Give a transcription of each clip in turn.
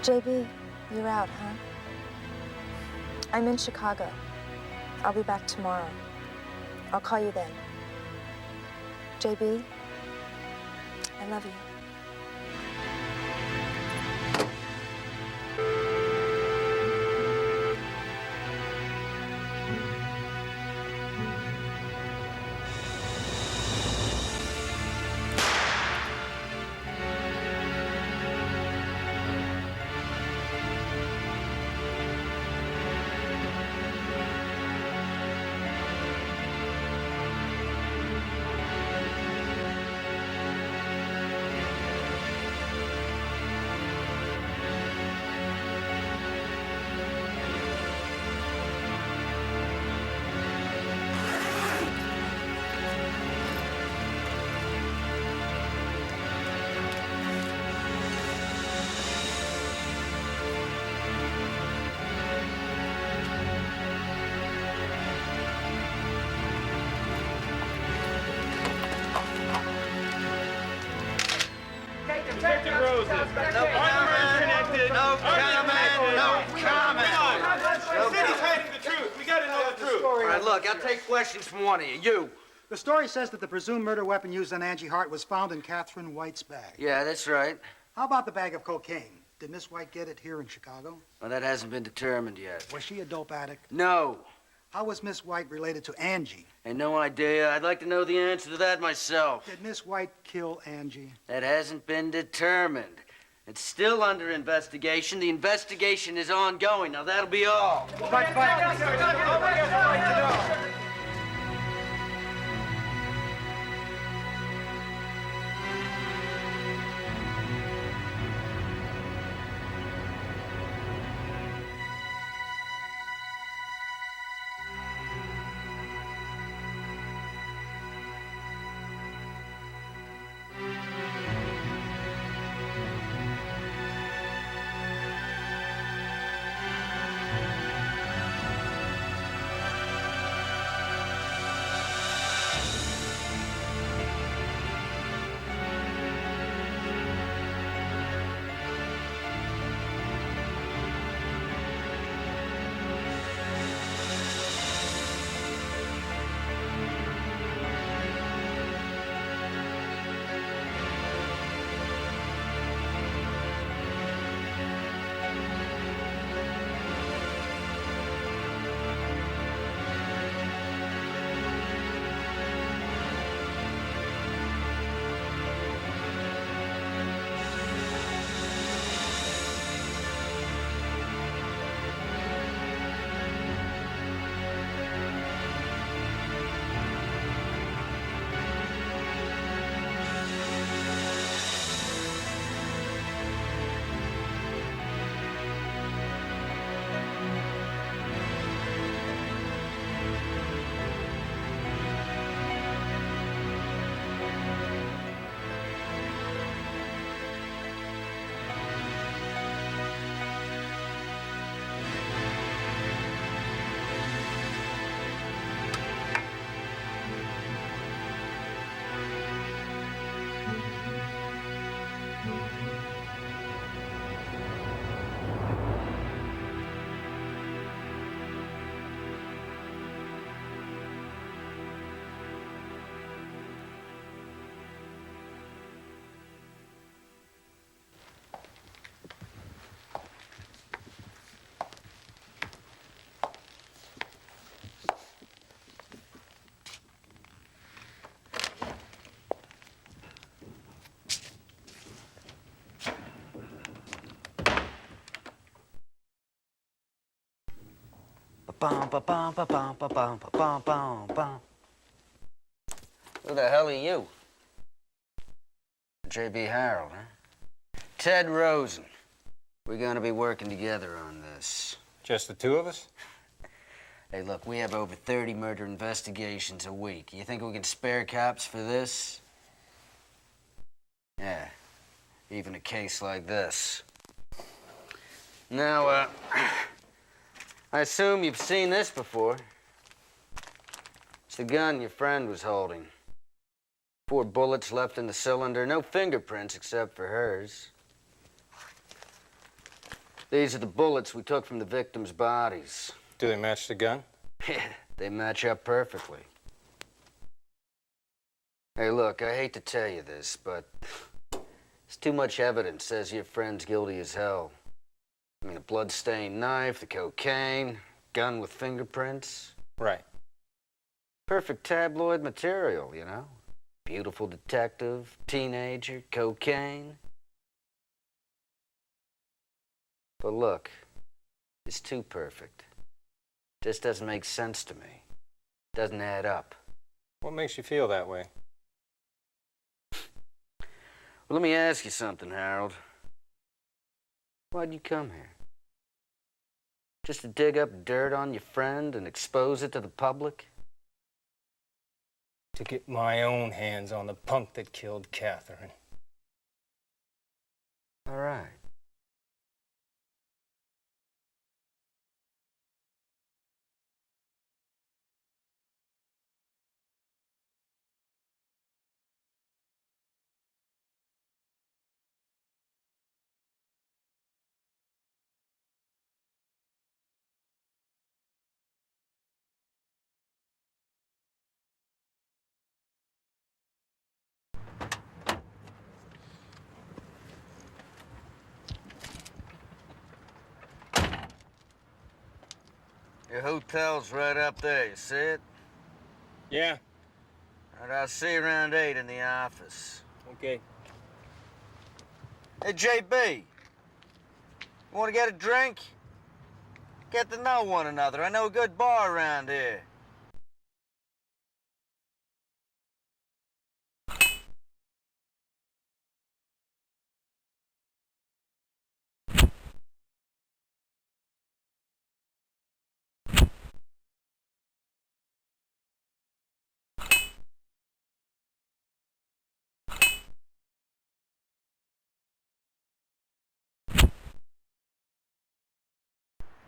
JB, you're out, huh? I'm in Chicago. I'll be back tomorrow. I'll call you then. JB, I love you. Look, I'll take questions from one of you. You. The story says that the presumed murder weapon used on Angie Hart was found in Catherine White's bag. Yeah, that's right. How about the bag of cocaine? Did Miss White get it here in Chicago? Well, that hasn't been determined yet. Was she a dope addict? No. How was Miss White related to Angie? Ain't no idea. I'd like to know the answer to that myself. Did Miss White kill Angie? That hasn't been determined. It's still under investigation. The investigation is ongoing. Now, that'll be all. Bum, ba, bum, ba, bum, ba, bum, ba, bum, bum, bum. Who the hell are you? J.B. Harold, huh? Ted Rosen. We're gonna be working together on this. Just the two of us? Hey, look, we have over 30 murder investigations a week. You think we can spare cops for this? Yeah, even a case like this. Now, I assume you've seen this before. It's the gun your friend was holding. 4 bullets left in the cylinder, no fingerprints except for hers. These are the bullets we took from the victims' bodies. Do they match the gun? Yeah, they match up perfectly. Hey, look, I hate to tell you this, but there's too much evidence says your friend's guilty as hell. I mean, the blood-stained knife, the cocaine, gun with fingerprints. Right. Perfect tabloid material, you know? Beautiful detective, teenager, cocaine. But look, it's too perfect. Just doesn't make sense to me. Doesn't add up. What makes you feel that way? Well, let me ask you something, Harold. Why'd you come here? Just to dig up dirt on your friend and expose it to the public? To get my own hands on the punk that killed Catherine. All right. Your hotel's right up there, you see it? Yeah. All right, I'll see you around 8 in the office. Okay. Hey, JB, you want to get a drink? Get to know one another. I know a good bar around here.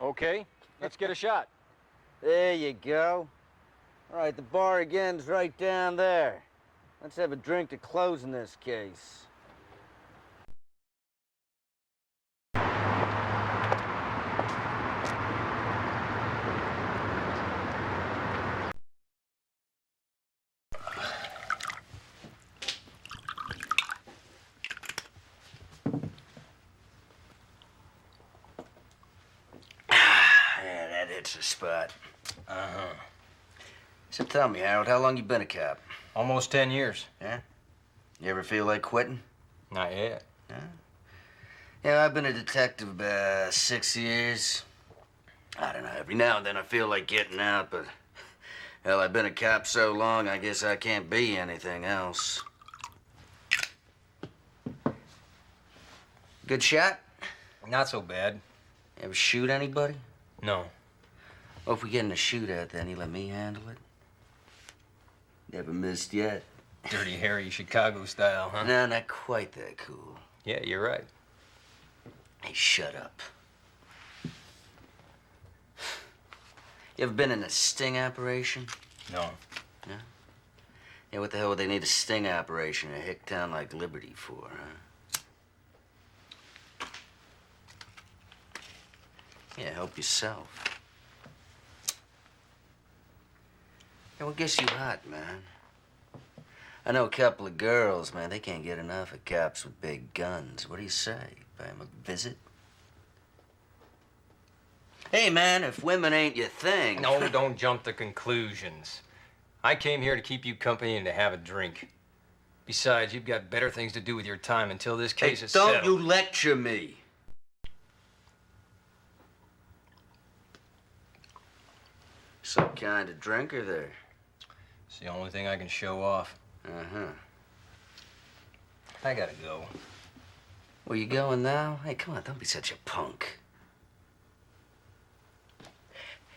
Okay, let's get a shot. There you go. All right, the bar again's right down there. Let's have a drink to close in this case. Yeah, that hits the spot. Uh-huh. So tell me, Harold, how long you been a cop? Almost 10 years. Yeah? You ever feel like quitting? Not yet. Yeah? Yeah, I've been a detective about 6 years. I don't know, every now and then I feel like getting out, but... Hell, I've been a cop so long, I guess I can't be anything else. Good shot? Not so bad. Ever shoot anybody? No. Well, if we get in a shootout, then you let me handle it? Never missed yet. Dirty Harry Chicago style, huh? No, not quite that cool. Yeah, you're right. Hey, shut up. You ever been in a sting operation? No. Yeah? Yeah, what the hell would they need a sting operation in a hick town like Liberty for, huh? Yeah, help yourself. Yeah, what gets you hot, man? I know a couple of girls, man. They can't get enough of cops with big guns. What do you say? Pay them a visit? Hey, man, if women ain't your thing... No, don't jump to conclusions. I came here to keep you company and to have a drink. Besides, you've got better things to do with your time until this case is don't settled. you lecture me. Some kind of drinker there. It's the only thing I can show off. Uh-huh. I gotta go. Where you going now? Hey, come on, don't be such a punk.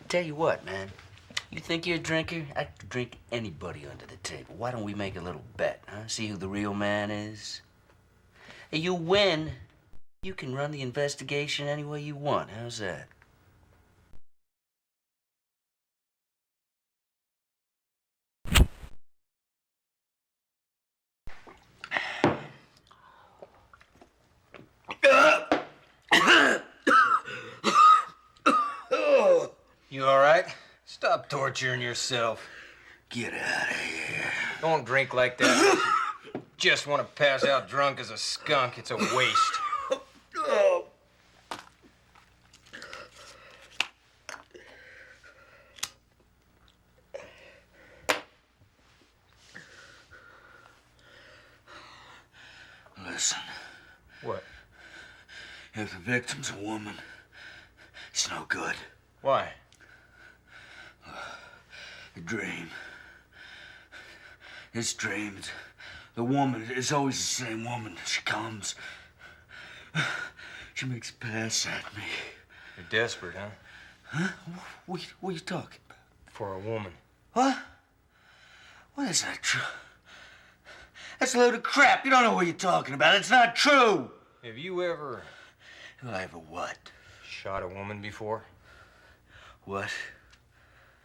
Tell you what, man. You think you're a drinker? I could drink anybody under the table. Why don't we make a little bet, huh? See who the real man is? Hey, you win. You can run the investigation any way you want. How's that? Stop torturing yourself. Get out of here. Don't drink like that. Just want to pass out drunk as a skunk. It's a waste. Oh. Listen. What? If the victim's a woman, it's no good. Why? A dream. This dream, the woman is always the same woman. She comes. She makes a pass at me. You're desperate, huh? Huh? What are you talking about? For a woman. What? What is that true? That's a load of crap. You don't know what you're talking about. It's not true. Have you ever Have I ever what? shot a woman before? What?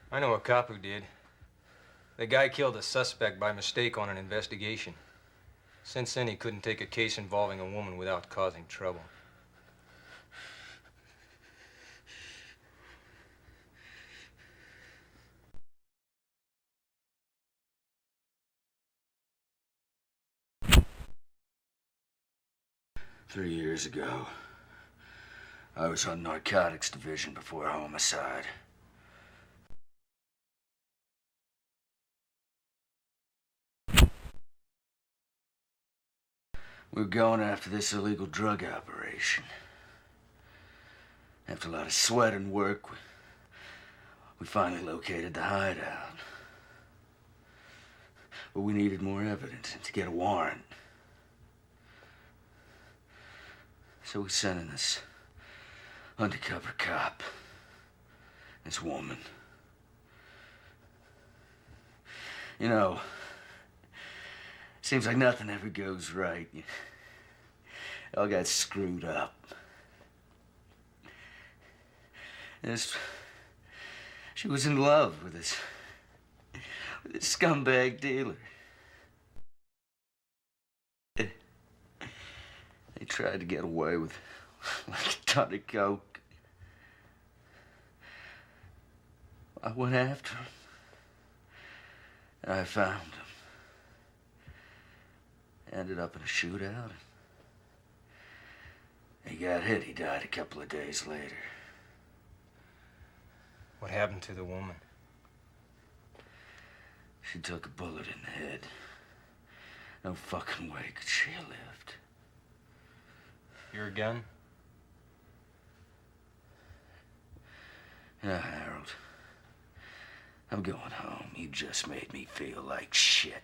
I know a cop who did. The guy killed a suspect by mistake on an investigation. Since then, he couldn't take a case involving a woman without causing trouble. Three years ago, I was on narcotics division before homicide. We were going after this illegal drug operation. After a lot of sweat and work, we finally located the hideout. But we needed more evidence to get a warrant. So we sent in this undercover cop, this woman. You know, seems like nothing ever goes right. It all got screwed up. She was in love with this scumbag dealer. They tried to get away with like a ton of coke. I went after him. And I found him. Ended up in a shootout. He got hit. He died a couple of days later. What happened to the woman? She took a bullet in the head. No fucking way could she have lived. Your gun? Yeah, Harold. I'm going home. You just made me feel like shit.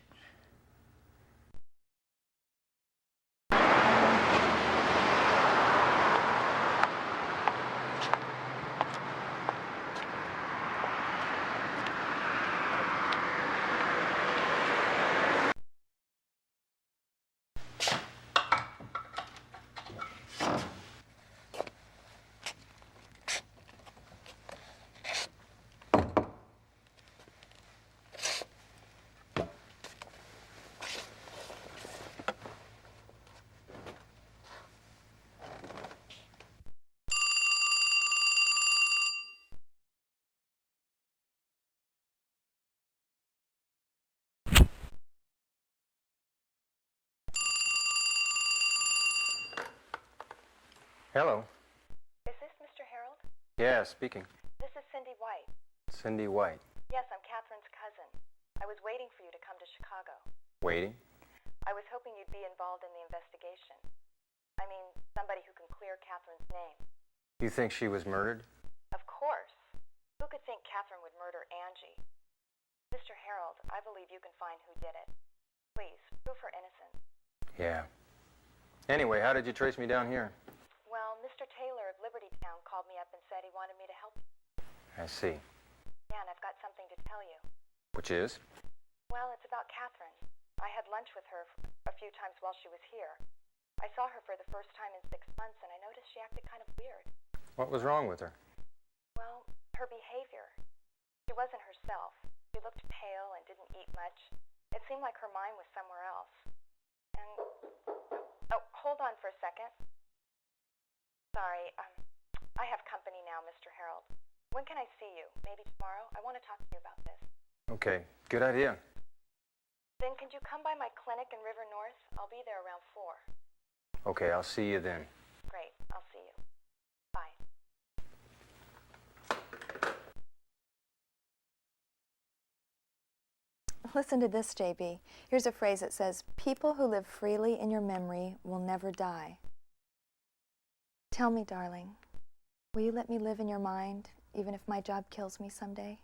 Hello. Is this Mr. Harold? Yeah, speaking. This is Cindy White. Cindy White. Yes, I'm Catherine's cousin. I was waiting for you to come to Chicago. Waiting? I was hoping you'd be involved in the investigation. I mean, somebody who can clear Catherine's name. You think she was murdered? Of course. Who could think Catherine would murder Angie? Mr. Harold, I believe you can find who did it. Please, prove her innocence. Yeah. Anyway, how did you trace me down here? Well, Mr. Taylor of Liberty Town called me up and said he wanted me to help you. I see. Yeah, and I've got something to tell you. Which is? Well, it's about Catherine. I had lunch with her a few times while she was here. I saw her for the first time in 6 months, and I noticed she acted kind of weird. What was wrong with her? Well, her behavior. She wasn't herself. She looked pale and didn't eat much. It seemed like her mind was somewhere else. And... oh, hold on for a second. Sorry, I have company now, Mr. Harold. When can I see you? Maybe tomorrow? I want to talk to you about this. Okay, good idea. Then could you come by my clinic in River North? I'll be there around 4. Okay, I'll see you then. Great. I'll see you. Bye. Listen to this, JB. Here's a phrase that says, people who live freely in your memory will never die. Tell me, darling, will you let me live in your mind, even if my job kills me someday?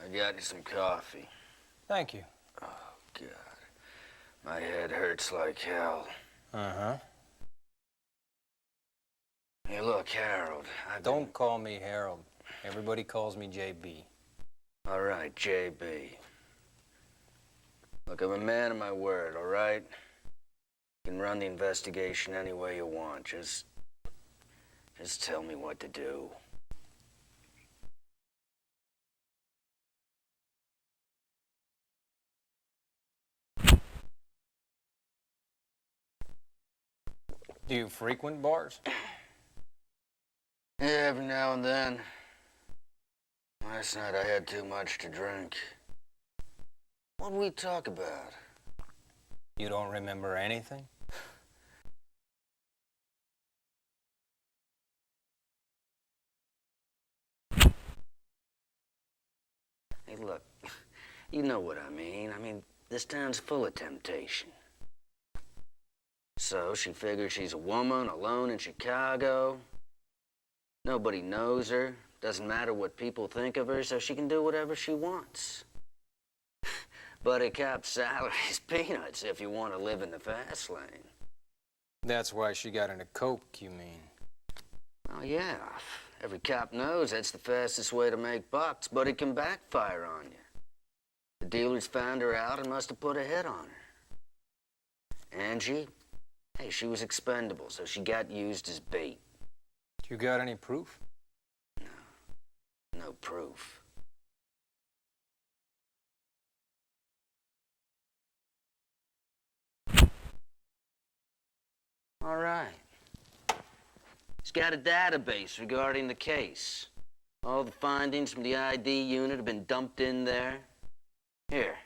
I got you some coffee. Thank you. Oh, God. My head hurts like hell. Uh-huh. Hey, look, Harold, Don't call me Harold. Everybody calls me JB. All right, JB. Look, I'm a man of my word, all right? You can run the investigation any way you want. Just tell me what to do. Do you frequent bars? Yeah, every now and then. Last night I had too much to drink. What'd we talk about? You don't remember anything? Hey, look, you know what I mean. This town's full of temptation. So she figures she's a woman alone in Chicago. Nobody knows her. Doesn't matter what people think of her, so she can do whatever she wants. But a cop's salary's peanuts if you want to live in the fast lane. That's why she got into coke, you mean? Oh, yeah. Every cop knows that's the fastest way to make bucks, but it can backfire on you. The dealers found her out and must have put a hit on her. Angie, hey, she was expendable, so she got used as bait. You got any proof? No proof. All right. He's got a database regarding the case. All the findings from the ID unit have been dumped in there. Here.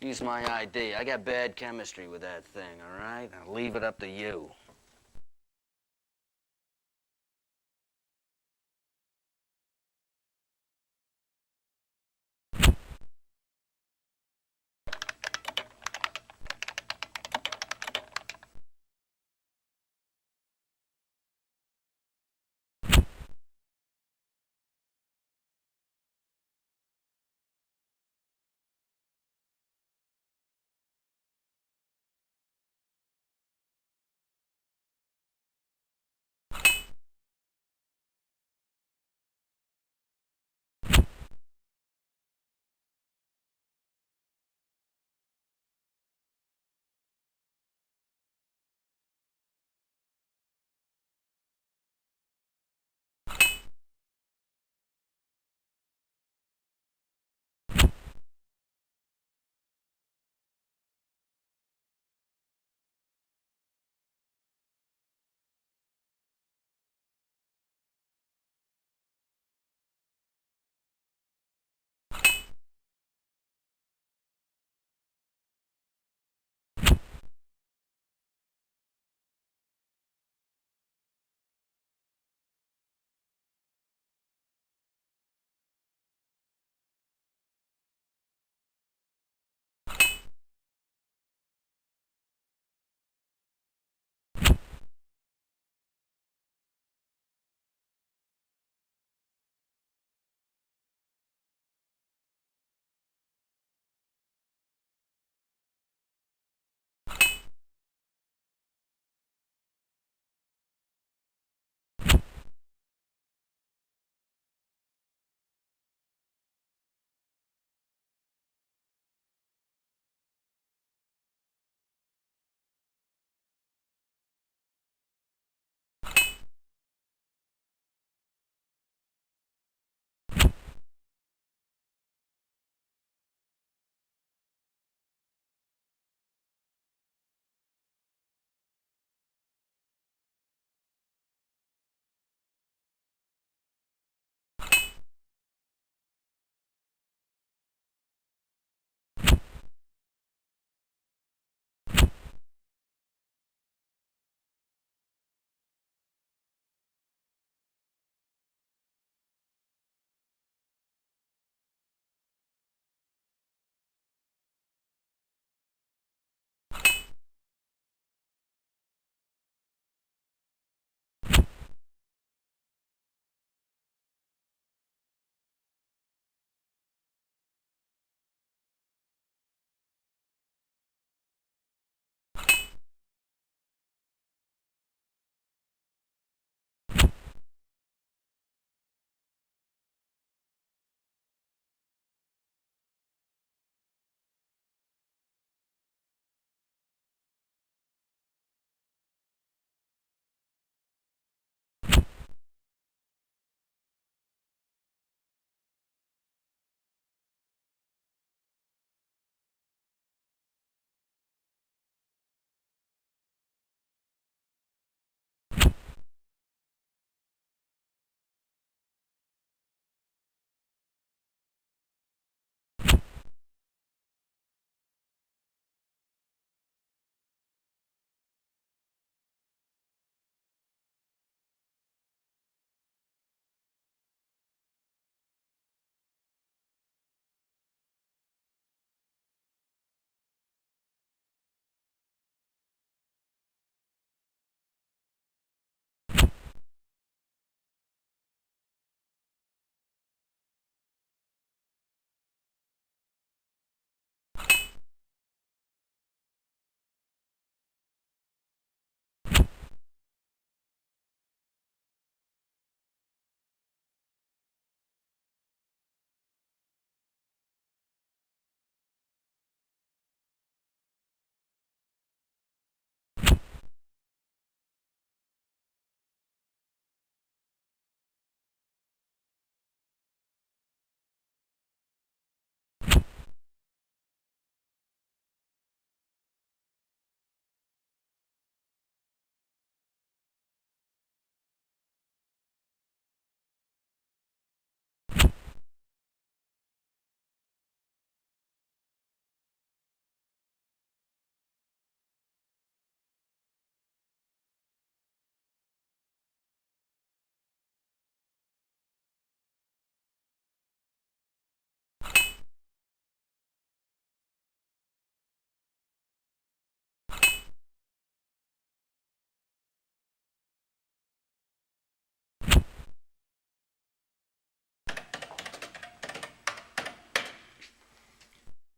Use my ID. I got bad chemistry with that thing, all right? I'll leave it up to you.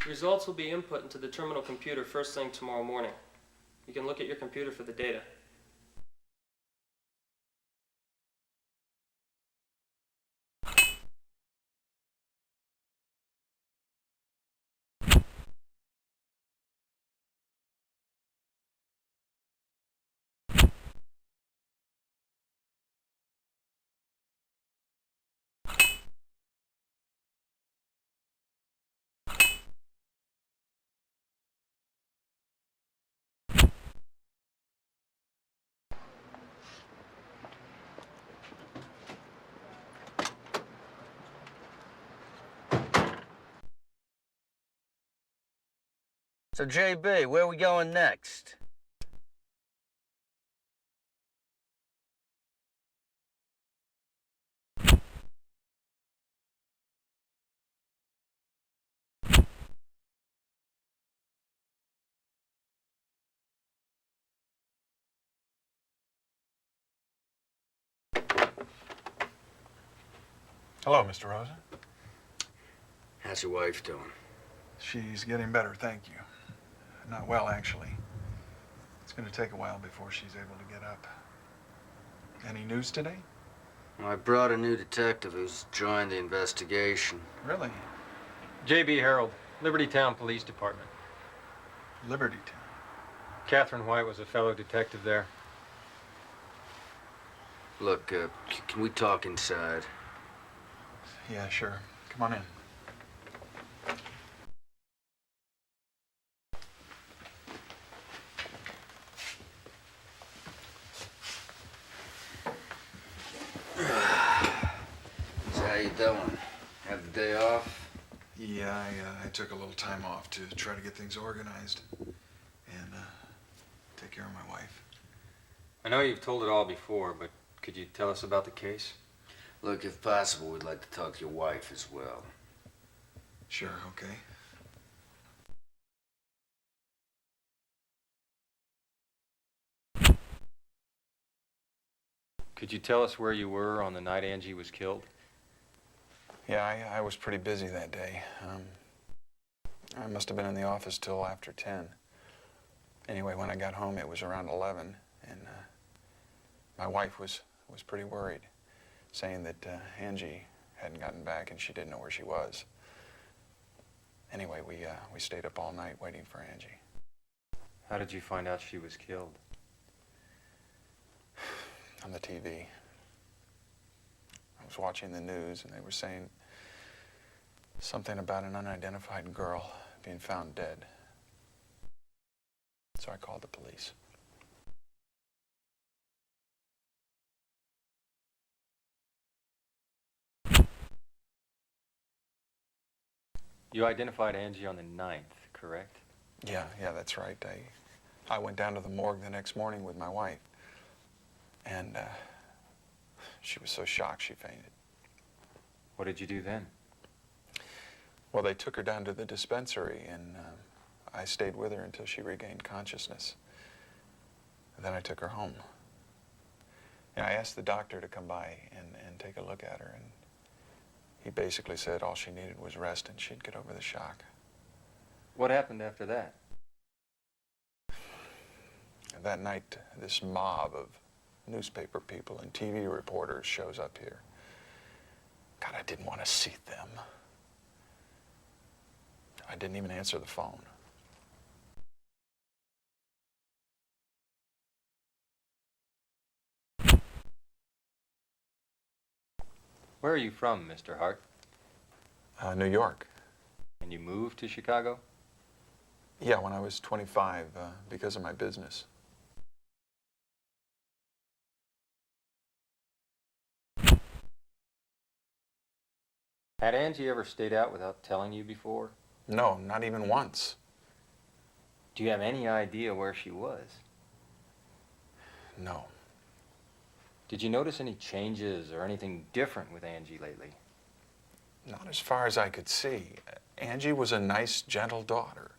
Results will be input into the terminal computer first thing tomorrow morning. You can look at your computer for the data. So, JB, where are we going next? Hello, Mr. Rosa. How's your wife doing? She's getting better, thank you. Not well, actually. It's going to take a while before she's able to get up. Any news today? Well, I brought a new detective who's joined the investigation. Really? J.B. Harold, Liberty Town Police Department. Liberty Town. Catherine White was a fellow detective there. Look, can we talk inside? Yeah, sure. Come on in. So how you doing? Have the day off? Yeah, I took a little time off to try to get things organized and take care of my wife. I know you've told it all before, but could you tell us about the case? Look, if possible, we'd like to talk to your wife as well. Sure, okay. Could you tell us where you were on the night Angie was killed? Yeah, I was pretty busy that day. I must have been in the office till after 10. Anyway, when I got home, it was around 11, and my wife was pretty worried, saying that Angie hadn't gotten back and she didn't know where she was. Anyway, we stayed up all night waiting for Angie. How did you find out she was killed? On the TV. I was watching the news and they were saying something about an unidentified girl being found dead. So I called the police. You identified Angie on the 9th, correct? Yeah, that's right. I went down to the morgue the next morning with my wife. And she was so shocked she fainted. What did you do then? Well, they took her down to the dispensary, and I stayed with her until she regained consciousness. Then I took her home. And I asked the doctor to come by and take a look at her, and he basically said all she needed was rest and she'd get over the shock. What happened after that? That night, this mob of newspaper people and TV reporters shows up here. God, I didn't want to see them. I didn't even answer the phone. Where are you from, Mr. Hart? New York. And you moved to Chicago? Yeah, when I was 25, because of my business. Had Angie ever stayed out without telling you before? No, not even once. Do you have any idea where she was? No. Did you notice any changes or anything different with Angie lately? Not as far as I could see. Angie was a nice, gentle daughter.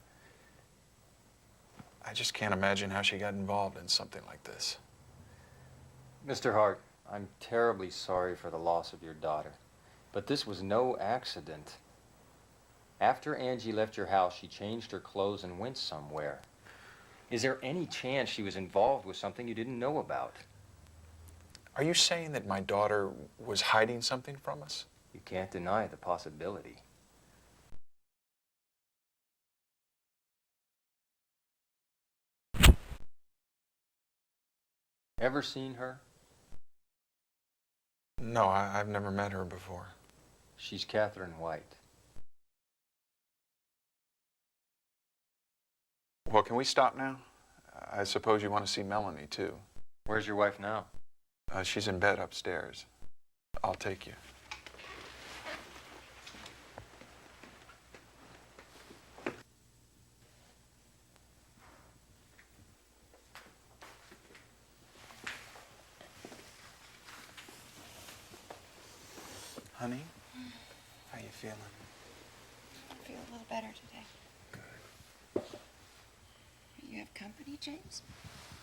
I just can't imagine how she got involved in something like this. Mr. Hart, I'm terribly sorry for the loss of your daughter, but this was no accident. After Angie left your house, she changed her clothes and went somewhere. Is there any chance she was involved with something you didn't know about? Are you saying that my daughter was hiding something from us? You can't deny the possibility. Ever seen her? No, I've never met her before. She's Catherine White. Well, can we stop now? I suppose you want to see Melanie, too. Where's your wife now? She's in bed upstairs. I'll take you. Honey, how you feeling? I feel a little better today. Good. You have company, James?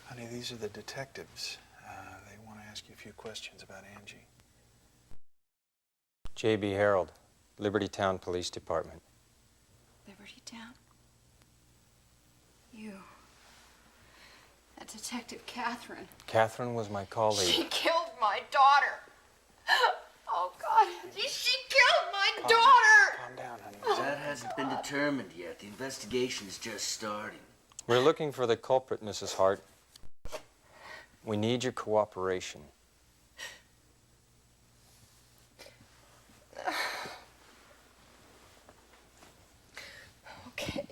Honey, these are the detectives. They want to ask you a few questions about Angie. J.B. Harold, Liberty Town Police Department. Liberty Town? You. That Detective Catherine. Catherine was my colleague. She killed my daughter. Oh, God. She killed my daughter. Calm down, honey. That hasn't been determined yet. The investigation is just starting. We're looking for the culprit, Mrs. Hart. We need your cooperation. Okay.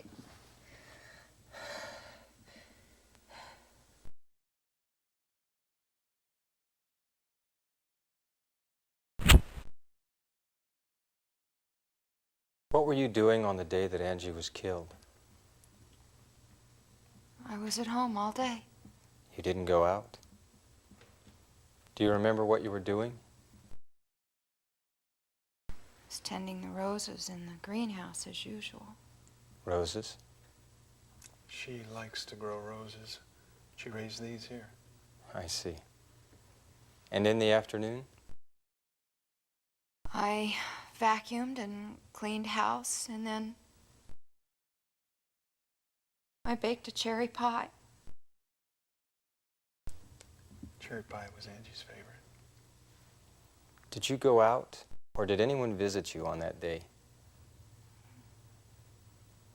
What were you doing on the day that Angie was killed? I was at home all day. You didn't go out? Do you remember what you were doing? I was tending the roses in the greenhouse as usual. Roses? She likes to grow roses. She raised these here. I see. And in the afternoon? I vacuumed and cleaned house, and then I baked a cherry pie. Cherry pie was Angie's favorite. Did you go out, or did anyone visit you on that day?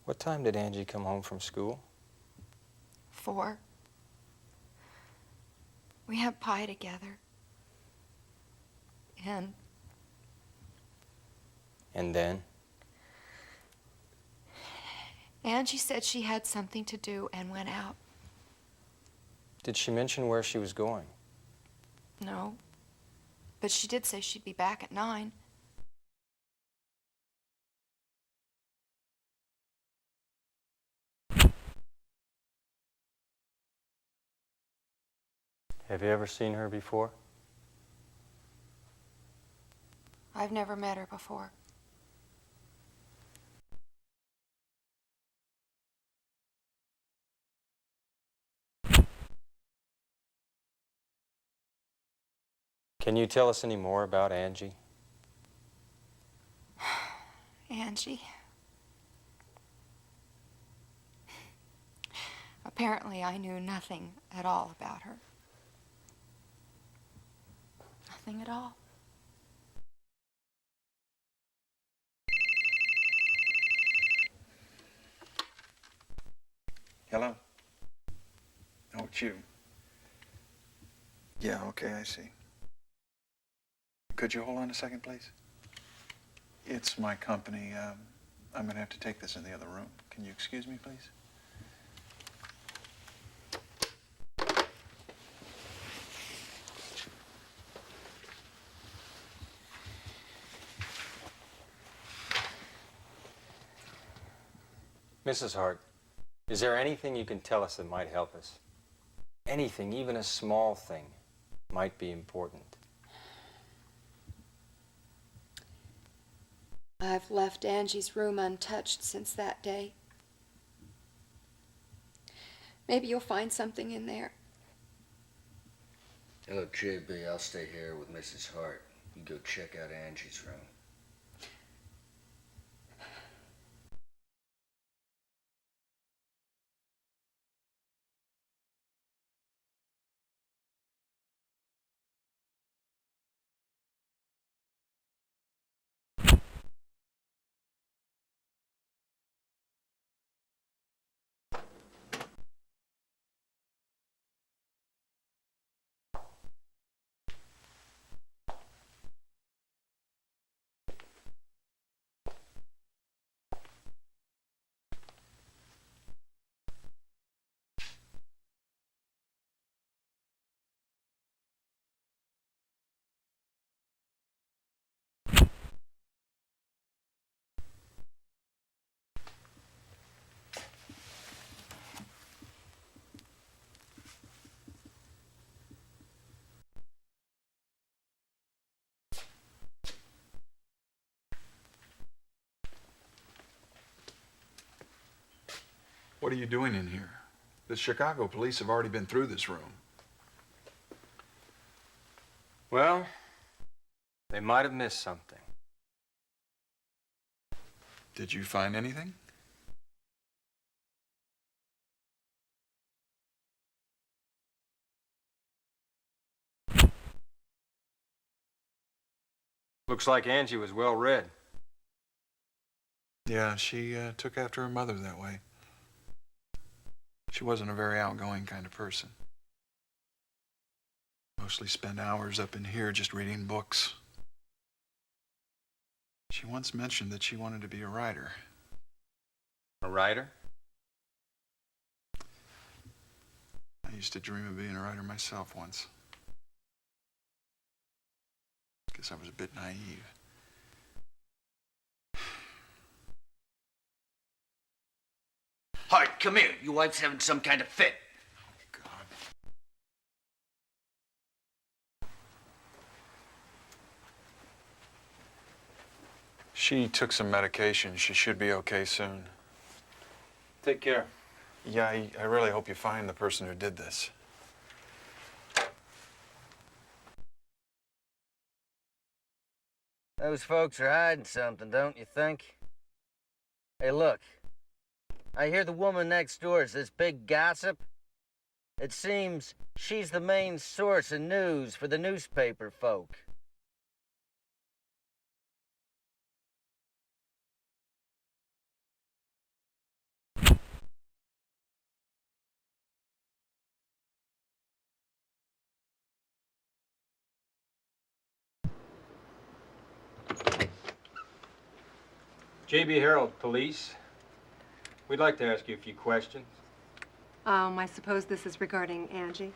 What time did Angie come home from school? 4. We had pie together. And then? Angie said she had something to do and went out. Did she mention where she was going? No, but she did say she'd be back at 9. Have you ever seen her before? I've never met her before. Can you tell us any more about Angie? Angie. Apparently, I knew nothing at all about her. Nothing at all. Hello? Oh, it's you. Yeah, okay, I see. Could you hold on a second, please? It's my company. I'm going to have to take this in the other room. Can you excuse me, please? Mrs. Hart, is there anything you can tell us that might help us? Anything, even a small thing, might be important. I've left Angie's room untouched since that day. Maybe you'll find something in there. Look, JB, I'll stay here with Mrs. Hart. You go check out Angie's room. What are you doing in here? The Chicago police have already been through this room. Well, they might have missed something. Did you find anything? Looks like Angie was well read. Yeah, she took after her mother that way. She wasn't a very outgoing kind of person. Mostly spent hours up in here just reading books. She once mentioned that she wanted to be a writer. A writer? I used to dream of being a writer myself once. Guess I was a bit naive. Hart, come here. Your wife's having some kind of fit. Oh, God. She took some medication. She should be okay soon. Take care. Yeah, I really hope you find the person who did this. Those folks are hiding something, don't you think? Hey, look. I hear the woman next door is this big gossip. It seems she's the main source of news for the newspaper folk. J.B. Harold, police. We'd like to ask you a few questions. I suppose this is regarding Angie.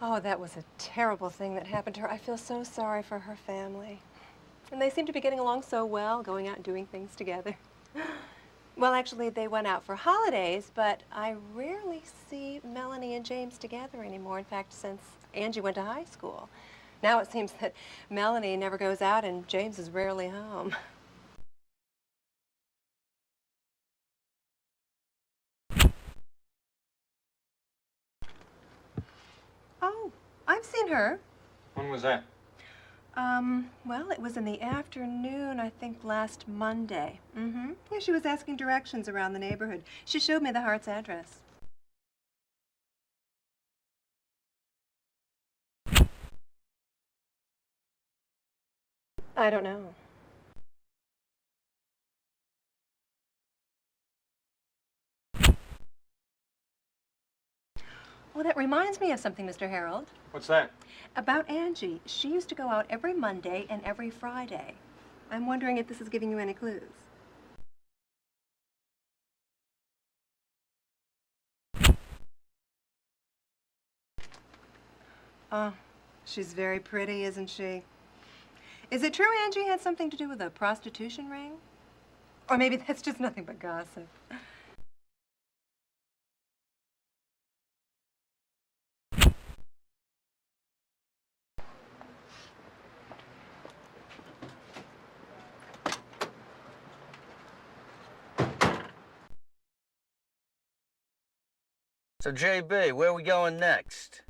Oh, that was a terrible thing that happened to her. I feel so sorry for her family. And they seem to be getting along so well, going out and doing things together. Well, actually, they went out for holidays, but I rarely see Melanie and James together anymore. In fact, since Angie went to high school. Now it seems that Melanie never goes out and James is rarely home. Oh, I've seen her. When was that? Well, it was in the afternoon, I think last Monday. Yeah, she was asking directions around the neighborhood. She showed me the Hart's address. I don't know. Well, that reminds me of something, Mr. Harold. What's that? About Angie. She used to go out every Monday and every Friday. I'm wondering if this is giving you any clues. Oh, she's very pretty, isn't she? Is it true Angie had something to do with a prostitution ring? Or maybe that's just nothing but gossip. So, JB, where are we going next?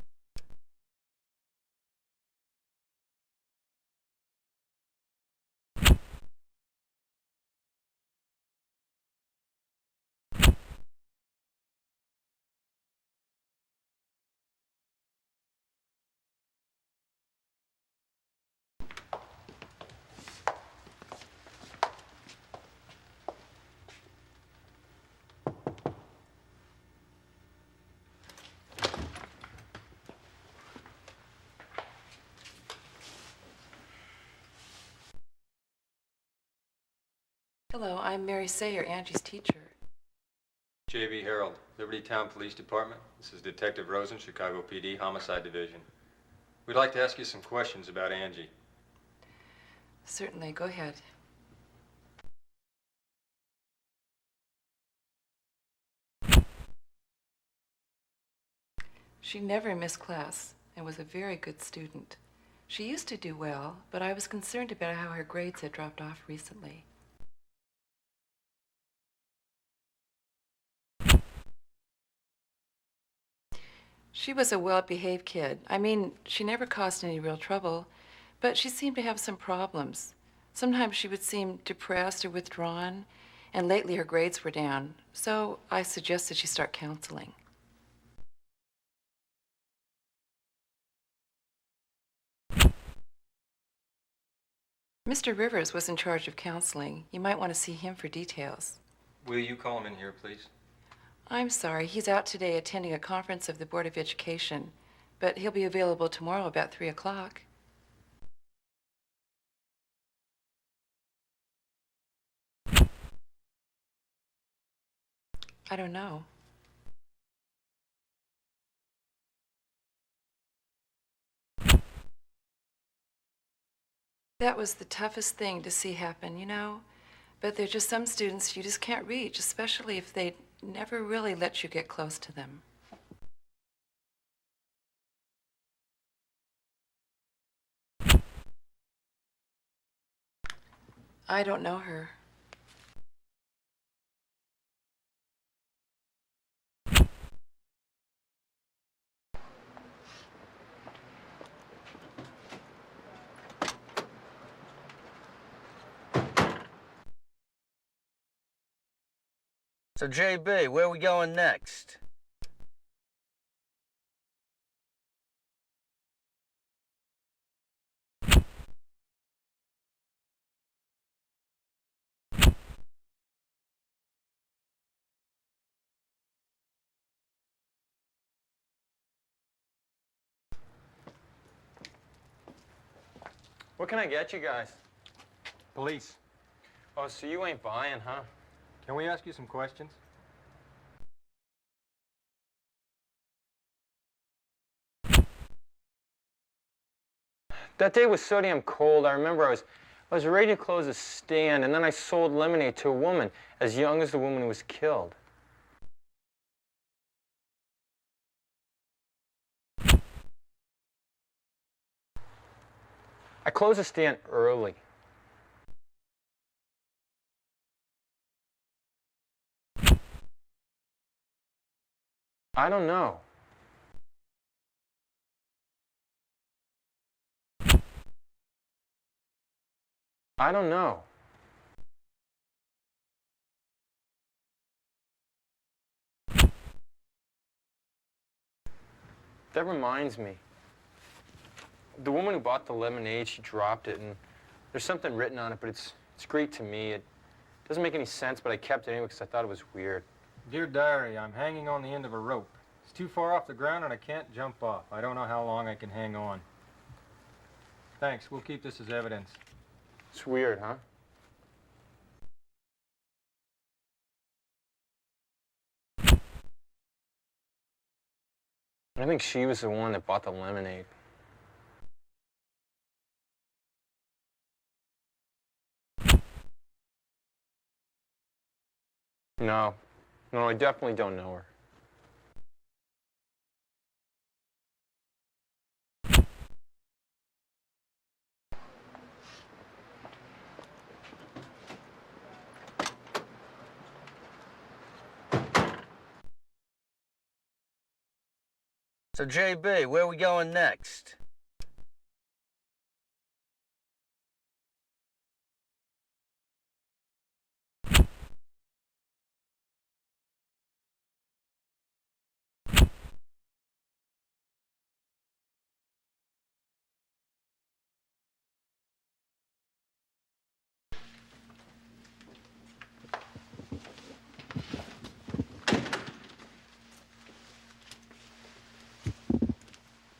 Hello, I'm Mary Sayer, Angie's teacher. J.B. Harold, Liberty Town Police Department. This is Detective Rosen, Chicago PD, Homicide Division. We'd like to ask you some questions about Angie. Certainly, go ahead. She never missed class and was a very good student. She used to do well, but I was concerned about how her grades had dropped off recently. She was a well-behaved kid. I mean, she never caused any real trouble, but she seemed to have some problems. Sometimes she would seem depressed or withdrawn, and lately her grades were down. So I suggested she start counseling. Mr. Rivers was in charge of counseling. You might want to see him for details. Will you call him in here, please? I'm sorry, he's out today attending a conference of the Board of Education, but he'll be available tomorrow about 3 o'clock. I don't know. That was the toughest thing to see happen, you know? But there are just some students you just can't reach, especially if they never really let you get close to them. I don't know her. So, JB, where are we going next? What can I get you guys? Police. Oh, so you ain't buying, huh? Can we ask you some questions? That day was so damn cold. I remember I was ready to close a stand, and then I sold lemonade to a woman as young as the woman who was killed. I closed the stand early. I don't know. I don't know. That reminds me. The woman who bought the lemonade, she dropped it, and there's something written on it, but it's great to me. It doesn't make any sense, but I kept it anyway because I thought it was weird. Dear Diary, I'm hanging on the end of a rope. It's too far off the ground and I can't jump off. I don't know how long I can hang on. Thanks. We'll keep this as evidence. It's weird, huh? I think she was the one that bought the lemonade. No, I definitely don't know her. So, JB, where are we going next?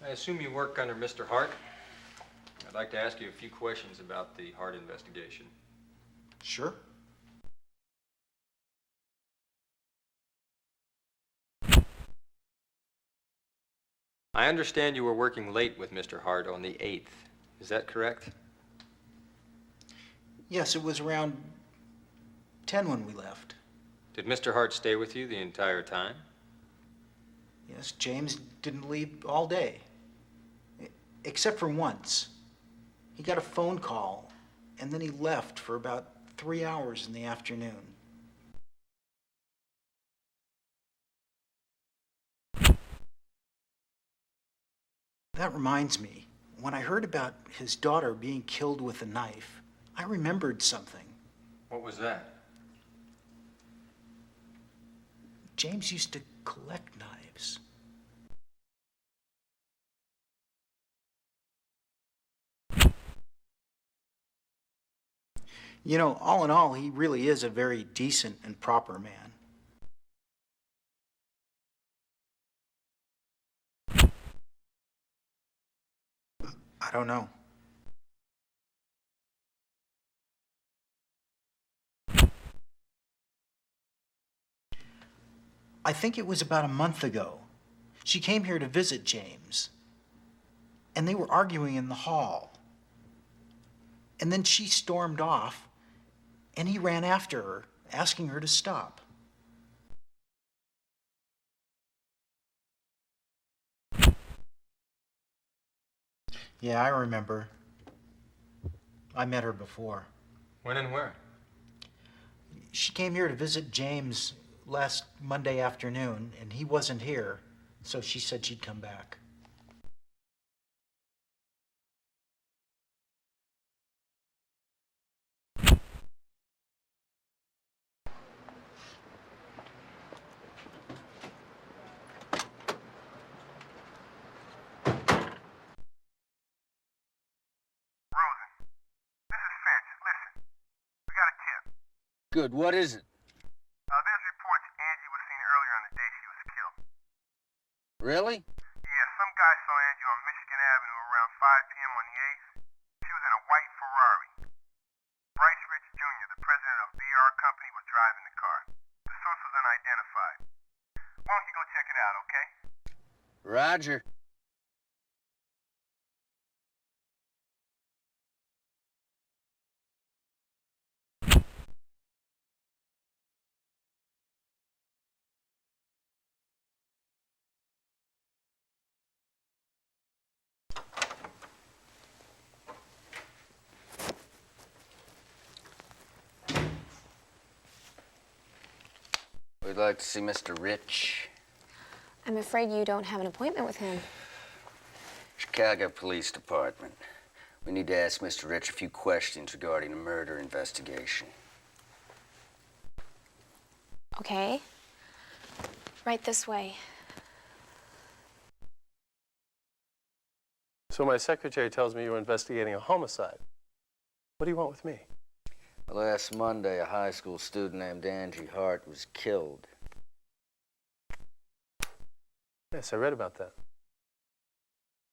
I assume you work under Mr. Hart. I'd like to ask you a few questions about the Hart investigation. Sure. I understand you were working late with Mr. Hart on the 8th. Is that correct? Yes, it was around 10 when we left. Did Mr. Hart stay with you the entire time? Yes, James didn't leave all day. Except for once. He got a phone call, and then he left for about 3 hours in the afternoon. That reminds me, when I heard about his daughter being killed with a knife, I remembered something. What was that? James used to collect knives. You know, all in all, he really is a very decent and proper man. I don't know. I think it was about a month ago. She came here to visit James, and they were arguing in the hall. And then she stormed off, and he ran after her, asking her to stop. Yeah, I remember. I met her before. When and where? She came here to visit James last Monday afternoon, and he wasn't here, so she said she'd come back. Good, what is it? There's reports Angie was seen earlier on the day she was killed. Really? Yeah, some guy saw Angie on Michigan Avenue around 5 p.m. on the 8th. She was in a white Ferrari. Bryce Rich Jr., the president of BR Company, was driving the car. The source was unidentified. Why don't you go check it out, okay? Roger. We'd like to see Mr. Rich. I'm afraid you don't have an appointment with him. Chicago Police Department. We need to ask Mr. Rich a few questions regarding a murder investigation. Okay. Right this way. So my secretary tells me you're investigating a homicide. What do you want with me? Last Monday, a high school student named Angie Hart was killed. Yes, I read about that.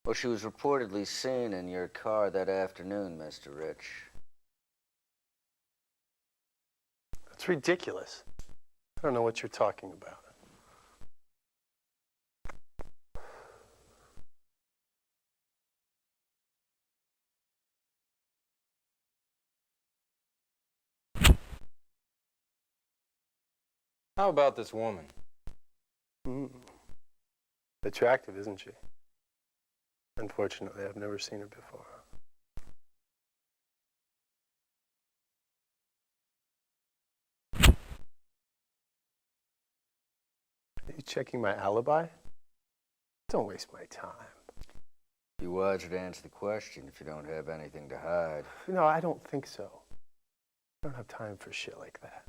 Well, she was reportedly seen in your car that afternoon, Mr. Rich. That's ridiculous. I don't know what you're talking about. How about this woman? Attractive, isn't she? Unfortunately, I've never seen her before. Are you checking my alibi? Don't waste my time. Be wiser to answer the question if you don't have anything to hide. No, I don't think so. I don't have time for shit like that.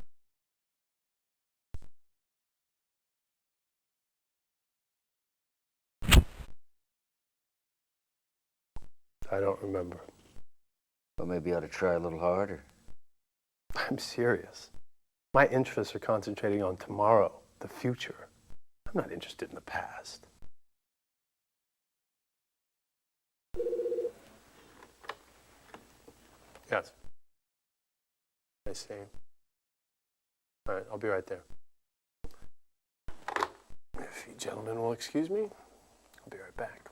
I don't remember. Well, maybe you ought to try a little harder. I'm serious. My interests are concentrating on tomorrow, the future. I'm not interested in the past. Yes. I see. All right, I'll be right there. If you gentlemen will excuse me, I'll be right back.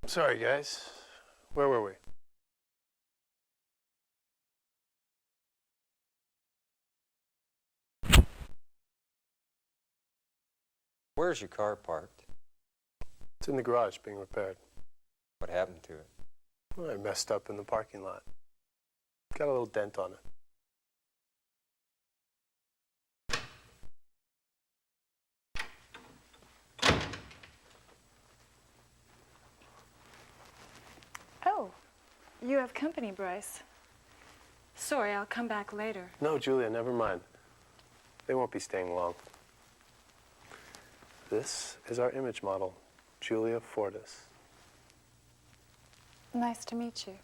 Sorry, guys. Where were we? Where's your car parked? It's in the garage being repaired. What happened to it? Well, I messed up in the parking lot. Got a little dent on it. Oh, you have company, Bryce. Sorry, I'll come back later. No, Julia, never mind. They won't be staying long. This is our image model, Julia Fortis. Nice to meet you.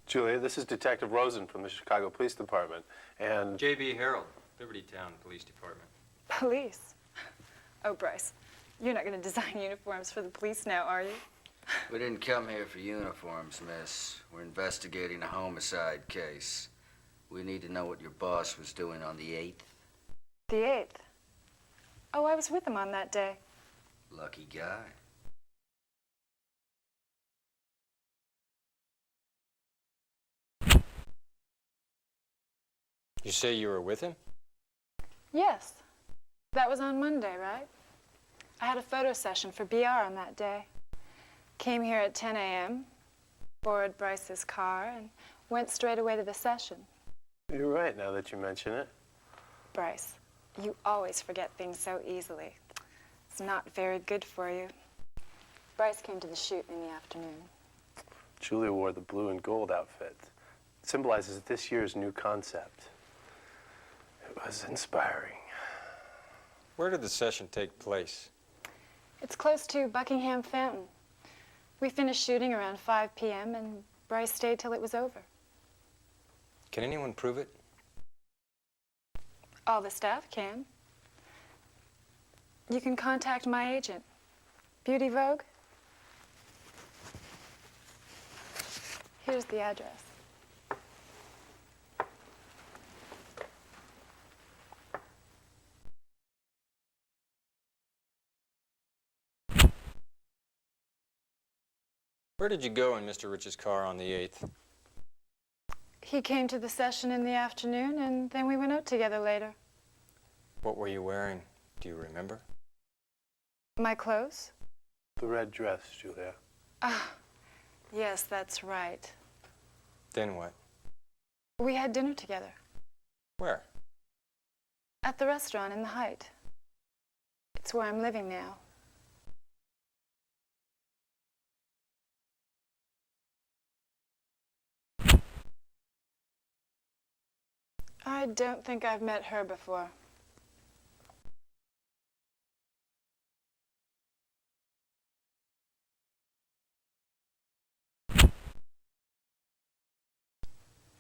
Julia, this is Detective Rosen from the Chicago Police Department, and... J.B. Harold, Liberty Town Police Department. Police? Oh, Bryce, you're not going to design uniforms for the police now, are you? We didn't come here for uniforms, miss. We're investigating a homicide case. We need to know what your boss was doing on the 8th. The 8th? Oh, I was with him on that day. Lucky guy. You say you were with him? Yes. That was on Monday, right? I had a photo session for BR on that day. Came here at 10 a.m., borrowed Bryce's car, and went straight away to the session. You're right, now that you mention it. Bryce, you always forget things so easily. It's not very good for you. Bryce came to the shoot in the afternoon. Julia wore the blue and gold outfit. It symbolizes this year's new concept. It was inspiring. Where did the session take place? It's close to Buckingham Fountain. We finished shooting around 5 p.m. and Bryce stayed till it was over. Can anyone prove it? All the staff can. You can contact my agent, Beauty Vogue. Here's the address. Where did you go in Mr. Rich's car on the 8th? He came to the session in the afternoon, and then we went out together later. What were you wearing? Do you remember? My clothes? The red dress, Julia. Ah, yes, that's right. Then what? We had dinner together. Where? At the restaurant in the Height. It's where I'm living now. I don't think I've met her before.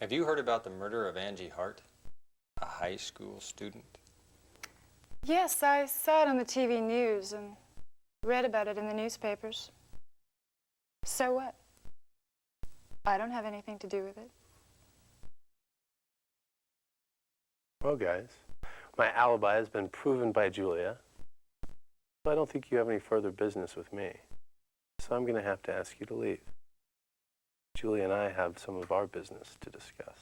Have you heard about the murder of Angie Hart, a high school student? Yes, I saw it on the TV news and read about it in the newspapers. So what? I don't have anything to do with it. Well, guys, my alibi has been proven by Julia. But I don't think you have any further business with me. So I'm going to have to ask you to leave. Julia and I have some of our business to discuss.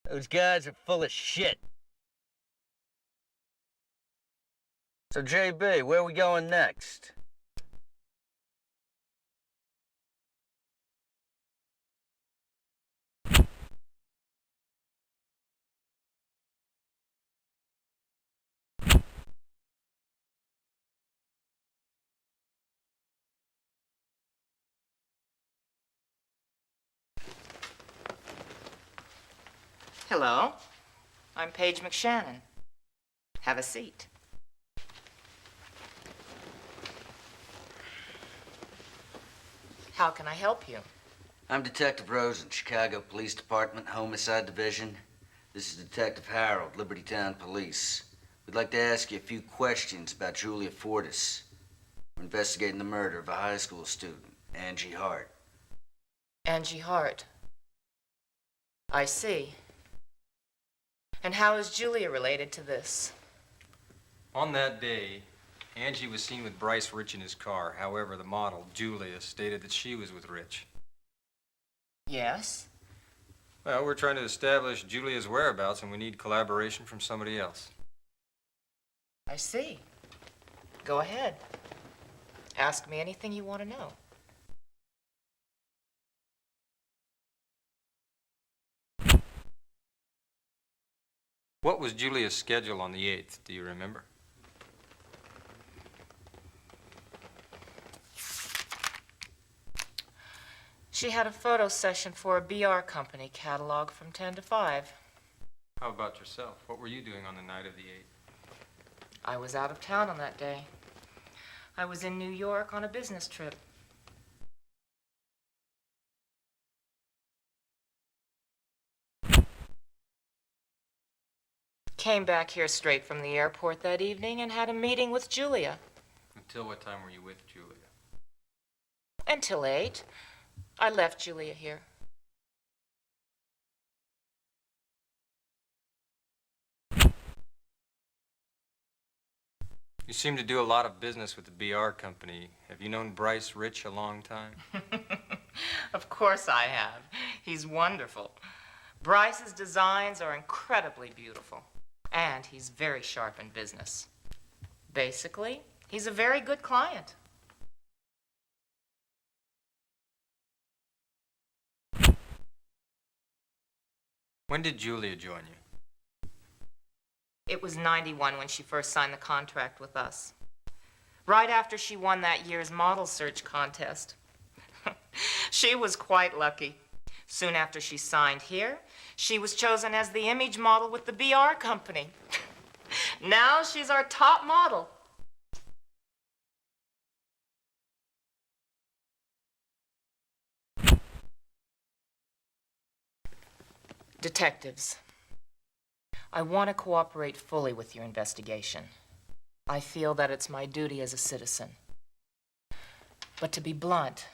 Those guys are full of shit. So, JB, where are we going next? Hello, I'm Paige McShannon. Have a seat. How can I help you? I'm Detective Rosen, Chicago Police Department, Homicide Division. This is Detective Harold, Liberty Town Police. We'd like to ask you a few questions about Julia Fortis. We're investigating the murder of a high school student, Angie Hart. Angie Hart. I see. And how is Julia related to this? On that day, Angie was seen with Bryce Rich in his car. However, the model, Julia, stated that she was with Rich. Yes? Well, we're trying to establish Julia's whereabouts, and we need collaboration from somebody else. I see. Go ahead. Ask me anything you want to know. What was Julia's schedule on the 8th? Do you remember? She had a photo session for a BR company catalog from 10 to 5. How about yourself? What were you doing on the night of the 8th? I was out of town on that day. I was in New York on a business trip. Came back here straight from the airport that evening and had a meeting with Julia. Until what time were you with Julia? Until 8. I left Julia here. You seem to do a lot of business with the BR company. Have you known Bryce Rich a long time? Of course I have. He's wonderful. Bryce's designs are incredibly beautiful. And he's very sharp in business. Basically, he's a very good client. When did Julia join you? It was 91 when she first signed the contract with us. Right after she won that year's model search contest. She was quite lucky. Soon after she signed here, she was chosen as the image model with the BR company. Now she's our top model. Detectives, I want to cooperate fully with your investigation. I feel that it's my duty as a citizen. But to be blunt,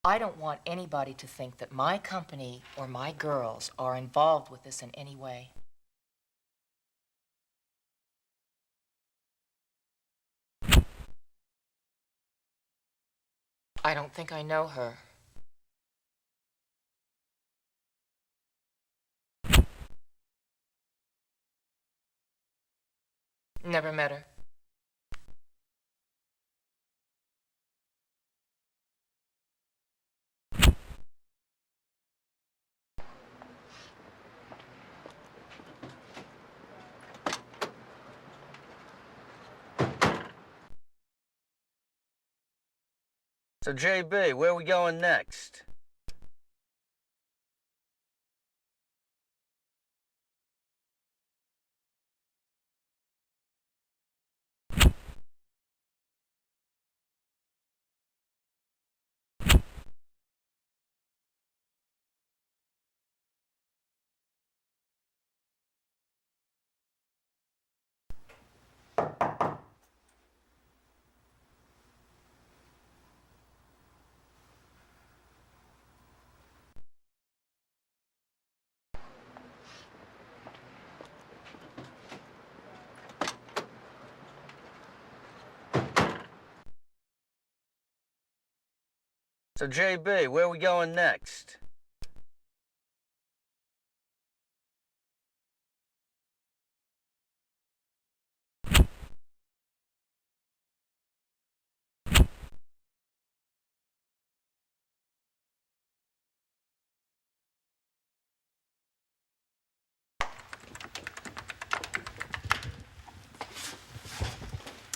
I don't want anybody to think that my company or my girls are involved with this in any way. I don't think I know her. Never met her. So, JB, where are we going next? So, JB, where are we going next?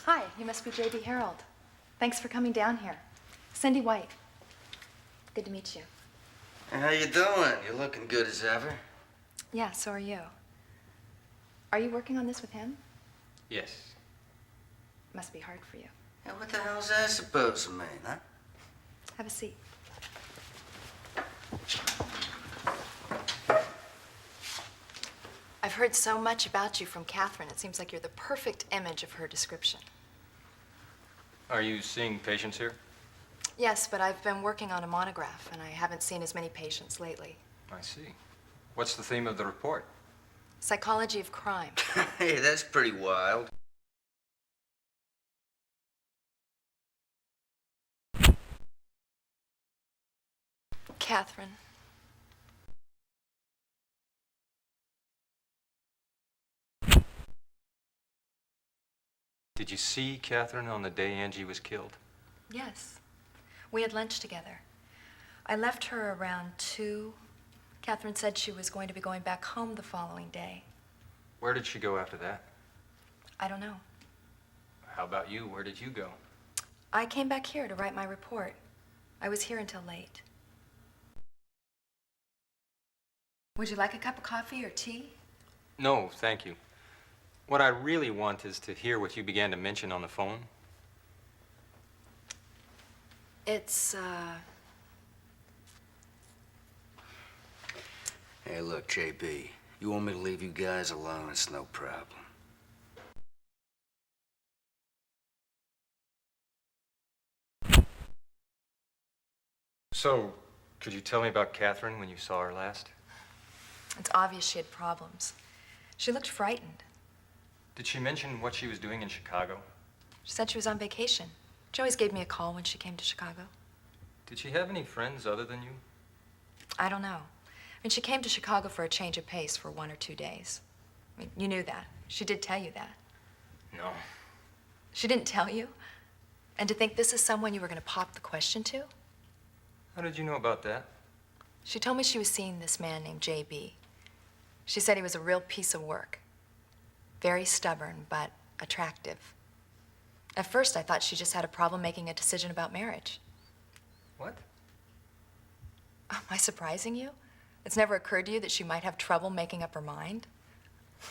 Hi, you must be J.B. Harold. Thanks for coming down here. Cindy White. Good to meet you. Hey, how you doing? You're looking good as ever. Yeah, so are you. Are you working on this with him? Yes. Must be hard for you. Hey, what the hell's that supposed to mean, huh? Have a seat. I've heard so much about you from Catherine. It seems like you're the perfect image of her description. Are you seeing patients here? Yes, but I've been working on a monograph, and I haven't seen as many patients lately. I see. What's the theme of the report? Psychology of crime. Hey, that's pretty wild. Catherine. Did you see Catherine on the day Angie was killed? Yes. We had lunch together. I left her around 2. Catherine said she was going to be going back home the following day. Where did she go after that? I don't know. How about you? Where did you go? I came back here to write my report. I was here until late. Would you like a cup of coffee or tea? No, thank you. What I really want is to hear what you began to mention on the phone. It's, Hey, look, JB, you want me to leave you guys alone? It's no problem. So, could you tell me about Catherine when you saw her last? It's obvious she had problems. She looked frightened. Did she mention what she was doing in Chicago? She said she was on vacation. She always gave me a call when she came to Chicago. Did she have any friends other than you? I don't know. I mean, she came to Chicago for a change of pace for 1 or 2 days. I mean, you knew that. She did tell you that. No. She didn't tell you? And to think this is someone you were going to pop the question to? How did you know about that? She told me she was seeing this man named JB. She said he was a real piece of work. Very stubborn, but attractive. At first, I thought she just had a problem making a decision about marriage. What? Am I surprising you? It's never occurred to you that she might have trouble making up her mind? I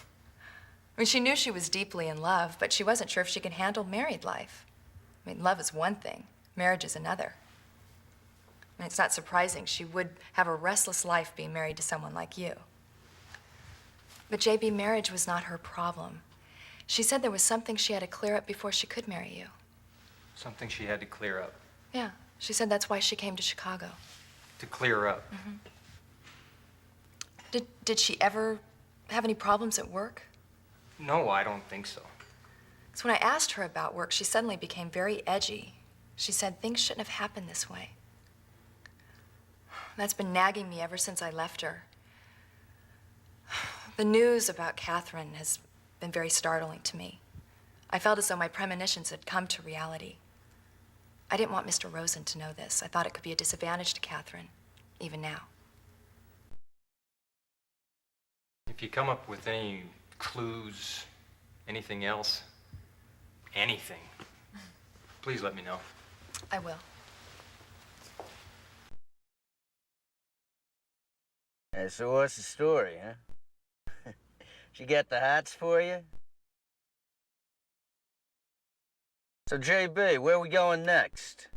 mean, she knew she was deeply in love, but she wasn't sure if she could handle married life. I mean, love is one thing, marriage is another. I mean, it's not surprising she would have a restless life being married to someone like you. But JB, marriage was not her problem. She said there was something she had to clear up before she could marry you. Something she had to clear up. Yeah, she said that's why she came to Chicago. To clear up? Mm-hmm. Did she ever have any problems at work? No, I don't think so. So when I asked her about work, she suddenly became very edgy. She said things shouldn't have happened this way. That's been nagging me ever since I left her. The news about Catherine has been very startling to me. I felt as though my premonitions had come to reality. I didn't want Mr. Rosen to know this. I thought it could be a disadvantage to Catherine, even now. If you come up with any clues, anything else, anything, please let me know. I will. Hey, so what's the story, huh? She got the hats for you? So, JB, where we going next?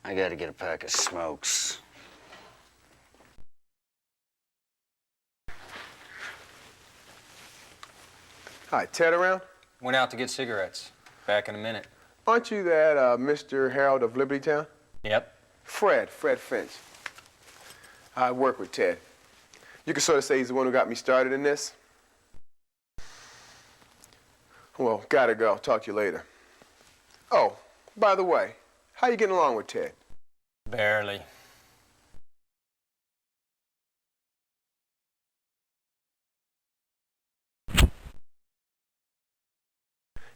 I gotta get a pack of smokes. Hi, Ted around? Went out to get cigarettes. Back in a minute. Aren't you that Mr. Harold of Liberty Town? Yep. Fred Finch. I work with Ted. You can sort of say he's the one who got me started in this. Well, gotta go. Talk to you later. Oh, by the way, how you getting along with Ted? Barely.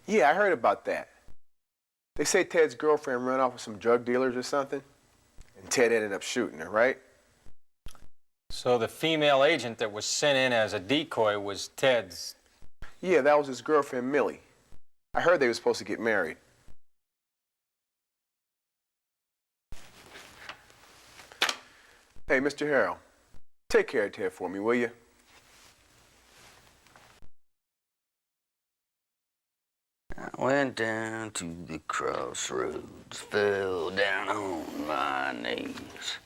Yeah, I heard about that. They say Ted's girlfriend ran off with some drug dealers or something, and Ted ended up shooting her, right? So the female agent that was sent in as a decoy was Ted's? Yeah, that was his girlfriend, Millie. I heard they were supposed to get married. Hey, Mr. Harold, take care of Ted for me, will you? I went down to the crossroads, fell down on my knees.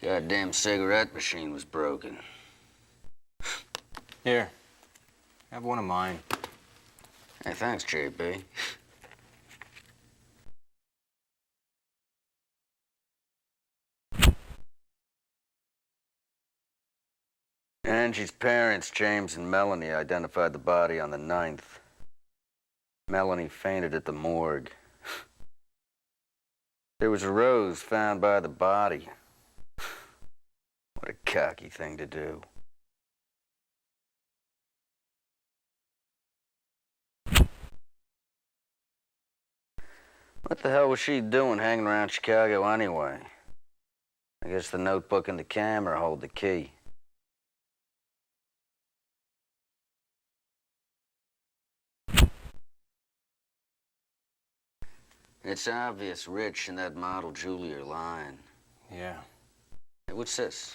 Goddamn cigarette machine was broken. Here, have one of mine. Hey, thanks, JB. Angie's parents, James and Melanie, identified the body on the 9th. Melanie fainted at the morgue. There was a rose found by the body. What a cocky thing to do. What the hell was she doing hanging around Chicago anyway? I guess the notebook and the camera hold the key. It's obvious Rich and that model Julie are lying. Yeah. Hey, what's this?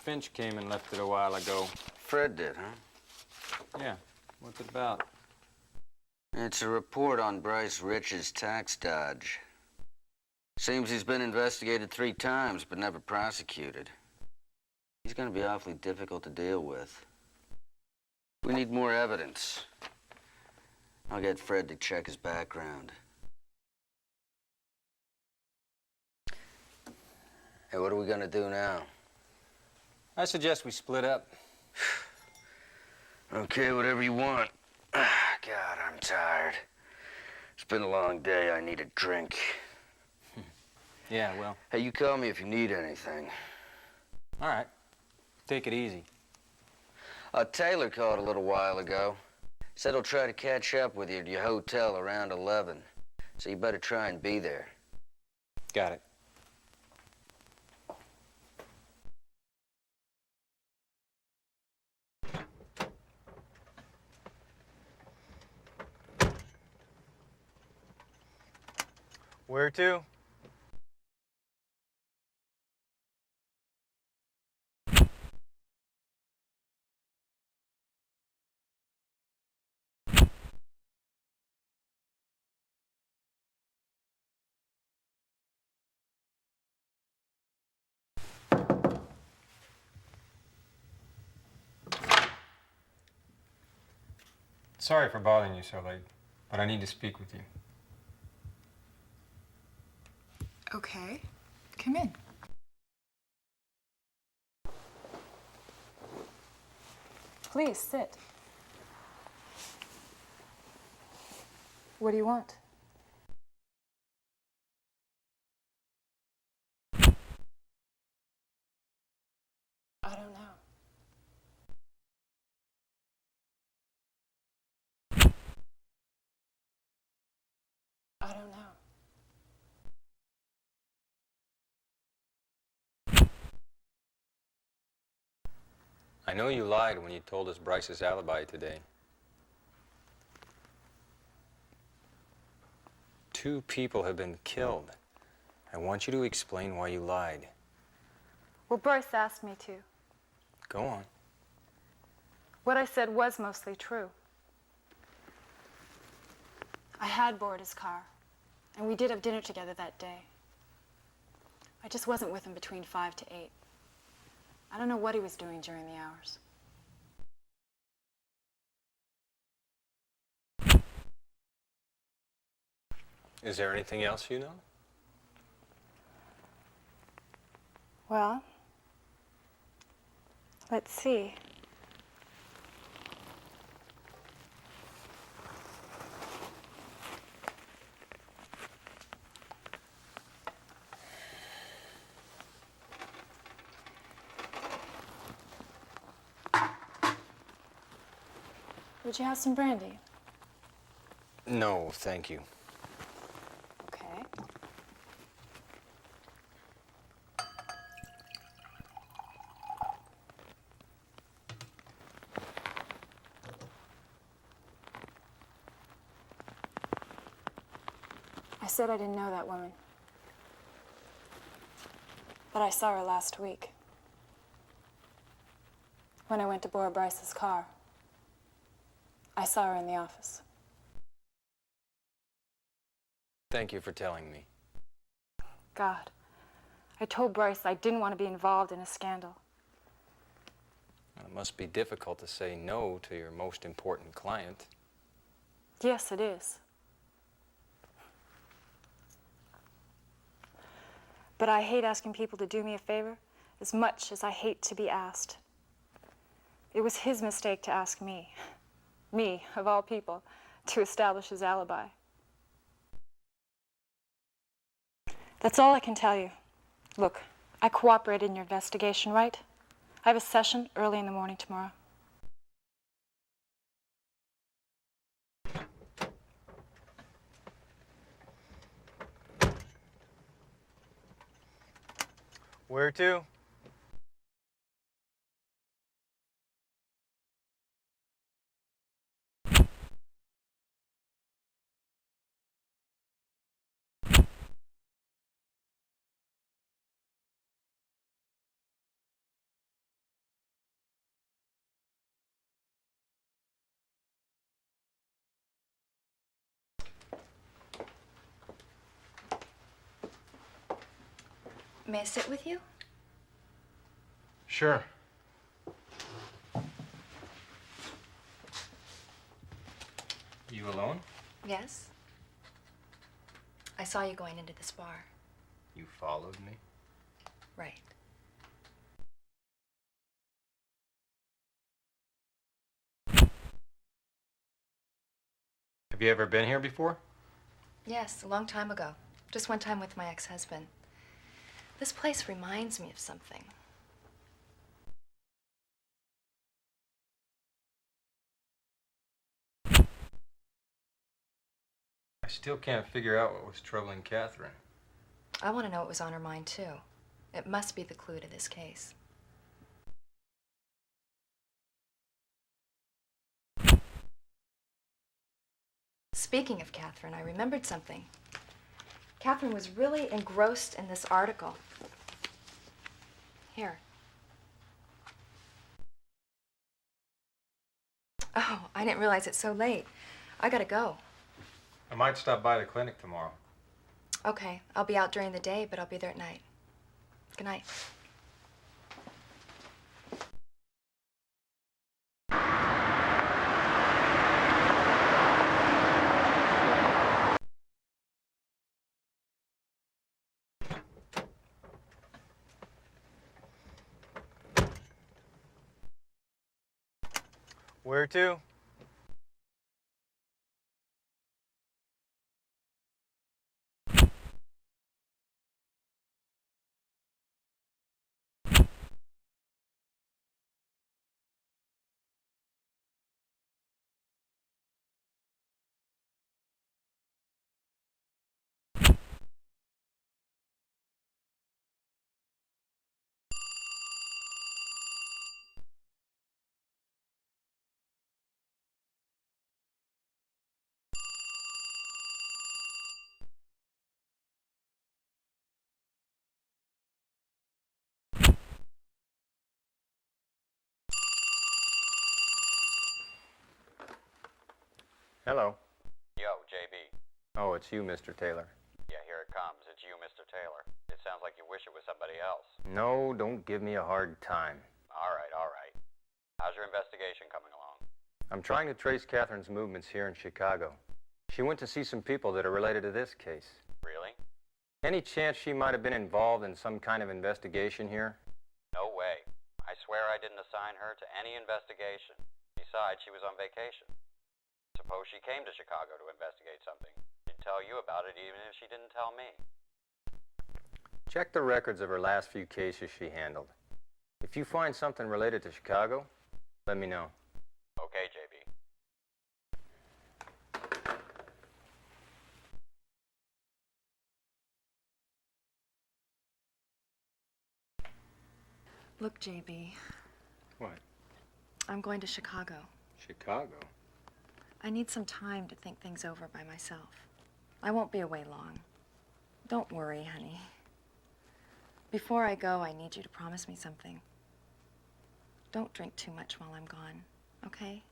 Finch came and left it a while ago. Fred did, huh? Yeah. What's it about? It's a report on Bryce Rich's tax dodge. Seems he's been investigated 3 times, but never prosecuted. He's gonna be awfully difficult to deal with. We need more evidence. I'll get Fred to check his background. Hey, what are we gonna do now? I suggest we split up. Okay, whatever you want. God, I'm tired. It's been a long day. I need a drink. Yeah, well. Hey, you call me if you need anything. All right. Take it easy. Taylor called a little while ago. Said he'll try to catch up with you at your hotel around 11. So you better try and be there. Got it. Where to? Sorry for bothering you so late, but I need to speak with you. Okay. Come in. Please, sit. What do you want? I don't know. I don't know. I know you lied when you told us Bryce's alibi today. 2 people have been killed. I want you to explain why you lied. Well, Bryce asked me to. Go on. What I said was mostly true. I had borrowed his car, and we did have dinner together that day. I just wasn't with him between 5 to 8. I don't know what he was doing during the hours. Is there anything else you know? Well, let's see. Would you have some brandy? No, thank you. Okay. I said I didn't know that woman. But I saw her last week. When I went to borrow Bryce's car. I saw her in the office. Thank you for telling me. God, I told Bryce I didn't want to be involved in a scandal. It must be difficult to say no to your most important client. Yes, it is. But I hate asking people to do me a favor as much as I hate to be asked. It was his mistake to ask me, of all people, to establish his alibi. That's all I can tell you. Look, I cooperated in your investigation, right? I have a session early in the morning tomorrow. Where to? May I sit with you? Sure. You alone? Yes. I saw you going into this bar. You followed me? Right. Have you ever been here before? Yes, a long time ago. Just one time with my ex-husband. This place reminds me of something. I still can't figure out what was troubling Catherine. I want to know what was on her mind, too. It must be the clue to this case. Speaking of Catherine, I remembered something. Catherine was really engrossed in this article. Here. Oh, I didn't realize it's so late. I gotta go. I might stop by the clinic tomorrow. Okay, I'll be out during the day, but I'll be there at night. Good night. Where to? Hello. Yo, JB. Oh, it's you, Mr. Taylor. Yeah, here it comes. It's you, Mr. Taylor. It sounds like you wish it was No, don't give me a hard time. All right, all right. How's your investigation coming along? I'm trying to trace Catherine's movements here in Chicago. She went to see some people that are related to this case. Really? Any chance she might have been involved in some kind of investigation here? No way. I swear I didn't assign her to any investigation. Besides, she was on vacation. Suppose she came to Chicago to investigate something. She'd tell you about it even if she didn't tell me. Check the records of her last few cases she handled. If you find something related to Chicago, let me know. Okay, JB. Look, JB, What? I'm going to Chicago. Chicago? I need some time to think things over by myself. I won't be away long. Don't worry, honey. Before I go, I need you to promise me something. Don't drink too much while I'm gone, okay?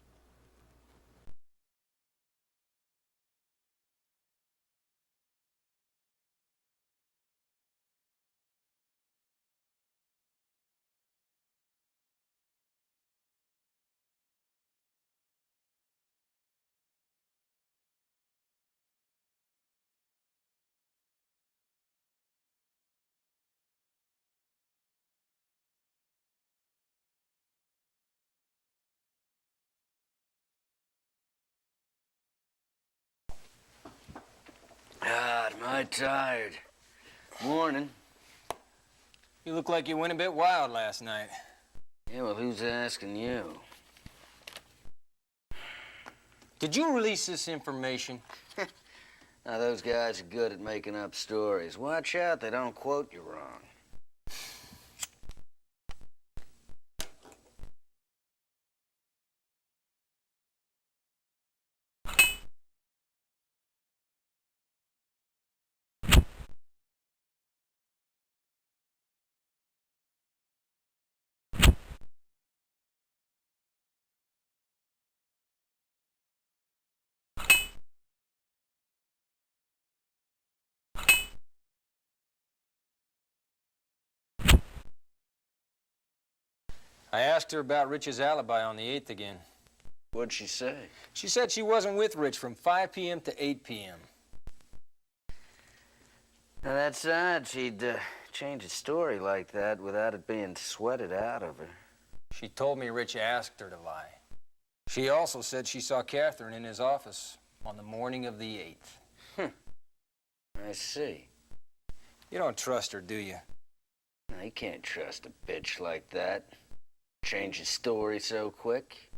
God, am I tired. Morning. You look like you went a bit wild last night. Yeah, well, who's asking you? Did you release this information? Now, those guys are good at making up stories. Watch out, they don't quote you wrong. I asked her about Rich's alibi on the 8th again. What'd she say? She said she wasn't with Rich from 5 p.m. to 8 p.m. Now, that's odd. She'd change a story like that without it being sweated out of her. She told me Rich asked her to lie. She also said she saw Catherine in his office on the morning of the 8th. I see. You don't trust her, do you? Now, you can't trust a bitch like that. Change his story so quick.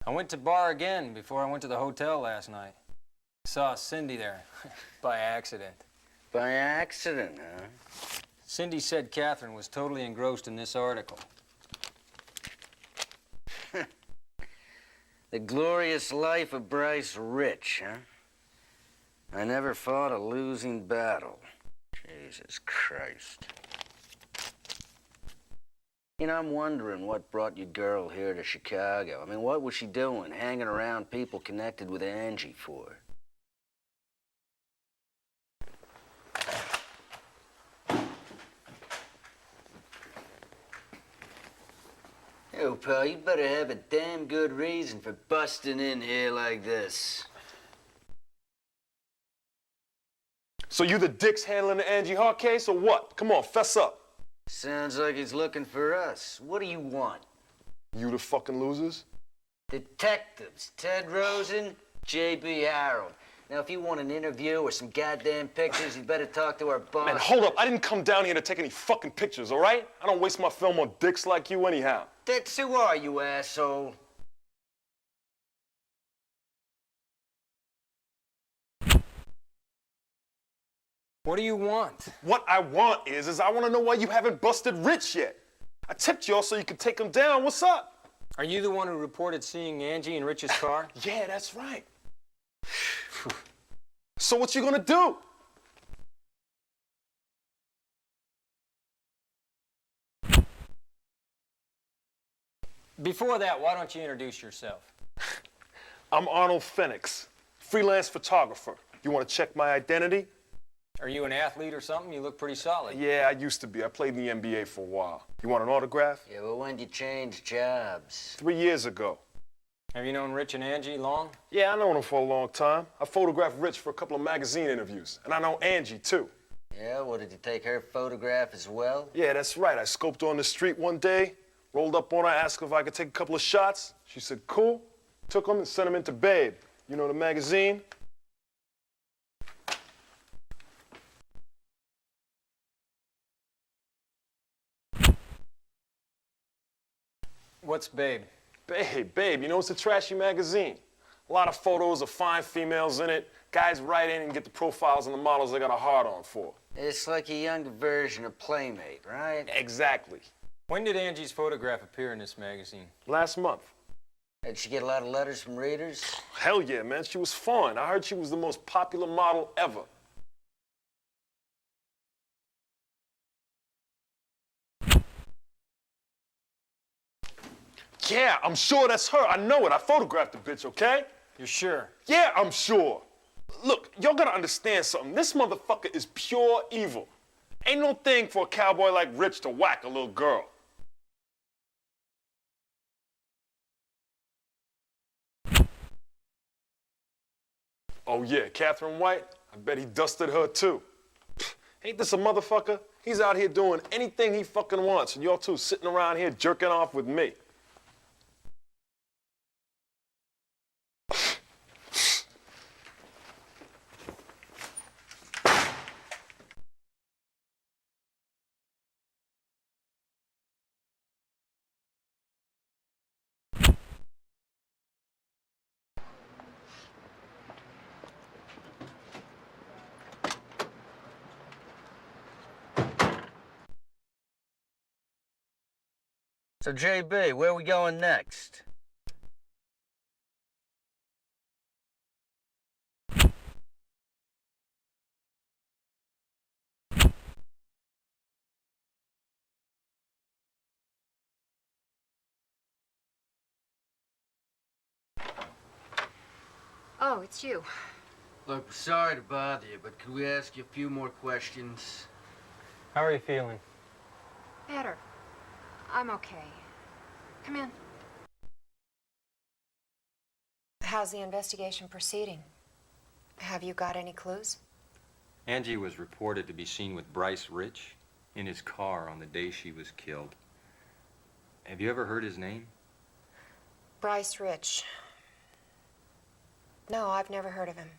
I went to bar again before I went to the hotel last night. Saw Cindy there, by accident. By accident, huh? Cindy said Catherine was totally engrossed in this article. The glorious life of Bryce Rich, huh? I never fought a losing battle. Jesus Christ. You know, I'm wondering what brought your girl here to Chicago. I mean, what was she doing, hanging around people connected with Angie for? Yo, pal, you better have a damn good reason for busting in here like this. So you the dicks handling the Angie Hart case, or what? Come on, fess up. Sounds like he's looking for us. What do you want? You the fucking losers? Detectives, Ted Rosen, J.B. Harold. Now, if you want an interview or some goddamn pictures, you better talk to our boss. Man, hold up. I didn't come down here to take any fucking pictures, all right? I don't waste my film on dicks like you anyhow. That's who are you, asshole? What do you want? What I want is I want to know why you haven't busted Rich yet. I tipped y'all so you could take him down. What's up? Are you the one who reported seeing Angie in Rich's car? Yeah, that's right. So what you gonna do? Before that, why don't you introduce yourself? I'm Arnold Phoenix, freelance photographer. You want to check my identity? Are you an athlete or something? You look pretty solid. Yeah, I used to be. I played in the NBA for a while. You want an autograph? Yeah, well, when did you change jobs? 3 years ago. Have you known Rich and Angie long? Yeah, I known them for a long time. I photographed Rich for a couple of magazine interviews. And I know Angie, too. Yeah, well, did you take her photograph as well? Yeah, that's right. I scoped her on the street one day, rolled up on her, asked her if I could take a couple of shots. She said, cool. Took them and sent them into Babe. You know the magazine? What's Babe? Babe, you know, it's a trashy magazine. A lot of photos of fine females in it. Guys write in and get the profiles and the models they got a hard on for. It's like a younger version of Playmate, right? Exactly. When did Angie's photograph appear in this magazine? Last month. Did she get a lot of letters from readers? Hell yeah, man. She was fun. I heard she was the most popular model ever. Yeah, I'm sure that's her. I know it. I photographed the bitch, okay? You're sure? Yeah, I'm sure. Look, y'all gotta understand something. This motherfucker is pure evil. Ain't no thing for a cowboy like Rich to whack a little girl. Oh yeah, Catherine White? I bet he dusted her too. Pfft, ain't this a motherfucker? He's out here doing anything he fucking wants, and y'all two sitting around here jerking off with me. So, JB, where are we going next? Oh, it's you. Look, sorry to bother you, but could we ask you a few more questions? How are you feeling? Better. I'm okay. Come in. How's the investigation proceeding? Have you got any clues? Angie was reported to be seen with Bryce Rich in his car on the day she was killed. Have you ever heard his name? Bryce Rich. No, I've never heard of him.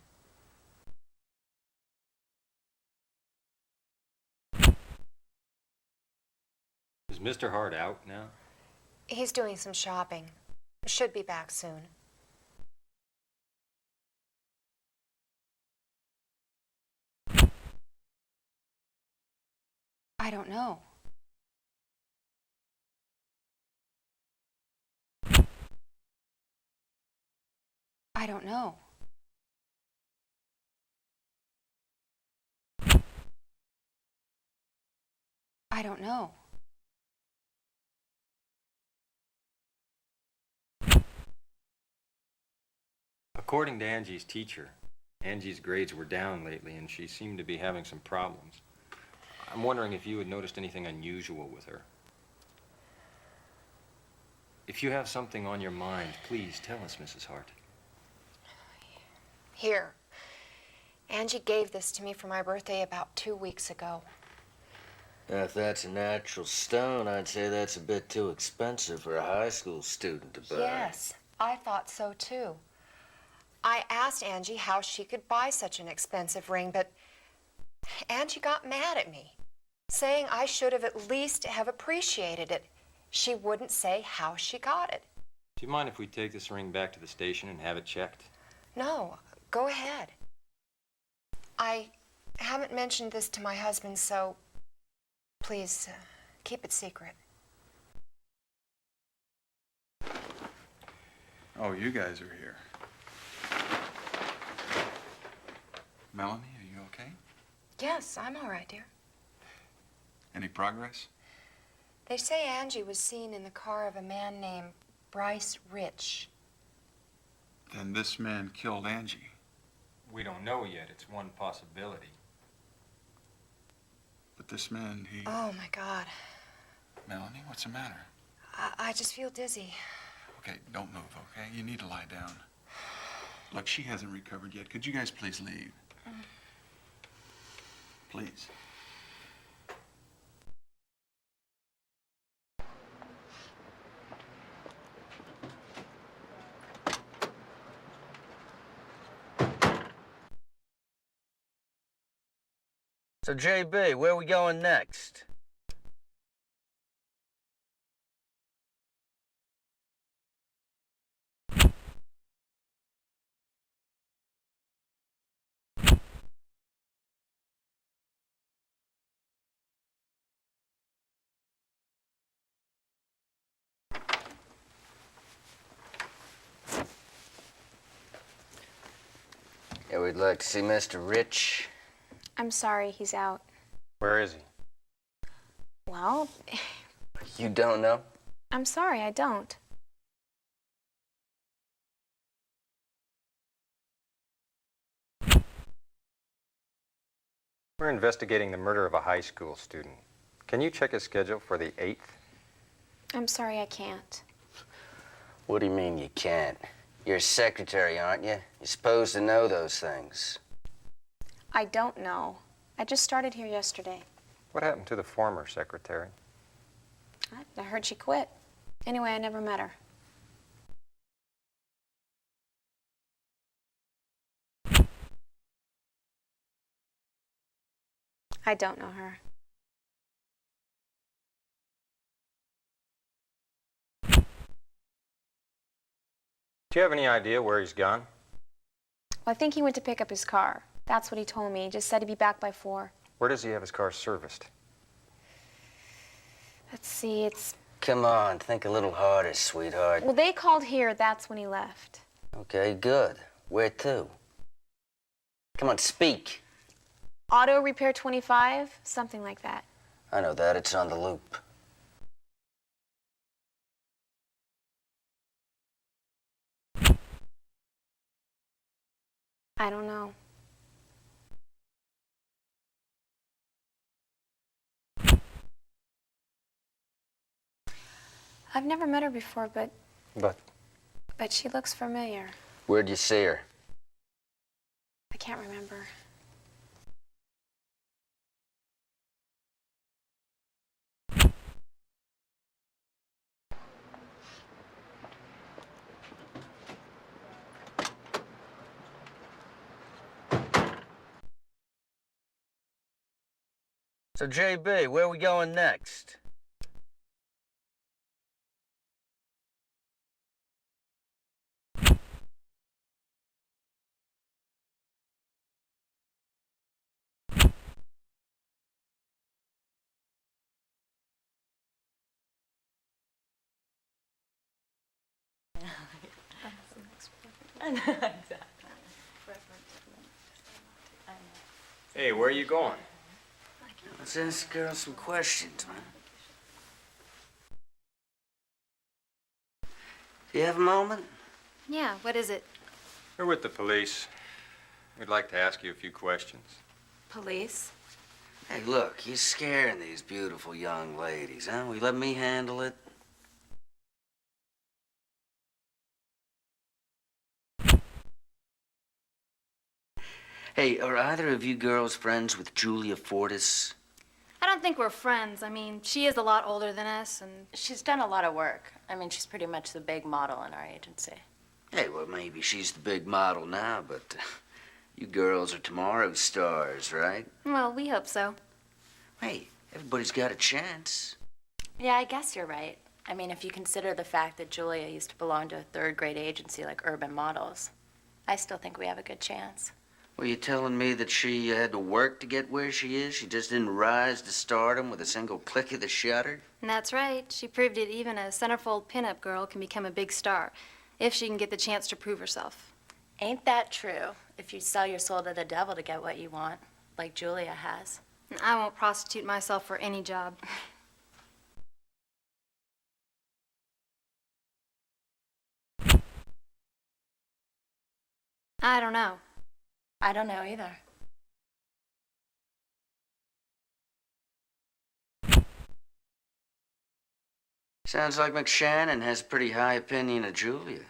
Is Mr. Hart out now? He's doing some shopping. Should be back soon. I don't know. I don't know. I don't know. According to Angie's teacher, Angie's grades were down lately and she seemed to be having some problems. I'm wondering if you had noticed anything unusual with her. If you have something on your mind, please tell us, Mrs. Hart. Here. Angie gave this to me for my birthday about 2 weeks ago. If that's a natural stone, I'd say that's a bit too expensive for a high school student to buy. Yes, I thought so too. I asked Angie how she could buy such an expensive ring, but Angie got mad at me, saying I should have at least have appreciated it. She wouldn't say how she got it. Do you mind if we take this ring back to the station and have it checked? No, go ahead. I haven't mentioned this to my husband, so please keep it secret. Oh, you guys are here. Melanie, are you okay? Yes, I'm all right, dear. Any progress? They say Angie was seen in the car of a man named Bryce Rich. Then this man killed Angie. We don't know yet. It's one possibility. But this man, he... Oh, my God. Melanie, what's the matter? I just feel dizzy. Okay, don't move, okay? You need to lie down. Look, she hasn't recovered yet. Could you guys please leave? Please. So, JB, where are we going next? Yeah, we'd like to see Mr. Rich. I'm sorry, he's out. Where is he? Well, You don't know? I'm sorry, I don't. We're investigating the murder of a high school student. Can you check his schedule for the 8th? I'm sorry, I can't. What do you mean you can't? You're a secretary, aren't you? You're supposed to know those things. I don't know. I just started here yesterday. What happened to the former secretary? I heard she quit. Anyway, I never met her. I don't know her. Do you have any idea where he's gone? Well, I think he went to pick up his car. That's what he told me. He just said he'd be back by 4. Where does he have his car serviced? Let's see, it's... Come on, think a little harder, sweetheart. Well, they called here. That's when he left. Okay, good. Where to? Come on, speak. Auto Repair 25, something like that. I know that. It's on the loop. I don't know. I've never met her before, but she looks familiar. Where'd you see her? I can't remember. So, JB, where are we going next? Hey, where are you going? Let's ask the girl some questions, man. Do you have a moment? Yeah, what is it? We're with the police. We'd like to ask you a few questions. Police? Hey, look, you're scaring these beautiful young ladies, huh? Will you let me handle it? Hey, are either of you girls friends with Julia Fortis? I don't think we're friends. I mean, she is a lot older than us, and... She's done a lot of work. I mean, she's pretty much the big model in our agency. Hey, well, maybe she's the big model now, but you girls are tomorrow's stars, right? Well, we hope so. Hey, everybody's got a chance. Yeah, I guess you're right. I mean, if you consider the fact that Julia used to belong to a third-grade agency like Urban Models, I still think we have a good chance. Well, you telling me that she had to work to get where she is? She just didn't rise to stardom with a single click of the shutter? And that's right. She proved it even a centerfold pinup girl can become a big star, if she can get the chance to prove herself. Ain't that true? If you sell your soul to the devil to get what you want, like Julia has. I won't prostitute myself for any job. I don't know. I don't know either. Sounds like McShannon has a pretty high opinion of Julia.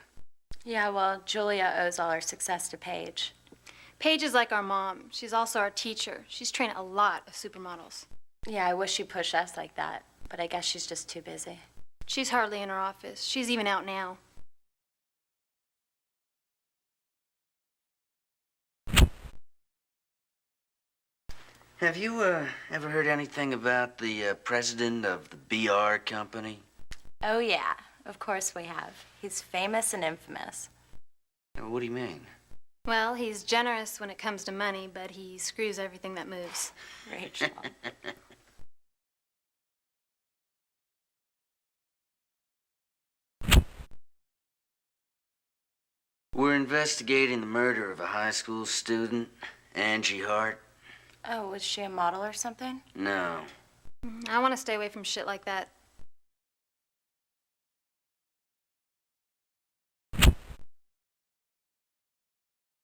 Yeah, well, Julia owes all her success to Paige. Paige is like our mom. She's also our teacher. She's trained a lot of supermodels. Yeah, I wish she'd push us like that, but I guess she's just too busy. She's hardly in her office. She's even out now. Have you ever heard anything about the president of the BR company? Oh, yeah, of course we have. He's famous and infamous. What do you mean? Well, he's generous when it comes to money, but he screws everything that moves. Rachel. We're investigating the murder of a high school student, Angie Hart. Oh, was she a model or something? No. I want to stay away from shit like that.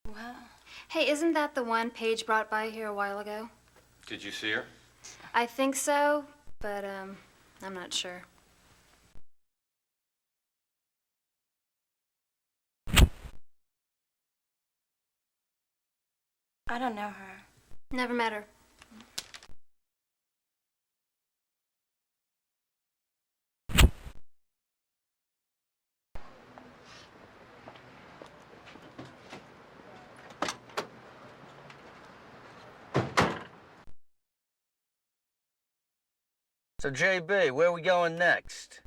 Well. Hey, isn't that the one Paige brought by here a while ago? Did you see her? I think so, but I'm not sure. I don't know her. Never met her. So, JB, where are we going next?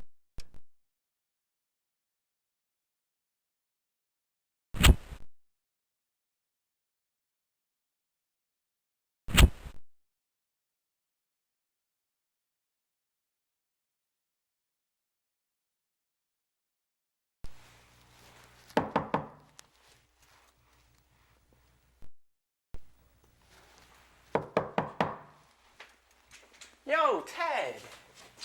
Yo, Ted.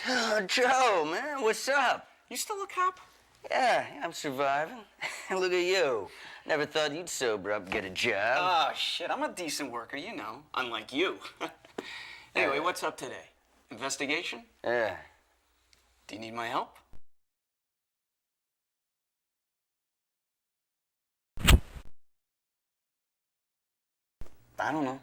Oh, Joe, man, what's up? You still a cop? Yeah, I'm surviving. Look at you. Never thought you'd sober up and get a job. Oh, shit, I'm a decent worker, you know, unlike you. Anyway, what's up today? Investigation? Yeah. Do you need my help? I don't know.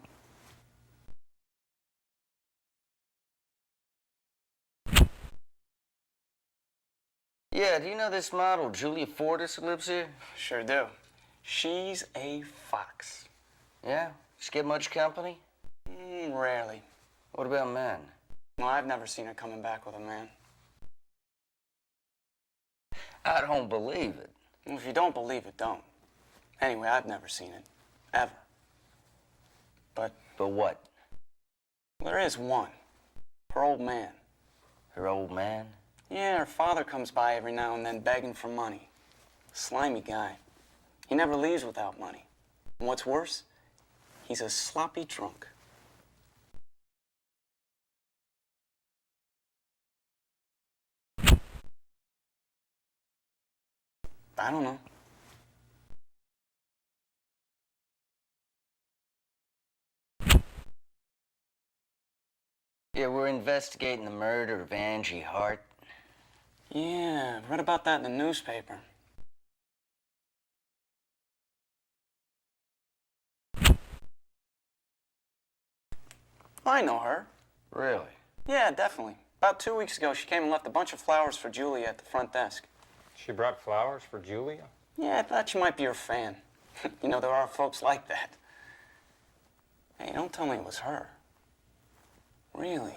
Yeah, do you know this model, Julia Fortis, who lives here? Sure do. She's a fox. Yeah? She get much company? Rarely. What about men? Well, I've never seen her coming back with a man. I don't believe it. Well, if you don't believe it, don't. Anyway, I've never seen it. Ever. But what? There is one. Her old man. Her old man? Yeah, her father comes by every now and then begging for money. Slimy guy. He never leaves without money. And what's worse, he's a sloppy drunk. I don't know. Yeah, we're investigating the murder of Angie Hart. Yeah, read about that in the newspaper. I know her. Really? Yeah, definitely. About 2 weeks ago, she came and left a bunch of flowers for Julia at the front desk. She brought flowers for Julia? Yeah, I thought she might be her fan. You know, there are folks like that. Hey, don't tell me it was her. Really?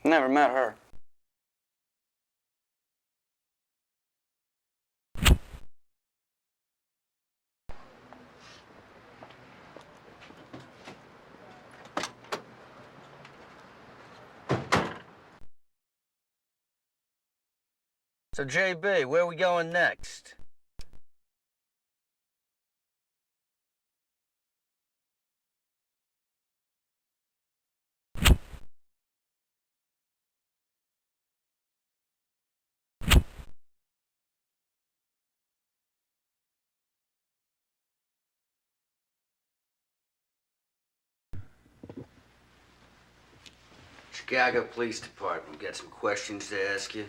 Never met her. So, JB, where are we going next? Chicago Police Department. Got some questions to ask you?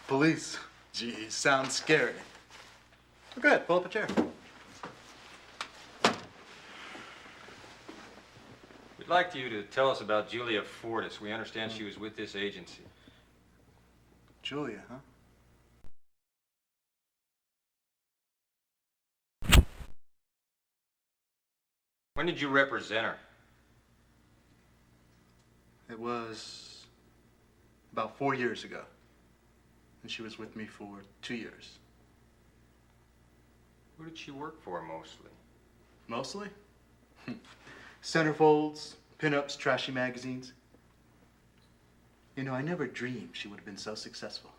Police? Gee, sounds scary. Go ahead, pull up a chair. We'd like you to tell us about Julia Fortis. We understand she was with this agency. Julia, huh? When did you represent her? It was about 4 years ago. And she was with me for 2 years. Who did she work for mostly? Mostly? Centerfolds, pinups, trashy magazines. You know, I never dreamed she would have been so successful.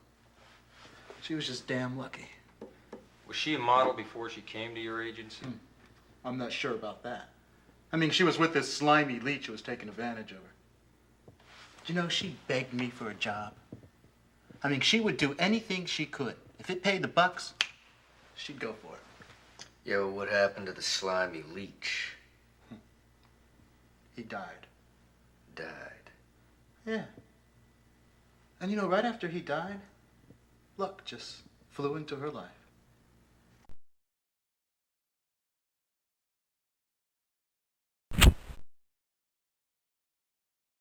She was just damn lucky. Was she a model before she came to your agency? I'm not sure about that. I mean, she was with this slimy leech who was taking advantage of her. You know, she begged me for a job. I mean, she would do anything she could. If it paid the bucks, she'd go for it. Yeah, well, what happened to the slimy leech? He died. Died? Yeah. And you know, right after he died, luck just flew into her life.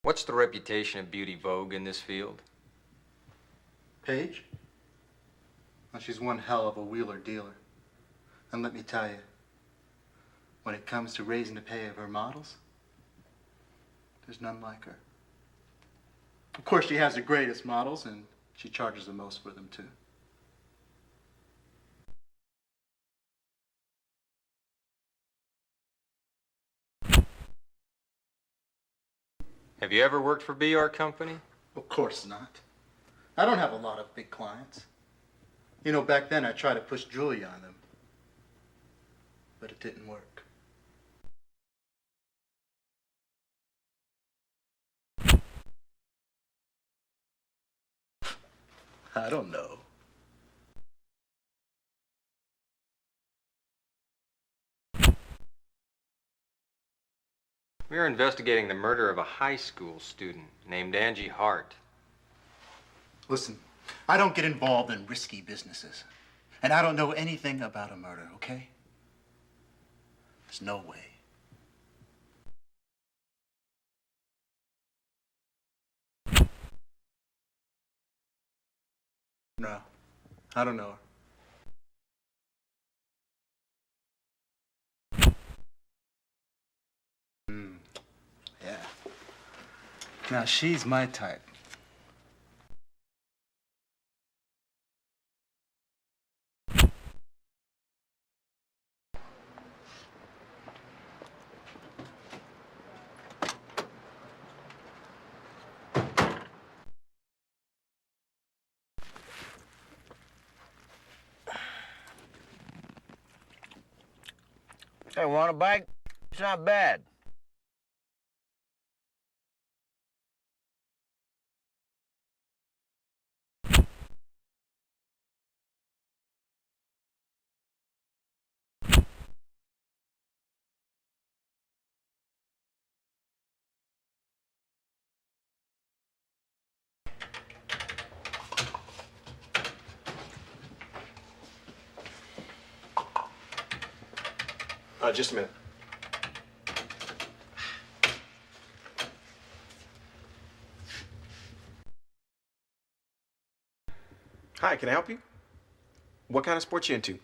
What's the reputation of Beauty Vogue in this field? Paige? Well, she's one hell of a wheeler dealer. And let me tell you, when it comes to raising the pay of her models, there's none like her. Of course, she has the greatest models, and she charges the most for them, too. Have you ever worked for BR Company? Of course not. I don't have a lot of big clients. You know, back then I tried to push Julia on them, but it didn't work. I don't know. We are investigating the murder of a high school student named Angie Hart. Listen, I don't get involved in risky businesses. And I don't know anything about a murder, okay? There's no way. No, I don't know her. Yeah. Now, she's my type. Hey, want a bite? It's not bad. Just a minute. Hi, can I help you? What kind of sports you into?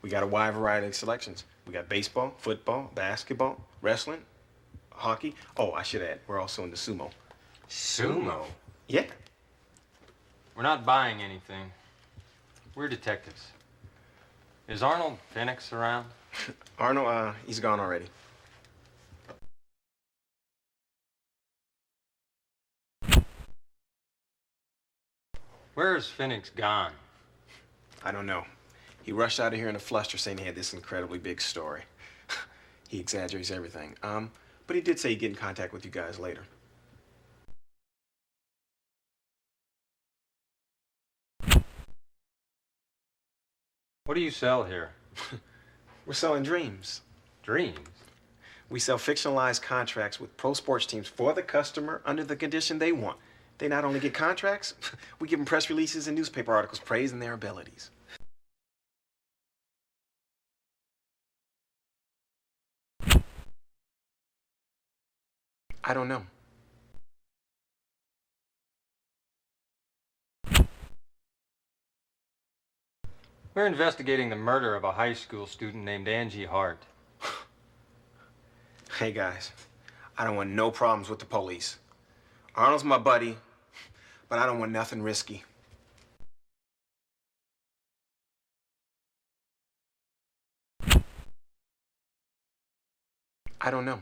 We got a wide variety of selections. We got baseball, football, basketball, wrestling, hockey. Oh, I should add, we're also into sumo. Sumo? Yeah. We're not buying anything. We're detectives. Is Arnold Phoenix around? Arnold, he's gone already. Where's Phoenix gone? I don't know. He rushed out of here in a fluster saying he had this incredibly big story. He exaggerates everything. But he did say he'd get in contact with you guys later. What do you sell here? We're selling dreams. Dreams? We sell fictionalized contracts with pro sports teams for the customer under the condition they want. They not only get contracts, we give them press releases and newspaper articles praising their abilities. I don't know. We're investigating the murder of a high school student named Angie Hart. Hey guys, I don't want no problems with the police. Arnold's my buddy, but I don't want nothing risky. I don't know.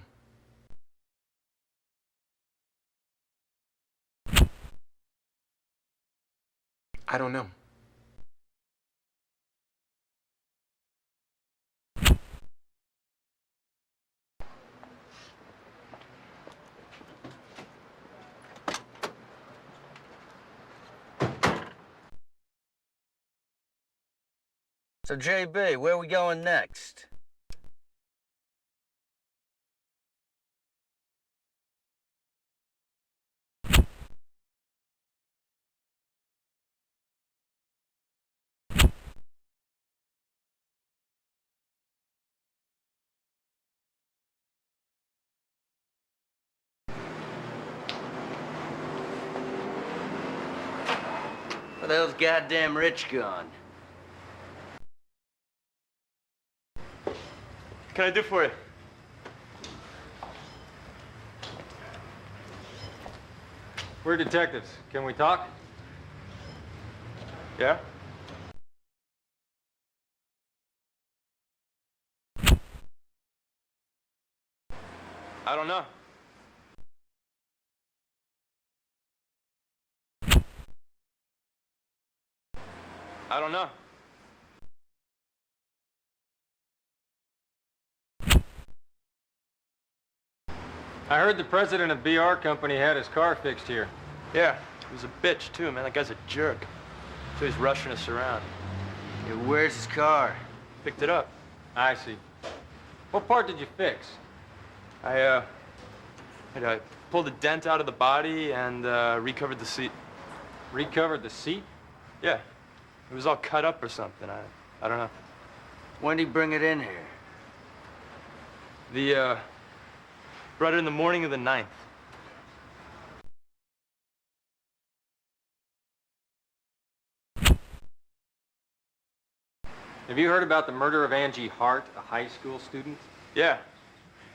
I don't know. So, JB, where are we going next? Where the hell's goddamn Rich gone? What can I do for you? We're detectives. Can we talk? Yeah? I don't know. I don't know. I heard the president of BR Company had his car fixed here. Yeah, he was a bitch too, man. That guy's a jerk. So he's rushing us around. Yeah, where's his car? Picked it up. I see. What part did you fix? I pulled a dent out of the body and recovered the seat. Recovered the seat? Yeah. It was all cut up or something. I don't know. When did he bring it in here? Brought it in the morning of the 9th. Have you heard about the murder of Angie Hart, a high school student? Yeah.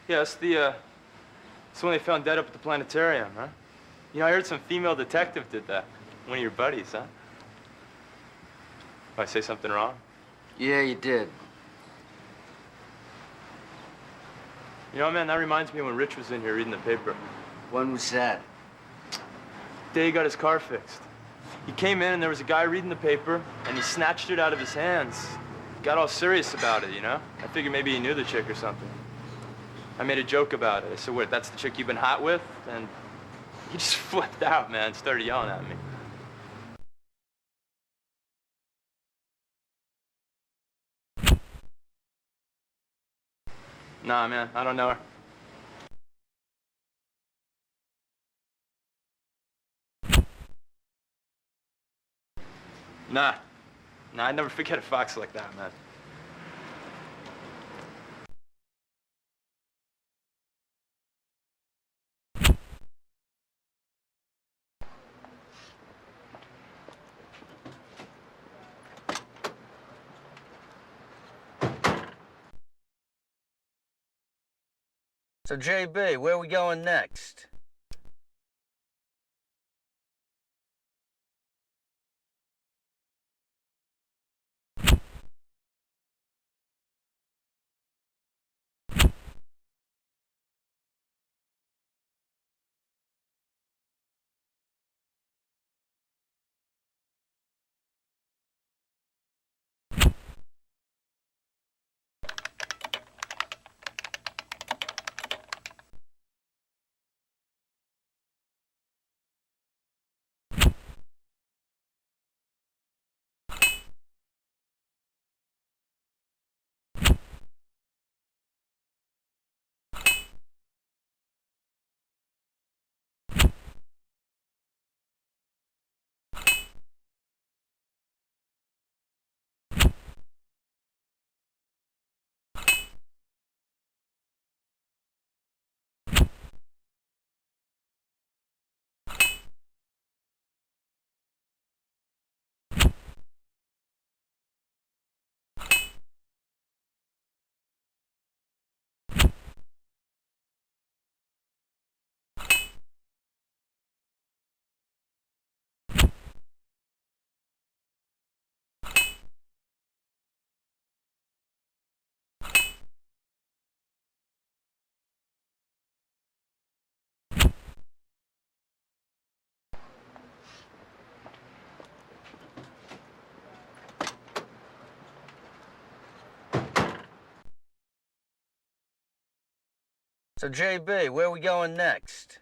Yeah, it's the one they found dead up at the planetarium, huh? You know, I heard some female detective did that. One of your buddies, huh? Did I say something wrong? Yeah, you did. You know, man, that reminds me of when Rich was in here reading the paper. When was that? The day he got his car fixed. He came in and there was a guy reading the paper and he snatched it out of his hands. Got all serious about it, you know? I figured maybe he knew the chick or something. I made a joke about it. I said, what, that's the chick you've been hot with? And he just flipped out, man, started yelling at me. Nah, man, I don't know her. Nah. Nah, I'd never forget a fox like that, man. So, JB, where are we going next? So, JB, where are we going next?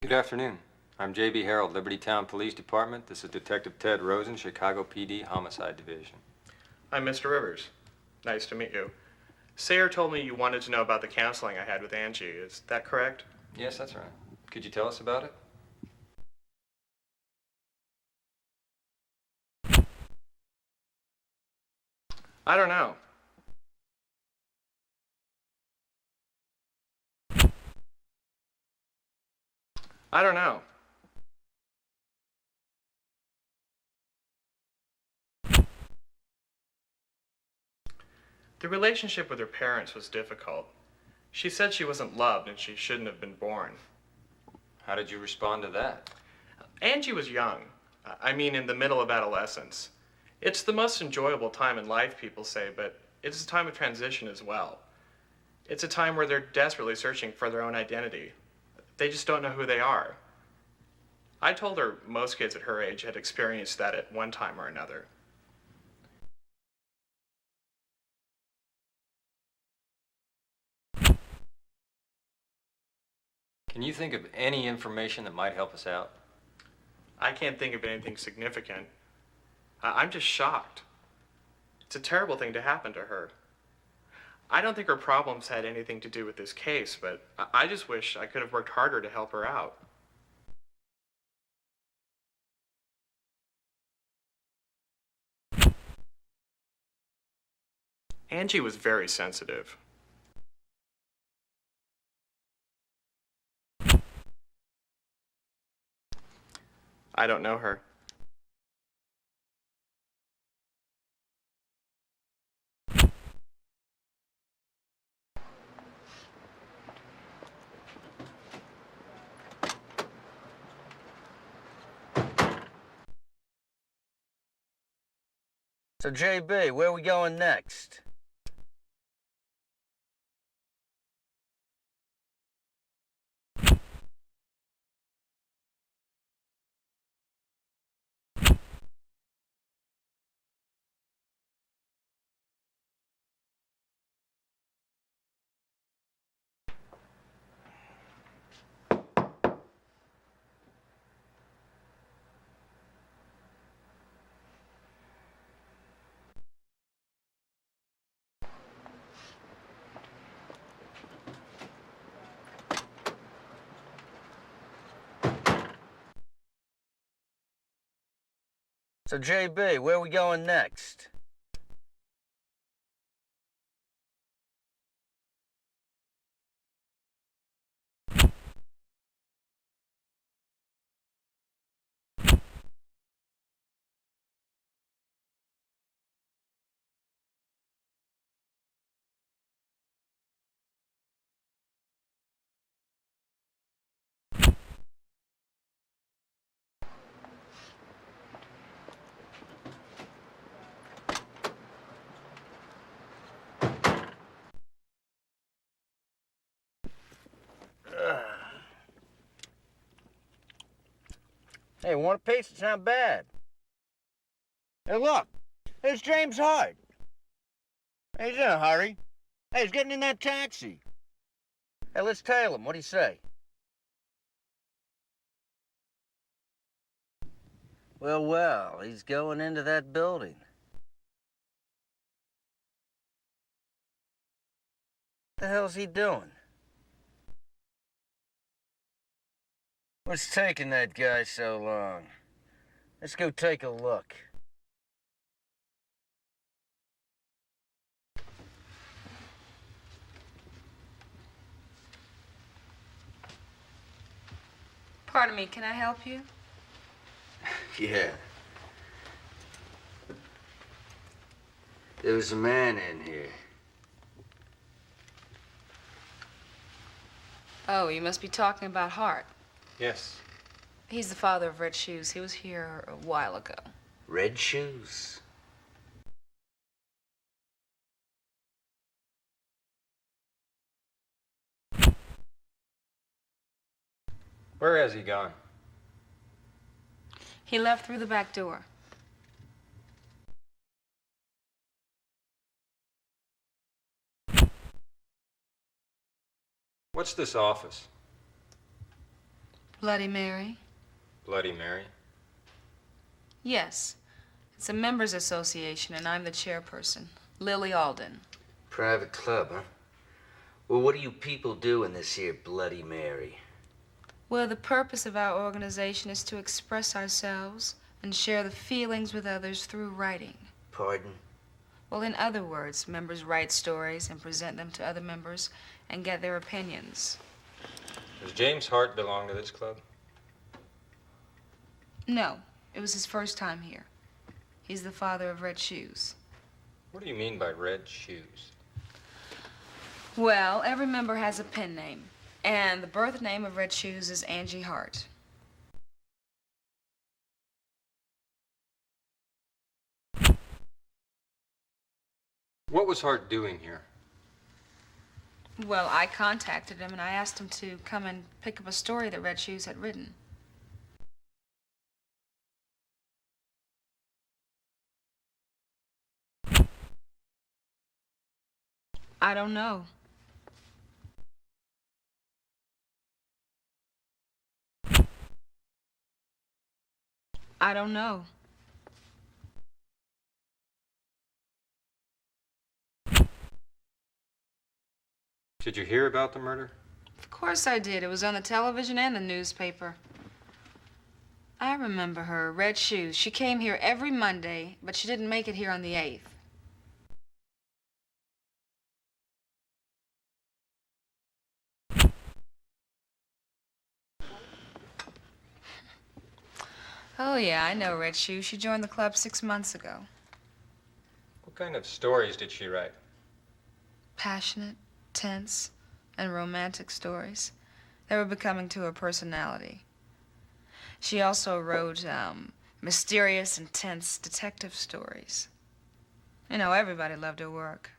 Good afternoon. I'm J.B. Harold, Liberty Town Police Department. This is Detective Ted Rosen, Chicago PD Homicide Division. I'm Mr. Rivers. Nice to meet you. Sayer told me you wanted to know about the counseling I had with Angie. Is that correct? Yes, that's right. Could you tell us about it? I don't know. I don't know. The relationship with her parents was difficult. She said she wasn't loved and she shouldn't have been born. How did you respond to that? Angie was young. I mean, in the middle of adolescence. It's the most enjoyable time in life, people say, but it's a time of transition as well. It's a time where they're desperately searching for their own identity. They just don't know who they are. I told her most kids at her age had experienced that at one time or another. Can you think of any information that might help us out? I can't think of anything significant. I'm just shocked. It's a terrible thing to happen to her. I don't think her problems had anything to do with this case, but I just wish I could have worked harder to help her out. Angie was very sensitive. I don't know her. So, JB, where are we going next? So, JB, where are we going next? Hey, want a piece? It's not bad. Hey, look. There's James Hart. Hey, he's in a hurry. Hey, he's getting in that taxi. Hey, let's tail him. What do you say? Well, well, he's going into that building. What the hell's he doing? What's taking that guy so long? Let's go take a look. Pardon me, can I help you? Yeah. There was a man in here. Oh, you must be talking about Hart. Yes. He's the father of Red Shoes. He was here a while ago. Red Shoes? Where has he gone? He left through the back door. What's this office? Bloody Mary? Bloody Mary? Yes. It's a members association, and I'm the chairperson. Lily Alden. Private club, huh? Well, what do you people do in this here Bloody Mary? Well, the purpose of our organization is to express ourselves and share the feelings with others through writing. Pardon? Well, in other words, members write stories and present them to other members and get their opinions. Does James Hart belong to this club? No, it was his first time here. He's the father of Red Shoes. What do you mean by Red Shoes? Well, every member has a pen name, and the birth name of Red Shoes is Angie Hart. What was Hart doing here? Well, I contacted him and I asked him to come and pick up a story that Red Shoes had written. I don't know. I don't know. Did you hear about the murder? Of course I did. It was on the television and the newspaper. I remember her, Red Shoes. She came here every Monday, but she didn't make it here on the 8th. Oh, yeah, I know Red Shoes. She joined the club 6 months ago. What kind of stories did she write? Passionate, tense, and romantic stories. They were becoming to her personality. She also wrote mysterious, intense detective stories. You know, everybody loved her work.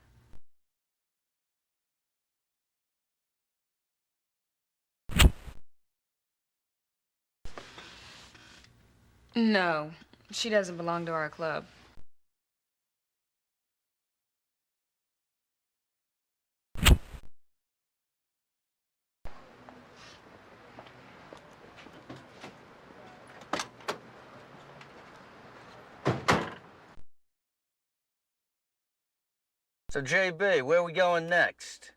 No, she doesn't belong to our club. So, JB, where are we going next?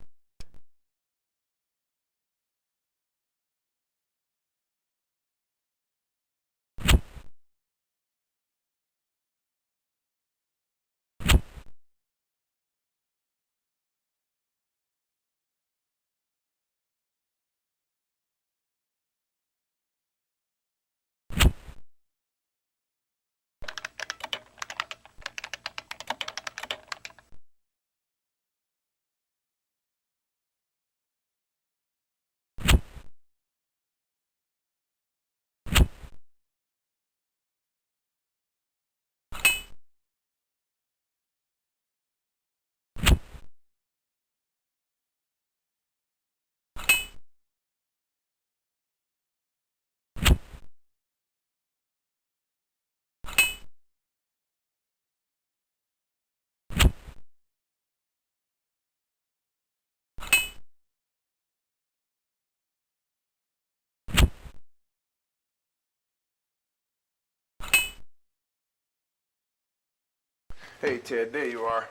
Hey, Ted, there you are.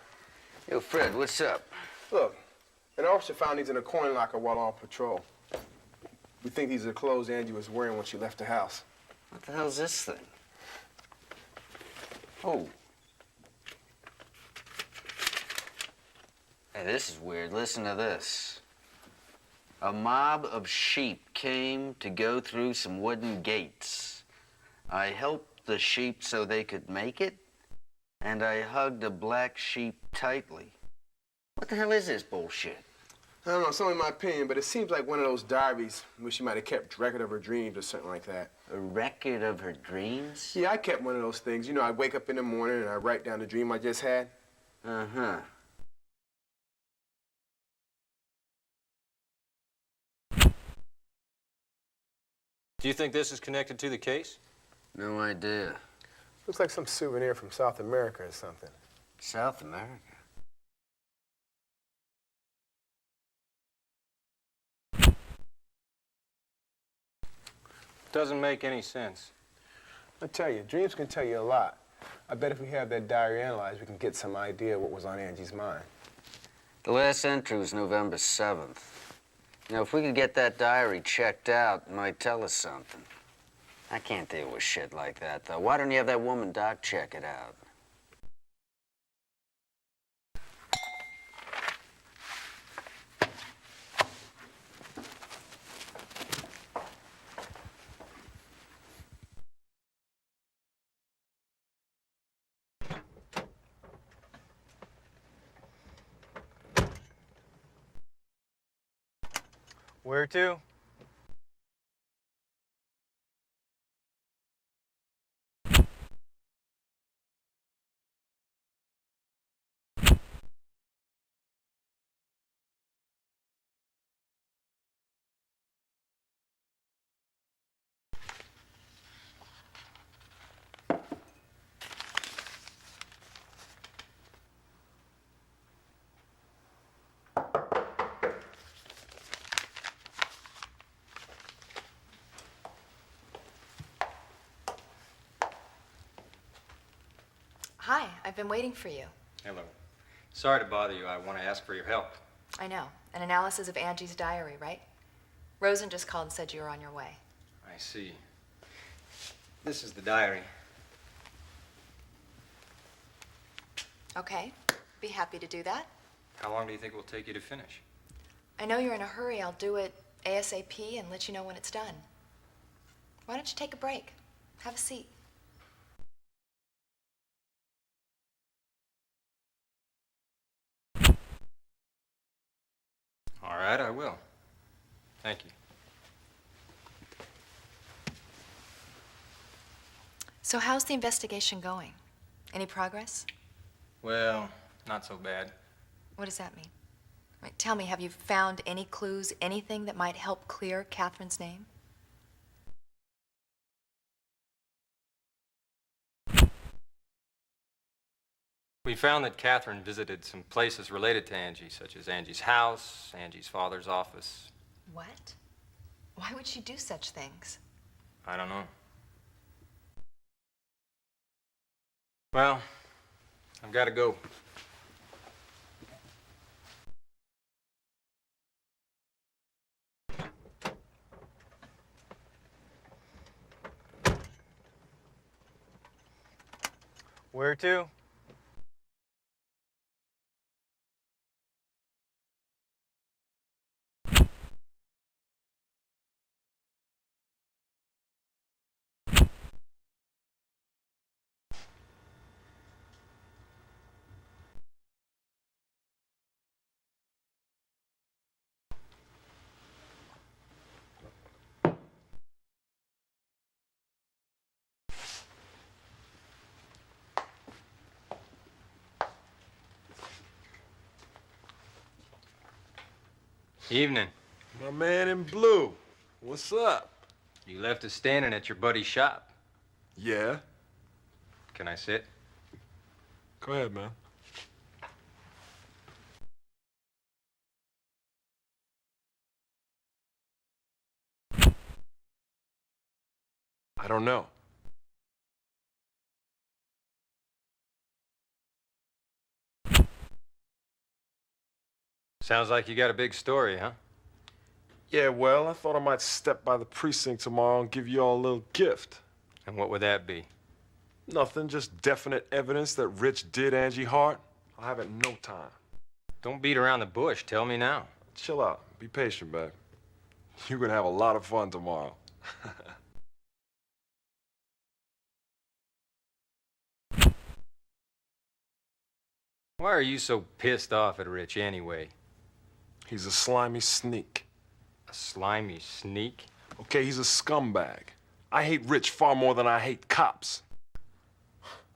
Yo, Fred, what's up? Look, an officer found these in a coin locker while on patrol. We think these are the clothes Angie was wearing when she left the house. What the hell's this thing? Oh. Hey, this is weird. Listen to this. A mob of sheep came to go through some wooden gates. I helped the sheep so they could make it, and I hugged a black sheep tightly. What the hell is this bullshit? I don't know, it's only my opinion, but it seems like one of those diaries where she might have kept record of her dreams or something like that. A record of her dreams? Yeah, I kept one of those things. You know, I wake up in the morning and I write down the dream I just had. Uh-huh. Do you think this is connected to the case? No idea. Looks like some souvenir from South America or something. South America? Doesn't make any sense. I tell you, dreams can tell you a lot. I bet if we have that diary analyzed, we can get some idea what was on Angie's mind. The last entry was November 7th. Now, if we could get that diary checked out, it might tell us something. I can't deal with shit like that, though. Why don't you have that woman doc check it out? Where to? Hi, I've been waiting for you. Hello. Sorry to bother you. I want to ask for your help. I know. An analysis of Angie's diary, right? Rosen just called and said you were on your way. I see. This is the diary. Okay, be happy to do that. How long do you think it will take you to finish? I know you're in a hurry. I'll do it ASAP and let you know when it's done. Why don't you take a break? Have a seat. All right, I will. Thank you. So how's the investigation going? Any progress? Well, not so bad. What does that mean? Right, tell me, have you found any clues, anything that might help clear Catherine's name? We found that Catherine visited some places related to Angie, such as Angie's house, Angie's father's office. What? Why would she do such things? I don't know. Well, I've got to go. Where to? Evening. My man in blue. What's up? You left us standing at your buddy's shop. Yeah? Can I sit? Go ahead, man. I don't know. Sounds like you got a big story, huh? Yeah, well, I thought I might step by the precinct tomorrow and give you all a little gift. And what would that be? Nothing, just definite evidence that Rich did Angie Hart. I'll have it in no time. Don't beat around the bush. Tell me now. Chill out. Be patient, babe. You're gonna have a lot of fun tomorrow. Why are you so pissed off at Rich anyway? He's a slimy sneak. A slimy sneak? Okay, he's a scumbag. I hate Rich far more than I hate cops.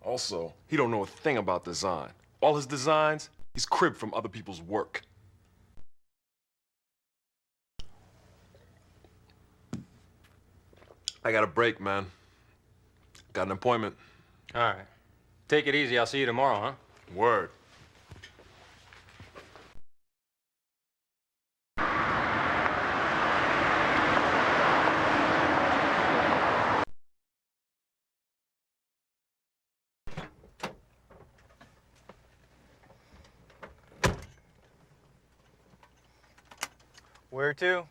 Also, he don't know a thing about design. All his designs, he's cribbed from other people's work. I got a break, man. Got an appointment. All right. Take it easy. I'll see you tomorrow, huh? Word. Where to?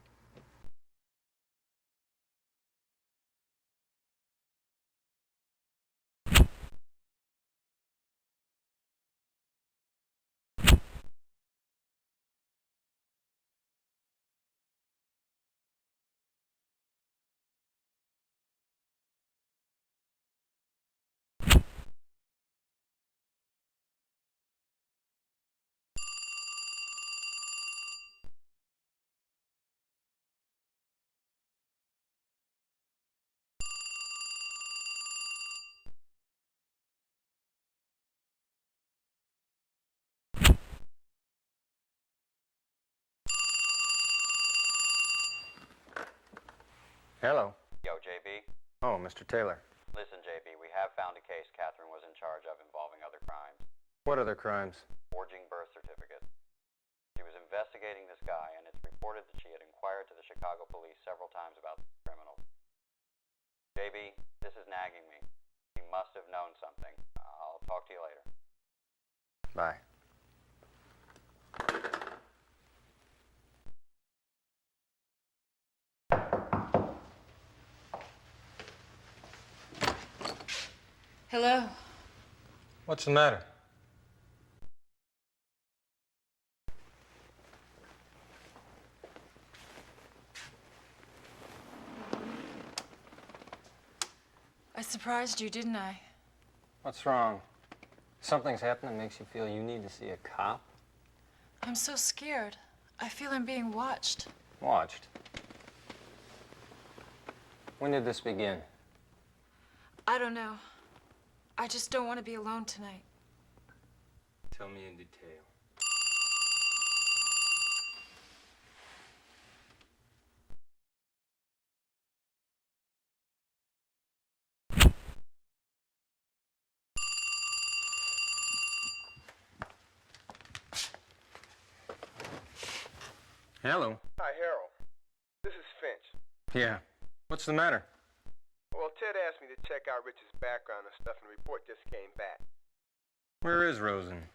Hello. Yo, JB. Oh, Mr. Taylor. Listen, JB, we have found a case Catherine was in charge of involving other crimes. What other crimes? Forging birth certificates. She was investigating this guy, and it's reported that she had inquired to the Chicago police several times about the criminals. JB, this is nagging me. She must have known something. I'll talk to you later. Bye. Hello. What's the matter? I surprised you, didn't I? What's wrong? Something's happened that makes you feel you need to see a cop? I'm so scared. I feel I'm being watched. Watched? When did this begin? I don't know. I just don't want to be alone tonight. Tell me in detail. Hello. Hi, Harold. This is Finch. Yeah. What's the matter? Well, Ted asked me to check out Rich's background and stuff, and the report just came back. Where is Rosen?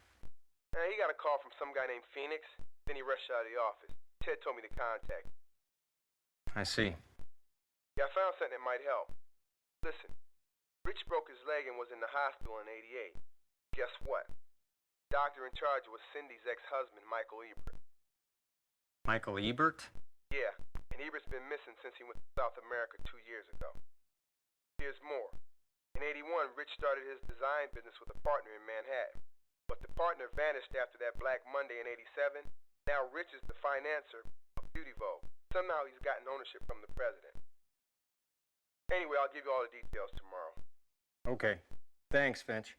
He got a call from some guy named Phoenix, then he rushed out of the office. Ted told me to contact you. I see. Yeah, I found something that might help. Listen, Rich broke his leg and was in the hospital in '88. Guess what? The doctor in charge was Cindy's ex-husband, Michael Ebert. Michael Ebert? Yeah, and Ebert's been missing since he went to South America 2 years ago. Here's more. In '81, Rich started his design business with a partner in Manhattan. But the partner vanished after that Black Monday in '87. Now Rich is the financier of Beauty Vogue. Somehow he's gotten ownership from the president. Anyway, I'll give you all the details tomorrow. Okay. Thanks, Finch.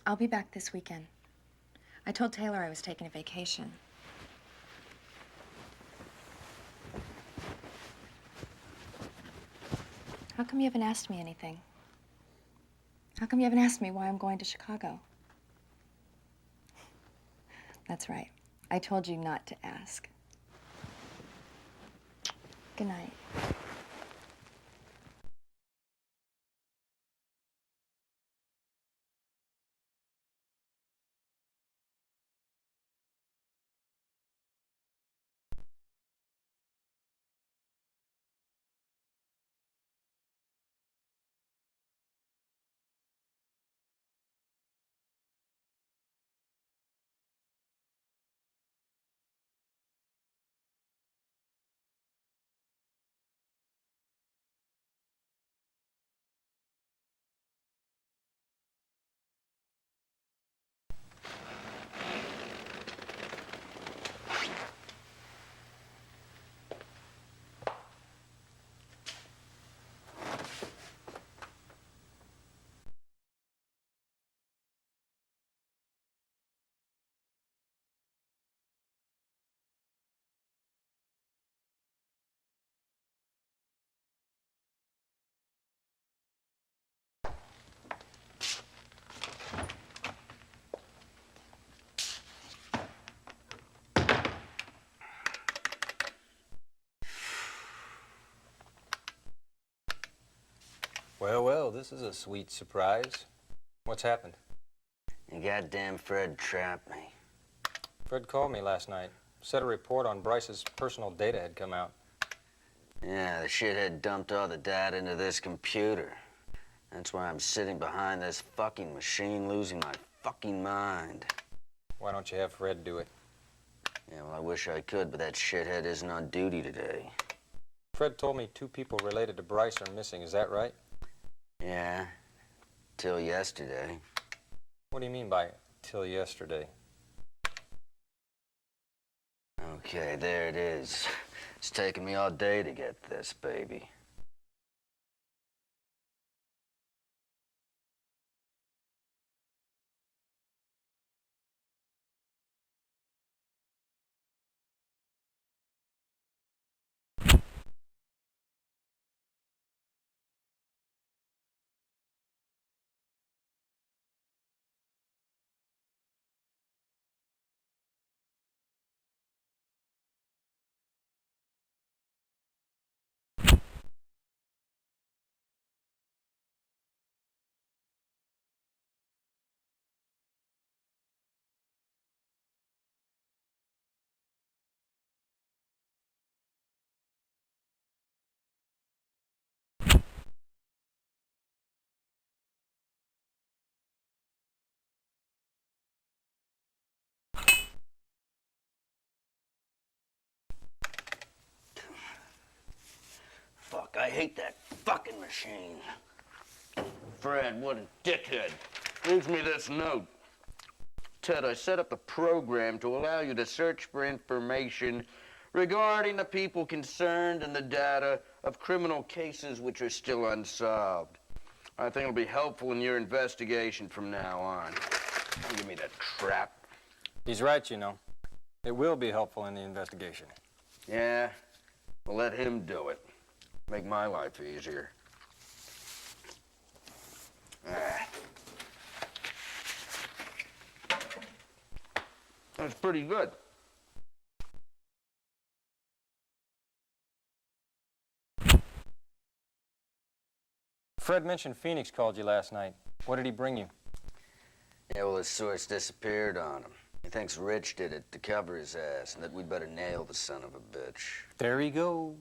I'll be back this weekend. I told Taylor I was taking a vacation. How come you haven't asked me anything? How come you haven't asked me why I'm going to Chicago? That's right. I told you not to ask. Good night. Well, well, this is a sweet surprise. What's happened? And goddamn Fred trapped me. Fred called me last night. Said a report on Bryce's personal data had come out. Yeah, the shithead dumped all the data into this computer. That's why I'm sitting behind this fucking machine losing my fucking mind. Why don't you have Fred do it? Yeah, well, I wish I could, but that shithead isn't on duty today. Fred told me 2 people related to Bryce are missing. Is that right? Yeah, till yesterday. What do you mean by till yesterday? Okay, there it is. It's taken me all day to get this, baby. Fuck, I hate that fucking machine. Fred, what a dickhead. Leaves me this note. Ted, I set up a program to allow you to search for information regarding the people concerned and the data of criminal cases which are still unsolved. I think it'll be helpful in your investigation from now on. Don't give me that crap. He's right, you know. It will be helpful in the investigation. Yeah? Well, let him do it. Make my life easier. That's pretty good. Fred mentioned Phoenix called you last night. What did he bring you? Yeah, well, his source disappeared on him. He thinks Rich did it to cover his ass and that we'd better nail the son of a bitch. There he goes.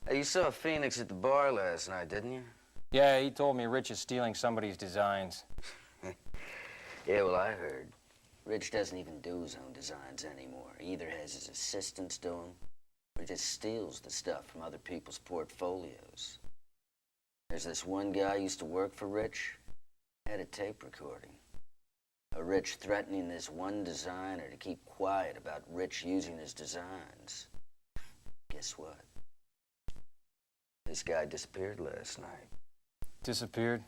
Hey, you saw Phoenix at the bar last night, didn't you? Yeah, he told me Rich is stealing somebody's designs. Yeah, well, I heard. Rich doesn't even do his own designs anymore. He either has his assistants do them, or he just steals the stuff from other people's portfolios. There's this one guy who used to work for Rich, had a tape recording. A Rich threatening this one designer to keep quiet about Rich using his designs. Guess what? This guy disappeared last night. Disappeared?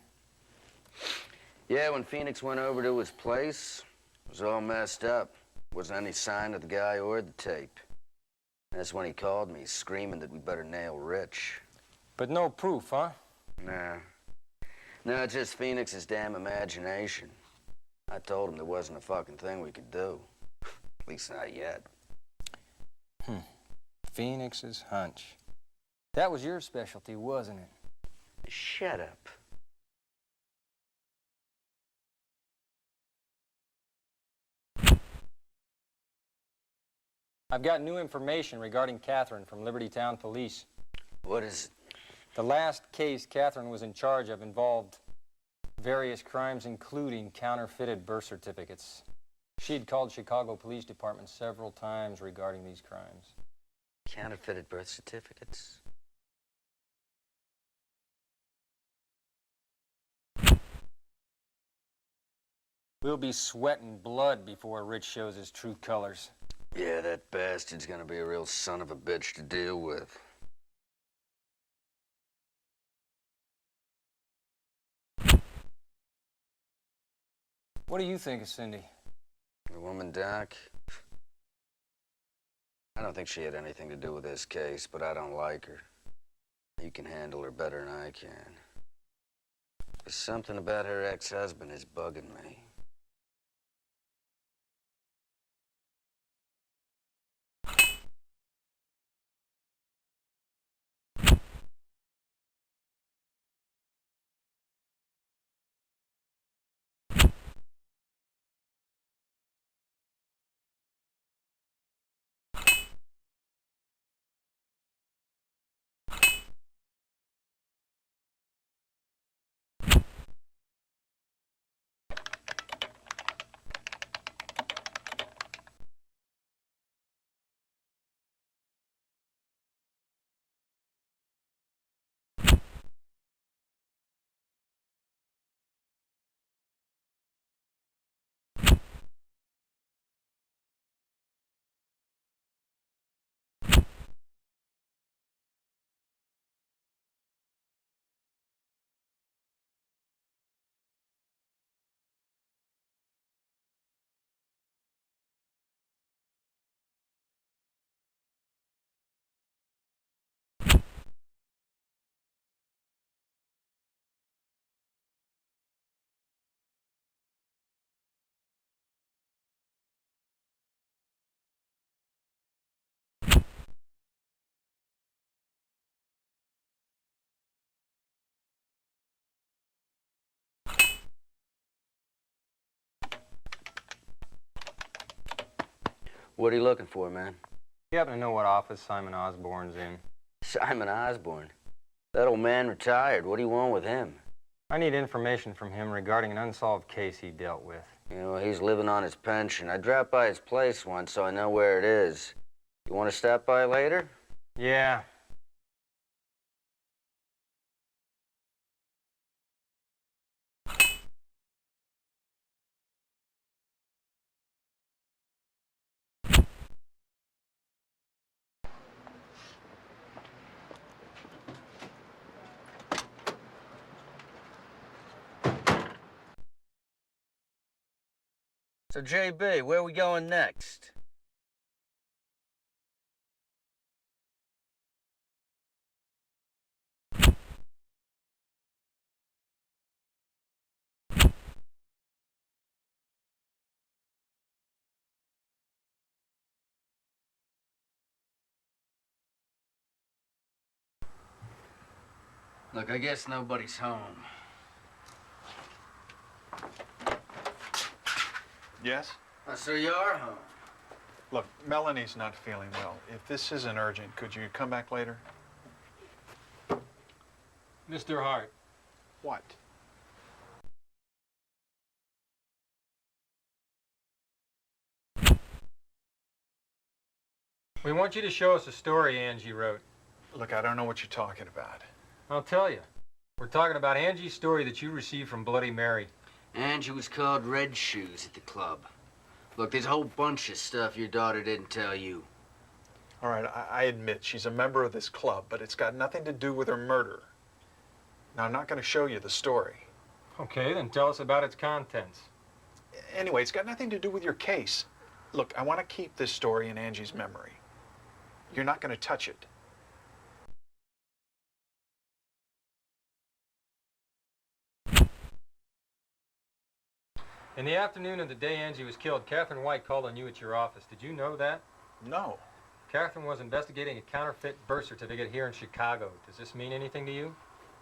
Yeah, when Phoenix went over to his place, it was all messed up. Wasn't any sign of the guy or the tape. That's when he called me, screaming that we better nail Rich. But no proof, huh? Nah. No, it's just Phoenix's damn imagination. I told him there wasn't a fucking thing we could do. At least not yet. Phoenix's hunch. That was your specialty, wasn't it? Shut up. I've got new information regarding Catherine from Liberty Town Police. What is it? The last case Catherine was in charge of involved various crimes, including counterfeited birth certificates. She'd called Chicago Police Department several times regarding these crimes. Counterfeited birth certificates? We'll be sweating blood before Rich shows his true colors. Yeah, that bastard's gonna be a real son of a bitch to deal with. What do you think of Cindy? The woman, Doc? I don't think she had anything to do with this case, but I don't like her. You can handle her better than I can. There's something about her ex-husband is bugging me. What are you looking for, man? You happen to know what office Simon Osborne's in? Simon Osborne? That old man retired. What do you want with him? I need information from him regarding an unsolved case he dealt with. You know, he's living on his pension. I dropped by his place once, so I know where it is. You want to stop by later? Yeah. So, JB, where are we going next? Look, I guess nobody's home. Yes? So you are home. Look, Melanie's not feeling well. If this isn't urgent, could you come back later? Mr. Hart. What? We want you to show us a story Angie wrote. Look, I don't know what you're talking about. I'll tell you. We're talking about Angie's story that you received from Bloody Mary. Angie was called Red Shoes at the club. Look, there's a whole bunch of stuff your daughter didn't tell you. All right, I admit she's a member of this club, but it's got nothing to do with her murder. Now, I'm not going to show you the story. Okay, then tell us about its contents. Anyway, it's got nothing to do with your case. Look, I want to keep this story in Angie's memory. You're not going to touch it. In the afternoon of the day Angie was killed, Catherine White called on you at your office. Did you know that? No. Catherine was investigating a counterfeit birth certificate here in Chicago. Does this mean anything to you?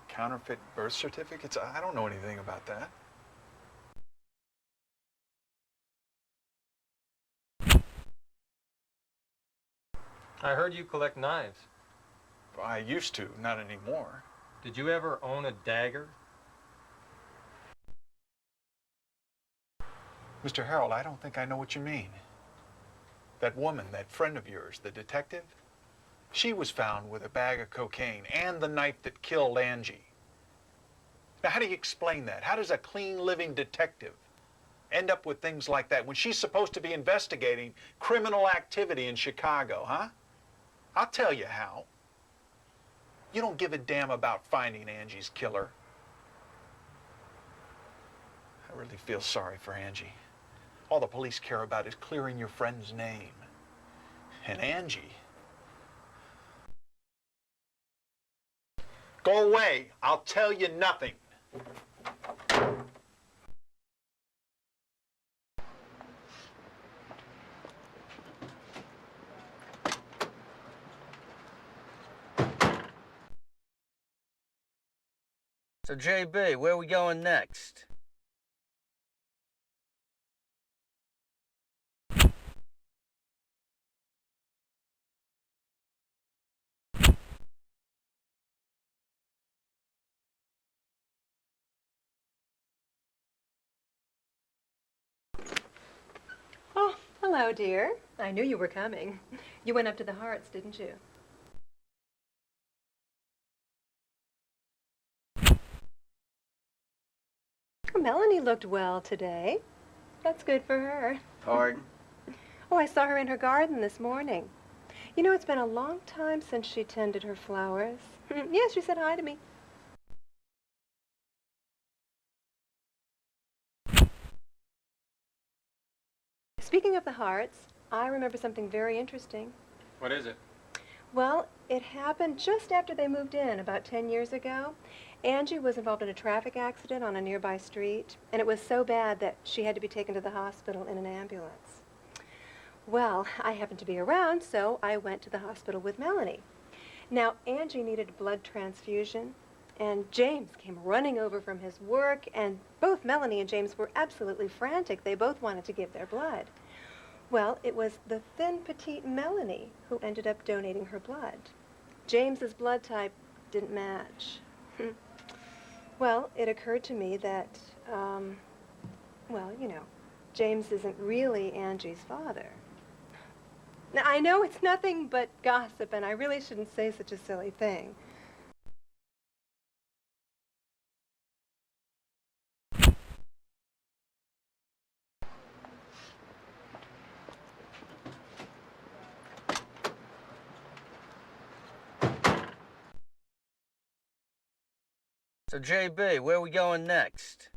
Counterfeit birth certificates? I don't know anything about that. I heard you collect knives. I used to, not anymore. Did you ever own a dagger? Mr. Harold, I don't think I know what you mean. That woman, that friend of yours, the detective, she was found with a bag of cocaine and the knife that killed Angie. Now, how do you explain that? How does a clean living detective end up with things like that when she's supposed to be investigating criminal activity in Chicago, huh? I'll tell you how. You don't give a damn about finding Angie's killer. I really feel sorry for Angie. All the police care about is clearing your friend's name. And Angie... Go away. I'll tell you nothing. So, JB, where are we going next? Oh, hello, dear. I knew you were coming. You went up to the Hearts, didn't you? Melanie looked well today. That's good for her. Pardon? Oh, I saw her in her garden this morning. You know, it's been a long time since she tended her flowers. Yes, she said hi to me. Speaking of the Hearts, I remember something very interesting. What is it? Well, it happened just after they moved in, about 10 years ago. Angie was involved in a traffic accident on a nearby street, and it was so bad that she had to be taken to the hospital in an ambulance. Well, I happened to be around, so I went to the hospital with Melanie. Now, Angie needed a blood transfusion, and James came running over from his work, and both Melanie and James were absolutely frantic. They both wanted to give their blood. Well, it was the thin, petite Melanie who ended up donating her blood. James's blood type didn't match. Well, it occurred to me that, well, you know, James isn't really Angie's father. Now, I know it's nothing but gossip, and I really shouldn't say such a silly thing. So, JB, where are we going next?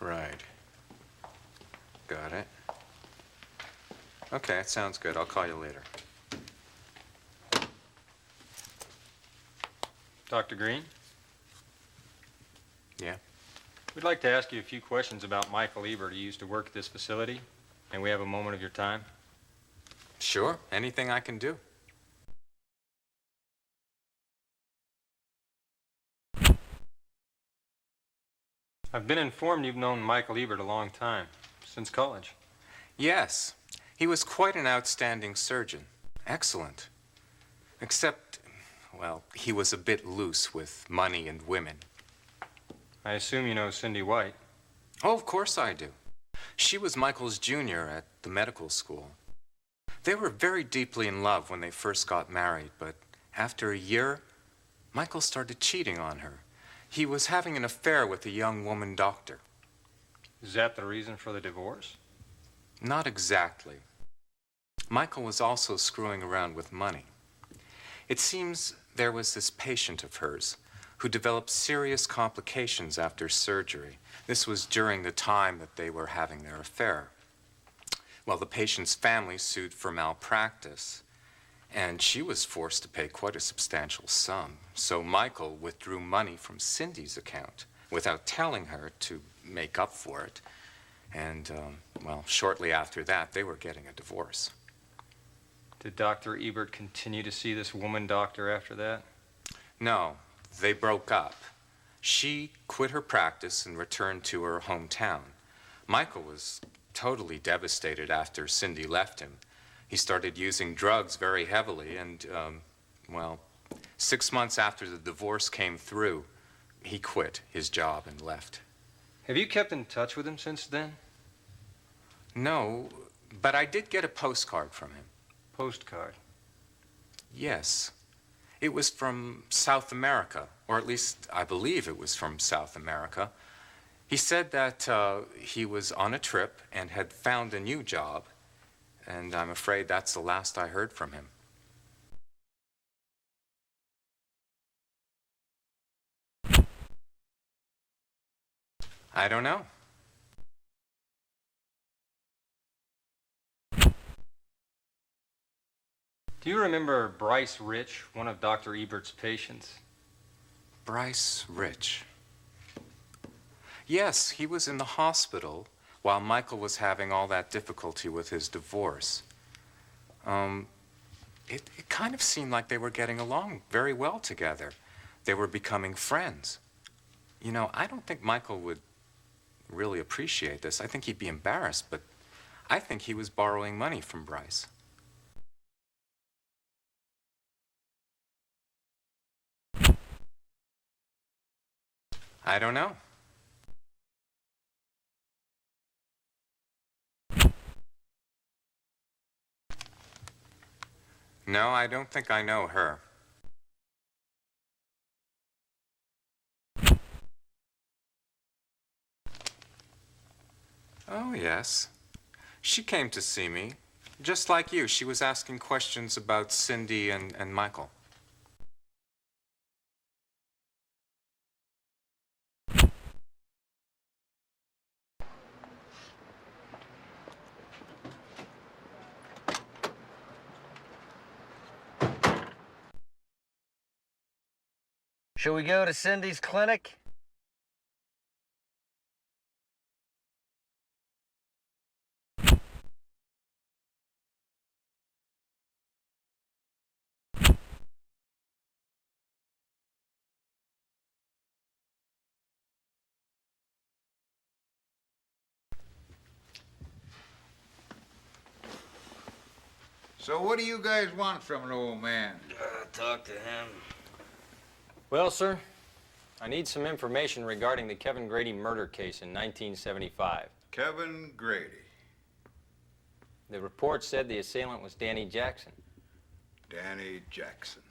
Right. Got it. Okay, it sounds good. I'll call you later. Dr. Green? Yeah? We'd like to ask you a few questions about Michael Ebert, who used to work at this facility. May we have a moment of your time? Sure. Anything I can do. I've been informed you've known Michael Ebert a long time, since college. Yes. He was quite an outstanding surgeon. Excellent. Except, well, he was a bit loose with money and women. I assume you know Cindy White. Oh, of course I do. She was Michael's junior at the medical school. They were very deeply in love when they first got married, but after a year, Michael started cheating on her. He was having an affair with a young woman doctor. Is that the reason for the divorce? Not exactly. Michael was also screwing around with money. It seems there was this patient of hers who developed serious complications after surgery. This was during the time that they were having their affair. Well, the patient's family sued for malpractice, and she was forced to pay quite a substantial sum. So Michael withdrew money from Cindy's account without telling her to make up for it. And, well, shortly after that, they were getting a divorce. Did Dr. Ebert continue to see this woman doctor after that? No, they broke up. She quit her practice and returned to her hometown. Michael was totally devastated after Cindy left him. He started using drugs very heavily, and, well, 6 months after the divorce came through, he quit his job and left. Have you kept in touch with him since then? No, but I did get a postcard from him. Postcard? Yes. It was from South America, or at least I believe it was from South America. He said that he was on a trip and had found a new job, and I'm afraid that's the last I heard from him. I don't know. Do you remember Bryce Rich, one of Dr. Ebert's patients? Bryce Rich. Yes, he was in the hospital while Michael was having all that difficulty with his divorce. It kind of seemed like they were getting along very well together. They were becoming friends. You know, I don't think Michael would really appreciate this. I think he'd be embarrassed, but I think he was borrowing money from Bryce. I don't know. No, I don't think I know her. Oh, yes. She came to see me. Just like you, she was asking questions about Cindy and Michael. Shall we go to Cindy's clinic? So what do you guys want from an old man? Talk to him. Well, sir, I need some information regarding the Kevin Grady murder case in 1975. Kevin Grady. The report said the assailant was Danny Jackson. Danny Jackson.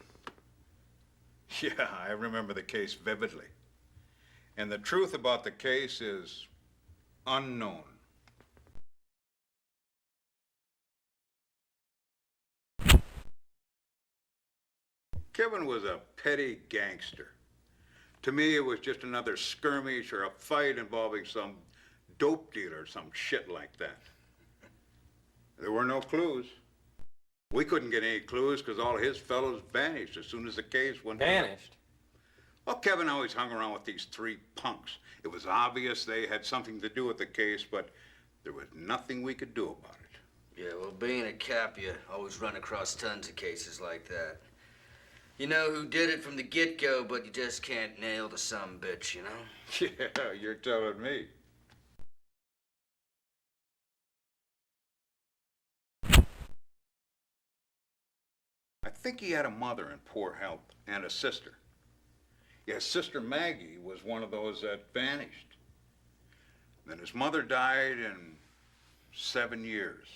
Yeah, I remember the case vividly. And the truth about the case is unknown. Kevin was a petty gangster. To me, it was just another skirmish or a fight involving some dope dealer or some shit like that. There were no clues. We couldn't get any clues because all his fellows vanished as soon as the case went. Vanished? Well, Kevin always hung around with these three punks. It was obvious they had something to do with the case, but there was nothing we could do about it. Yeah, well, being a cop, you always run across tons of cases like that. You know who did it from the get-go, but you just can't nail the sumbitch, you know? Yeah, you're telling me. I think he had a mother in poor health and a sister. Yeah, Sister Maggie was one of those that vanished. Then his mother died in 7 years.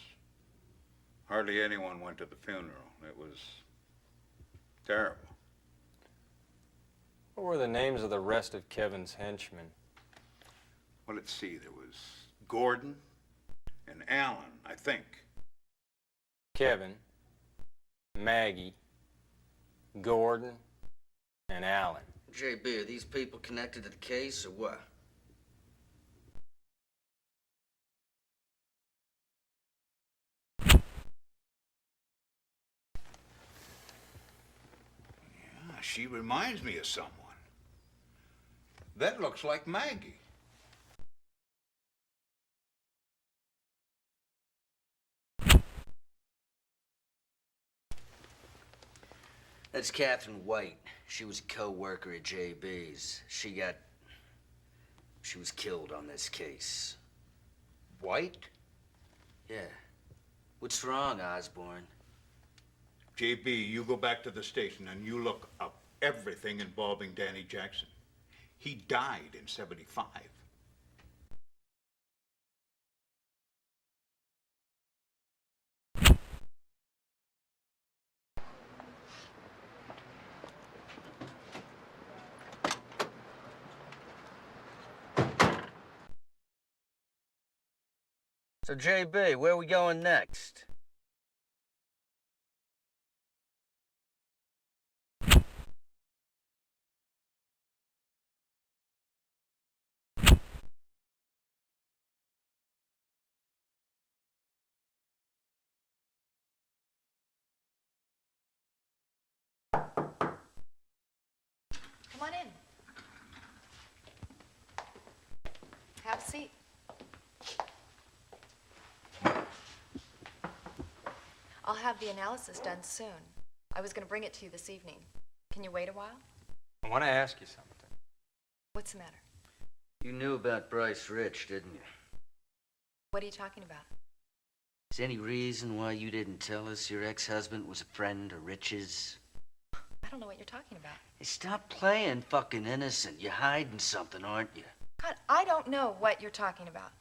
Hardly anyone went to the funeral. It was terrible. What were the names of the rest of Kevin's henchmen? Well, let's see. There was Gordon and Alan, I think. Kevin, Maggie, Gordon, and Allen. JB, are these people connected to the case or what? She reminds me of someone. That looks like Maggie. That's Catherine White. She was a co-worker at JB's. She was killed on this case. White? Yeah. What's wrong, Osborne? JB, you go back to the station and you look up everything involving Danny Jackson. He died in '75. So, JB, where are we going next? Come on in. Have a seat. I'll have the analysis done soon. I was going to bring it to you this evening. Can you wait a while? I want to ask you something. What's the matter? You knew about Bryce Rich, didn't you? What are you talking about? Is there any reason why you didn't tell us your ex-husband was a friend of Rich's? I don't know what you're talking about. Hey, stop playing fucking innocent. You're hiding something, aren't you? God, I don't know what you're talking about.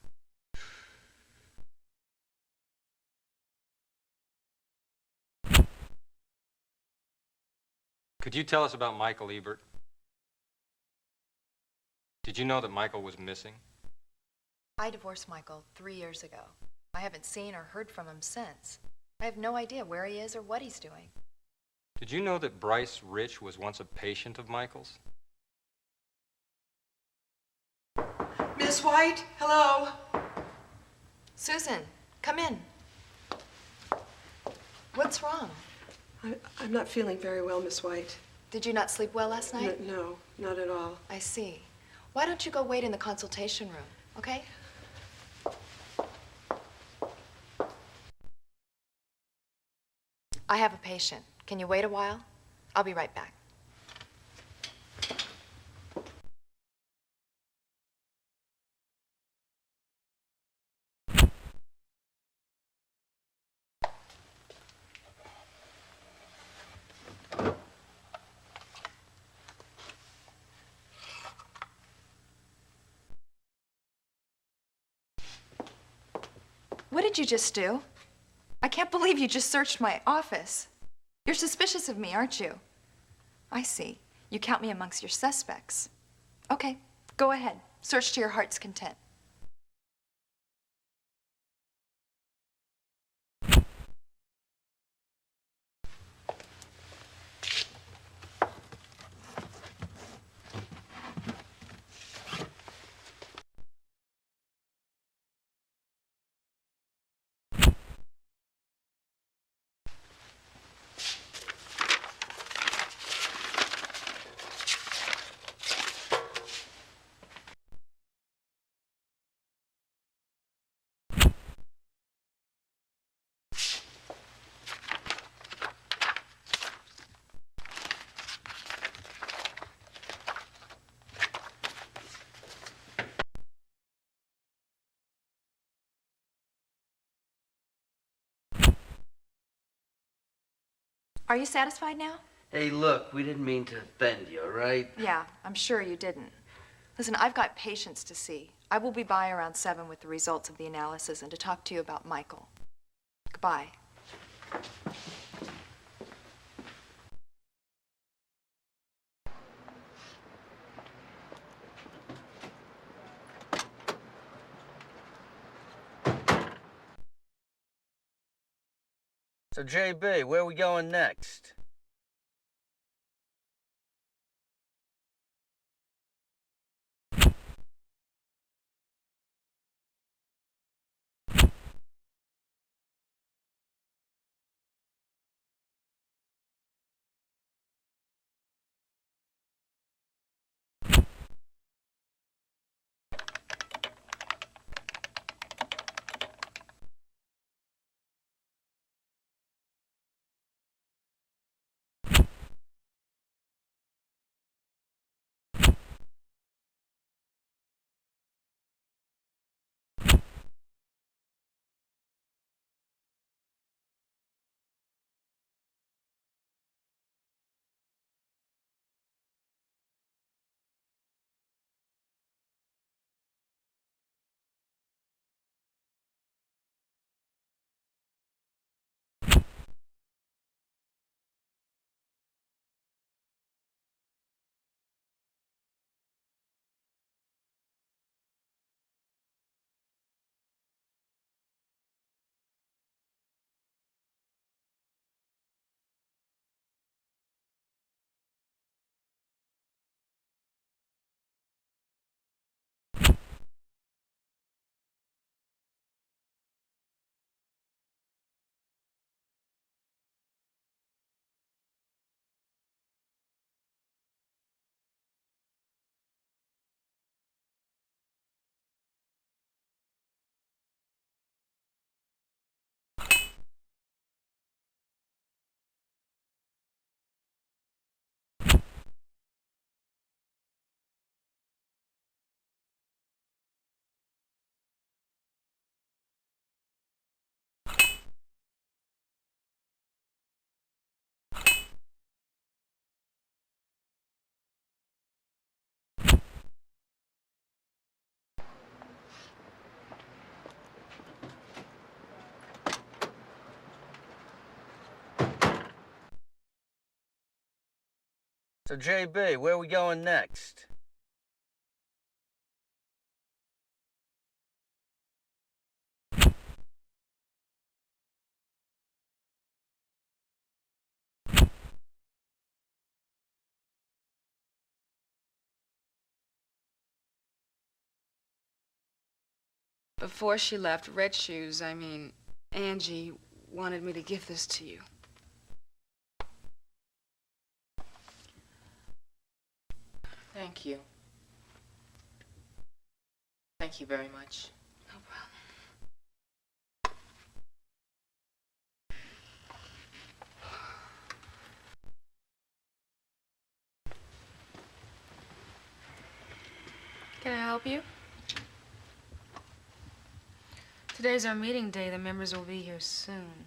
Could you tell us about Michael Ebert? Did you know that Michael was missing? I divorced Michael 3 years ago. I haven't seen or heard from him since. I have no idea where he is or what he's doing. Did you know that Bryce Rich was once a patient of Michael's? Miss White, hello. Susan, come in. What's wrong? I'm not feeling very well, Miss White. Did you not sleep well last night? No, not at all. I see. Why don't you go wait in the consultation room, okay? I have a patient. Can you wait a while? I'll be right back. What did you just do? I can't believe you just searched my office. You're suspicious of me, aren't you? I see. You count me amongst your suspects. Okay, go ahead. Search to your heart's content. Are you satisfied now? Hey, look, we didn't mean to offend you, all right? Yeah, I'm sure you didn't. Listen, I've got patients to see. I will be by around 7 with the results of the analysis and to talk to you about Michael. Goodbye. So, JB, where are we going next? So, JB, where are we going next? Before she left, Red Shoes, Angie, wanted me to give this to you. Thank you. Thank you very much. No problem. Can I help you? Today's our meeting day. The members will be here soon.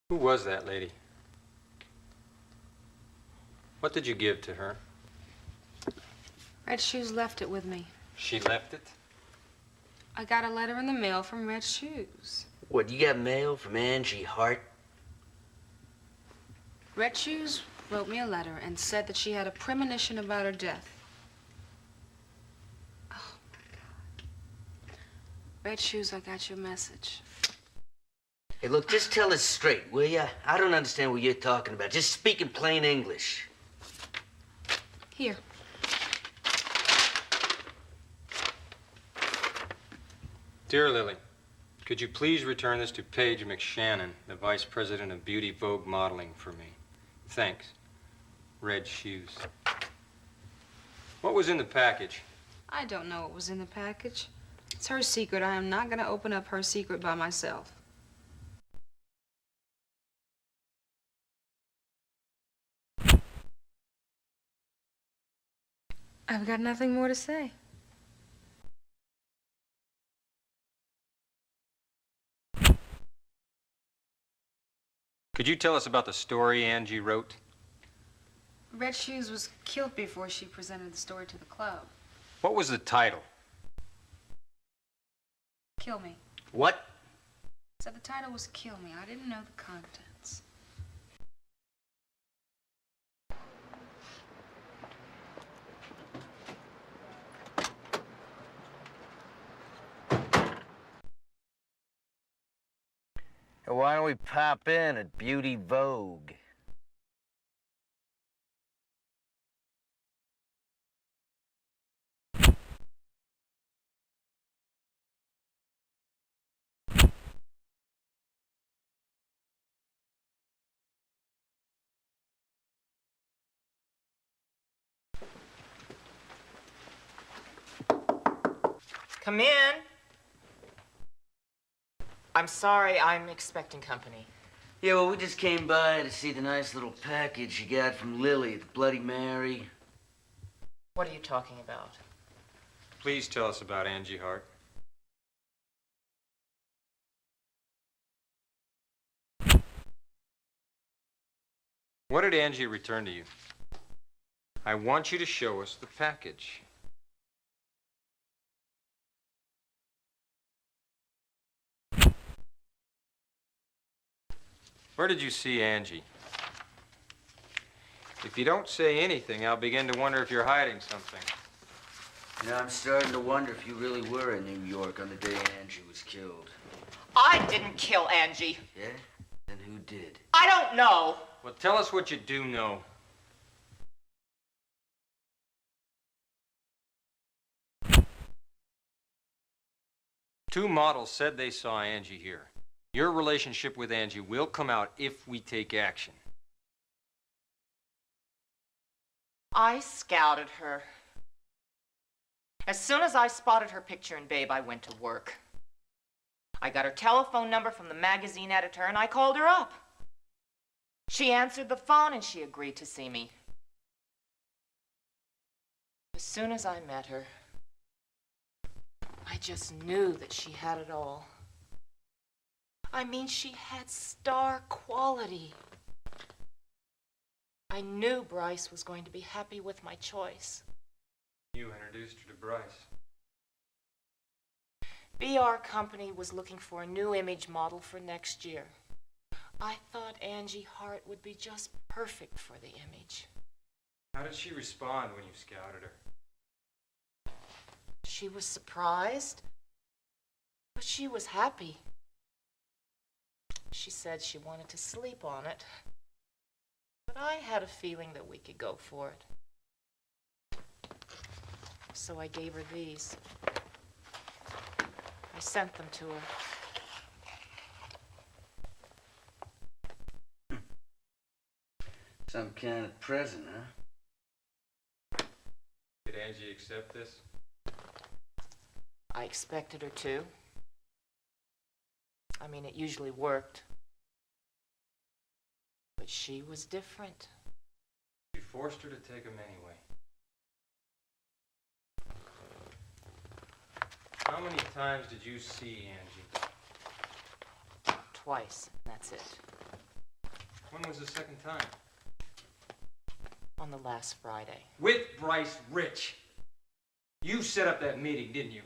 Who was that lady? What did you give to her? Red Shoes left it with me. She left it? I got a letter in the mail from Red Shoes. What, you got mail from Angie Hart? Red Shoes wrote me a letter and said that she had a premonition about her death. Oh, my God. Red Shoes, I got your message. Hey, look, just tell us straight, will ya? I don't understand what you're talking about. Just speak in plain English. Here. Dear Lily, could you please return this to Paige McShannon, the Vice President of Beauty Vogue Modeling, for me? Thanks. Red Shoes. What was in the package? I don't know what was in the package. It's her secret. I am not going to open up her secret by myself. I've got nothing more to say. Could you tell us about the story Angie wrote? Red Shoes was killed before she presented the story to the club. What was the title? Kill Me. What? So the title was Kill Me. I didn't know the contents. Why don't we pop in at Beauty Vogue? Come in. I'm sorry, I'm expecting company. Yeah, well, we just came by to see the nice little package you got from Lily at the Bloody Mary. What are you talking about? Please tell us about Angie Hart. What did Angie return to you? I want you to show us the package. Where did you see Angie? If you don't say anything, I'll begin to wonder if you're hiding something. You know, I'm starting to wonder if you really were in New York on the day Angie was killed. I didn't kill Angie. Yeah? Then who did? I don't know. Well, tell us what you do know. Two models said they saw Angie here. Your relationship with Angie will come out if we take action. I scouted her. As soon as I spotted her picture in Babe, I went to work. I got her telephone number from the magazine editor and I called her up. She answered the phone and she agreed to see me. As soon as I met her, I just knew that she had it all. I mean, she had star quality. I knew Bryce was going to be happy with my choice. You introduced her to Bryce. BR Company was looking for a new image model for next year. I thought Angie Hart would be just perfect for the image. How did she respond when you scouted her? She was surprised, but she was happy. She said she wanted to sleep on it, but I had a feeling that we could go for it. So I gave her these. I sent them to her. Some kind of present, huh? Did Angie accept this? I expected her to. I mean, it usually worked. But she was different. You forced her to take them anyway. How many times did you see Angie? Twice, that's it. When was the second time? On the last Friday. With Bryce Rich. You set up that meeting, didn't you?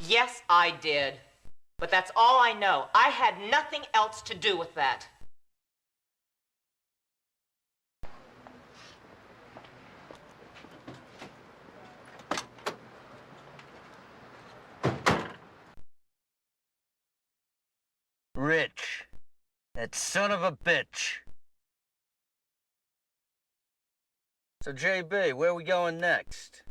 Yes, I did. But that's all I know. I had nothing else to do with that. Rich. That son of a bitch. So, JB, where are we going next?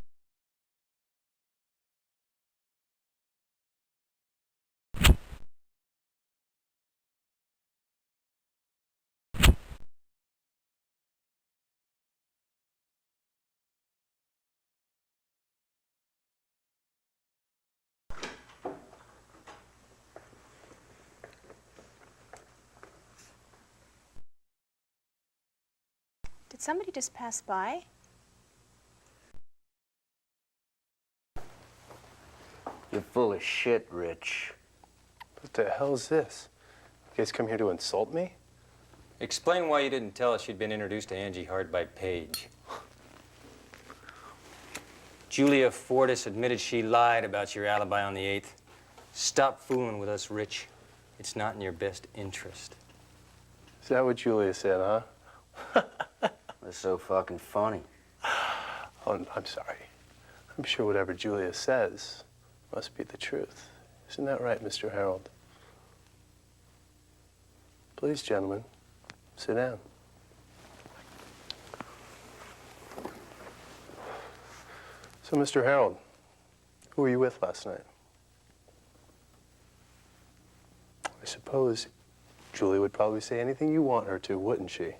Did somebody just pass by? You're full of shit, Rich. What the hell's this? You guys come here to insult me? Explain why you didn't tell us you'd been introduced to Angie Hart by Paige. Julia Fortis admitted she lied about your alibi on the 8th. Stop fooling with us, Rich. It's not in your best interest. Is that what Julia said, huh? That's so fucking funny. Oh, I'm sorry. I'm sure whatever Julia says must be the truth. Isn't that right, Mr. Harold? Please, gentlemen, sit down. So, Mr. Harold, who were you with last night? I suppose Julie would probably say anything you want her to, wouldn't she?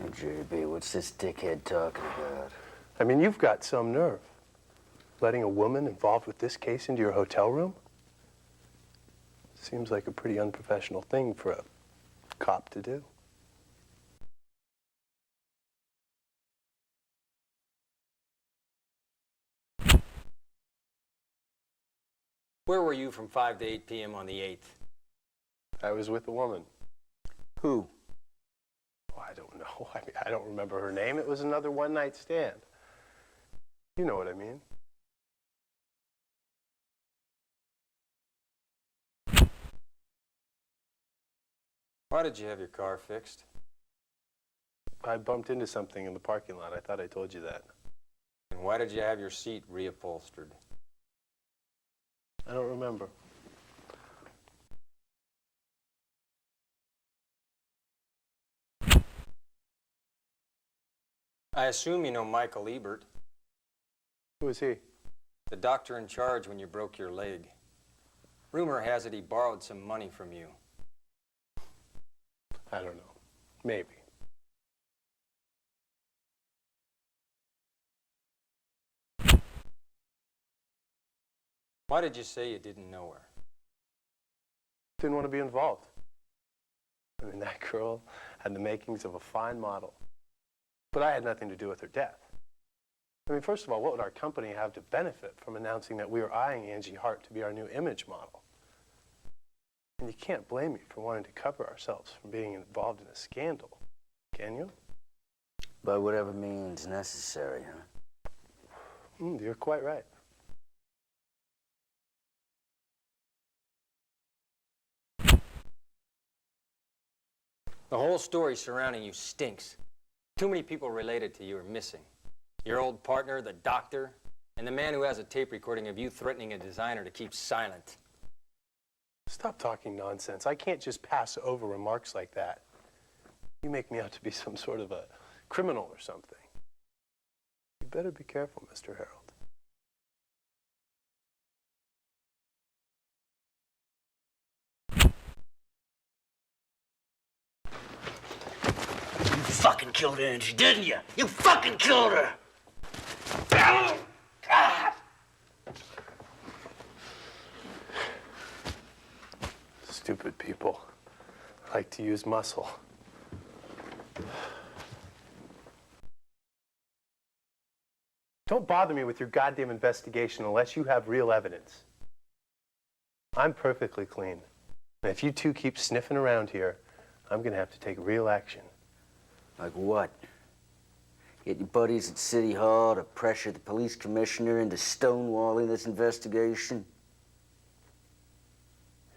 Hey, JB, what's this dickhead talking about? I mean, you've got some nerve. Letting a woman involved with this case into your hotel room? Seems like a pretty unprofessional thing for a cop to do. Where were you from 5 to 8 p.m. on the 8th? I was with a woman. Who? Oh, I don't know. I mean, I don't remember her name. It was another one-night stand. You know what I mean. Why did you have your car fixed? I bumped into something in the parking lot. I thought I told you that. And why did you have your seat reupholstered? I don't remember. I assume you know Michael Ebert. Who is he? The doctor in charge when you broke your leg. Rumor has it he borrowed some money from you. I don't know. Maybe. Why did you say you didn't know her? Didn't want to be involved. I mean, that girl had the makings of a fine model. But I had nothing to do with her death. I mean, first of all, what would our company have to benefit from announcing that we were eyeing Angie Hart to be our new image model? And you can't blame me for wanting to cover ourselves from being involved in a scandal, can you? By whatever means necessary, huh? You're quite right. The whole story surrounding you stinks. Too many people related to you are missing. Your old partner, the doctor, and the man who has a tape recording of you threatening a designer to keep silent. Stop talking nonsense. I can't just pass over remarks like that. You make me out to be some sort of a criminal or something. You better be careful, Mr. Harold. You fucking killed Angie, didn't you? You fucking killed her! Stupid people like to use muscle. Don't bother me with your goddamn investigation unless you have real evidence. I'm perfectly clean. And if you two keep sniffing around here, I'm gonna have to take real action. Like what? Get your buddies at City Hall to pressure the police commissioner into stonewalling this investigation?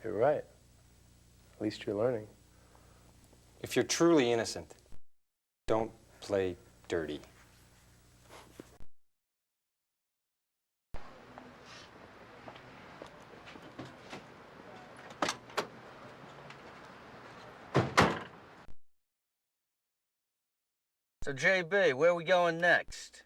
You're right. At least you're learning. If you're truly innocent, don't play dirty. So, JB, where are we going next?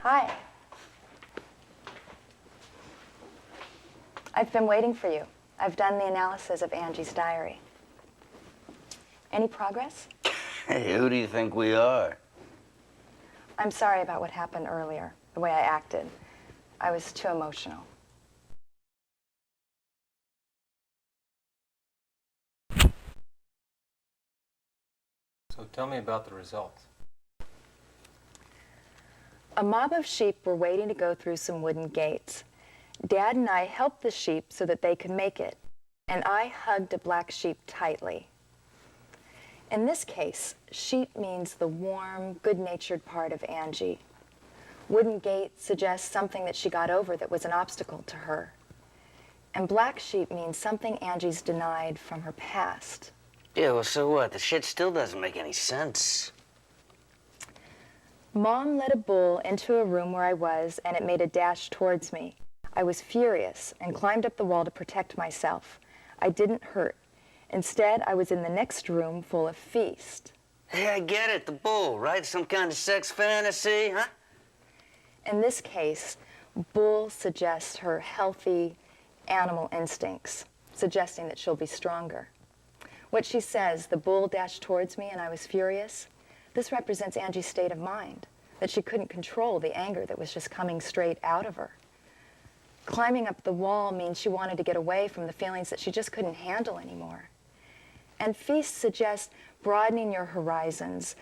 Hi. I've been waiting for you. I've done the analysis of Angie's diary. Any progress? Hey, who do you think we are? I'm sorry about what happened earlier, the way I acted. I was too emotional. So tell me about the results. A mob of sheep were waiting to go through some wooden gates. Dad and I helped the sheep so that they could make it, and I hugged a black sheep tightly. In this case, sheep means the warm, good-natured part of Angie. Wooden gate suggests something that she got over that was an obstacle to her. And black sheep means something Angie's denied from her past. Yeah, well, so what? The shit still doesn't make any sense. Mom led a bull into a room where I was, and it made a dash towards me. I was furious and climbed up the wall to protect myself. I didn't hurt. Instead, I was in the next room full of Feast. Hey, I get it, the bull, right? Some kind of sex fantasy, huh? In this case, bull suggests her healthy animal instincts, suggesting that she'll be stronger. What she says, the bull dashed towards me and I was furious, this represents Angie's state of mind, that she couldn't control the anger that was just coming straight out of her. Climbing up the wall means she wanted to get away from the feelings that she just couldn't handle anymore. And Feast suggests broadening your horizons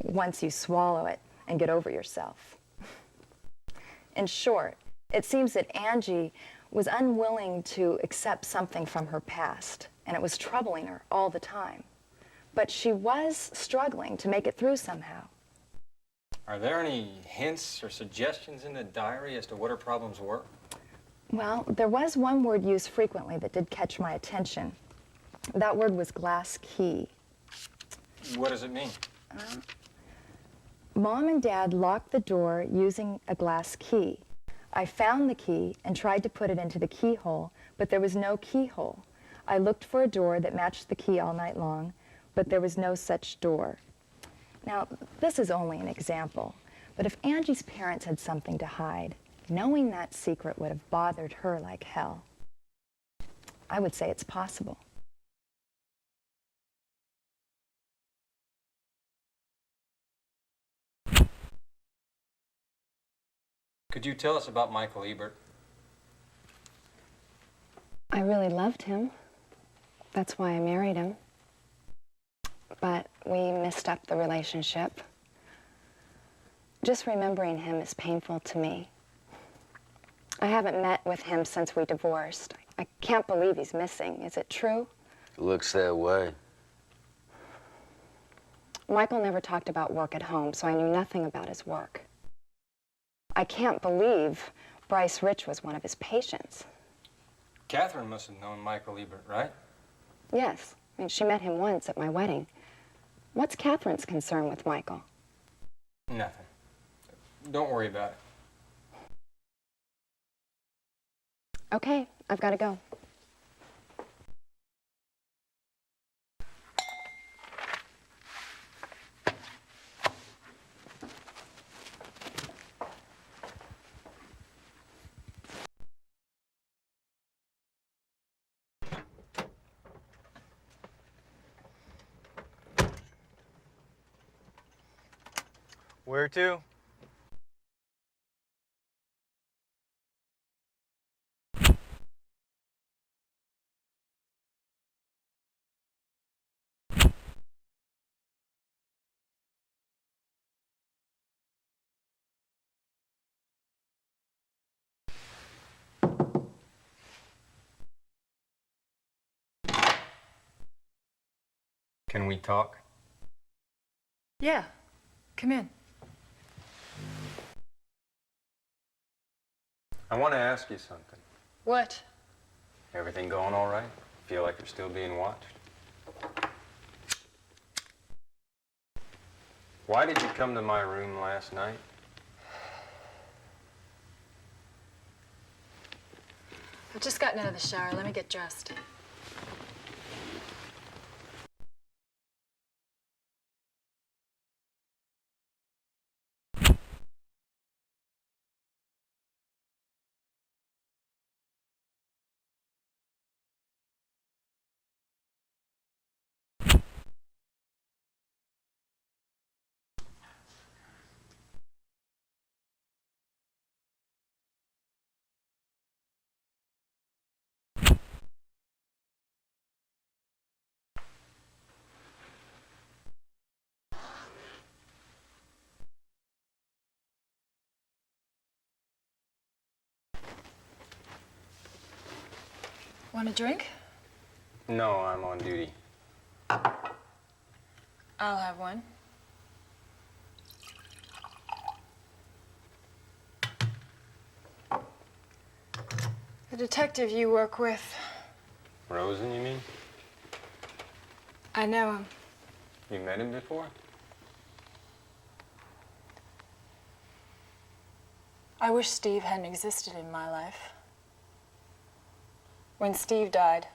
once you swallow it and get over yourself. In short, it seems that Angie was unwilling to accept something from her past, and it was troubling her all the time. But she was struggling to make it through somehow. Are there any hints or suggestions in the diary as to what her problems were? Well, there was one word used frequently that did catch my attention. That word was glass key. What does it mean? Mom and Dad locked the door using a glass key. I found the key and tried to put it into the keyhole, but there was no keyhole. I looked for a door that matched the key all night long, but there was no such door. Now, this is only an example, but if Angie's parents had something to hide, knowing that secret would have bothered her like hell. I would say it's possible. Could you tell us about Michael Ebert? I really loved him. That's why I married him. But we messed up the relationship. Just remembering him is painful to me. I haven't met with him since we divorced. I can't believe he's missing. Is it true? It looks that way. Michael never talked about work at home, so I knew nothing about his work. I can't believe Bryce Rich was one of his patients. Catherine must have known Michael Ebert, right? Yes. I mean, she met him once at my wedding. What's Catherine's concern with Michael? Nothing. Don't worry about it. Okay, I've got to go. Where to? Can we talk? Yeah, come in. I want to ask you something. What? Everything going all right? Feel like you're still being watched? Why did you come to my room last night? I've just gotten out of the shower. Let me get dressed. Want a drink? No, I'm on duty. I'll have one. The detective you work with. Rosen, you mean? I know him. You met him before? I wish Steve hadn't existed in my life. When Steve died,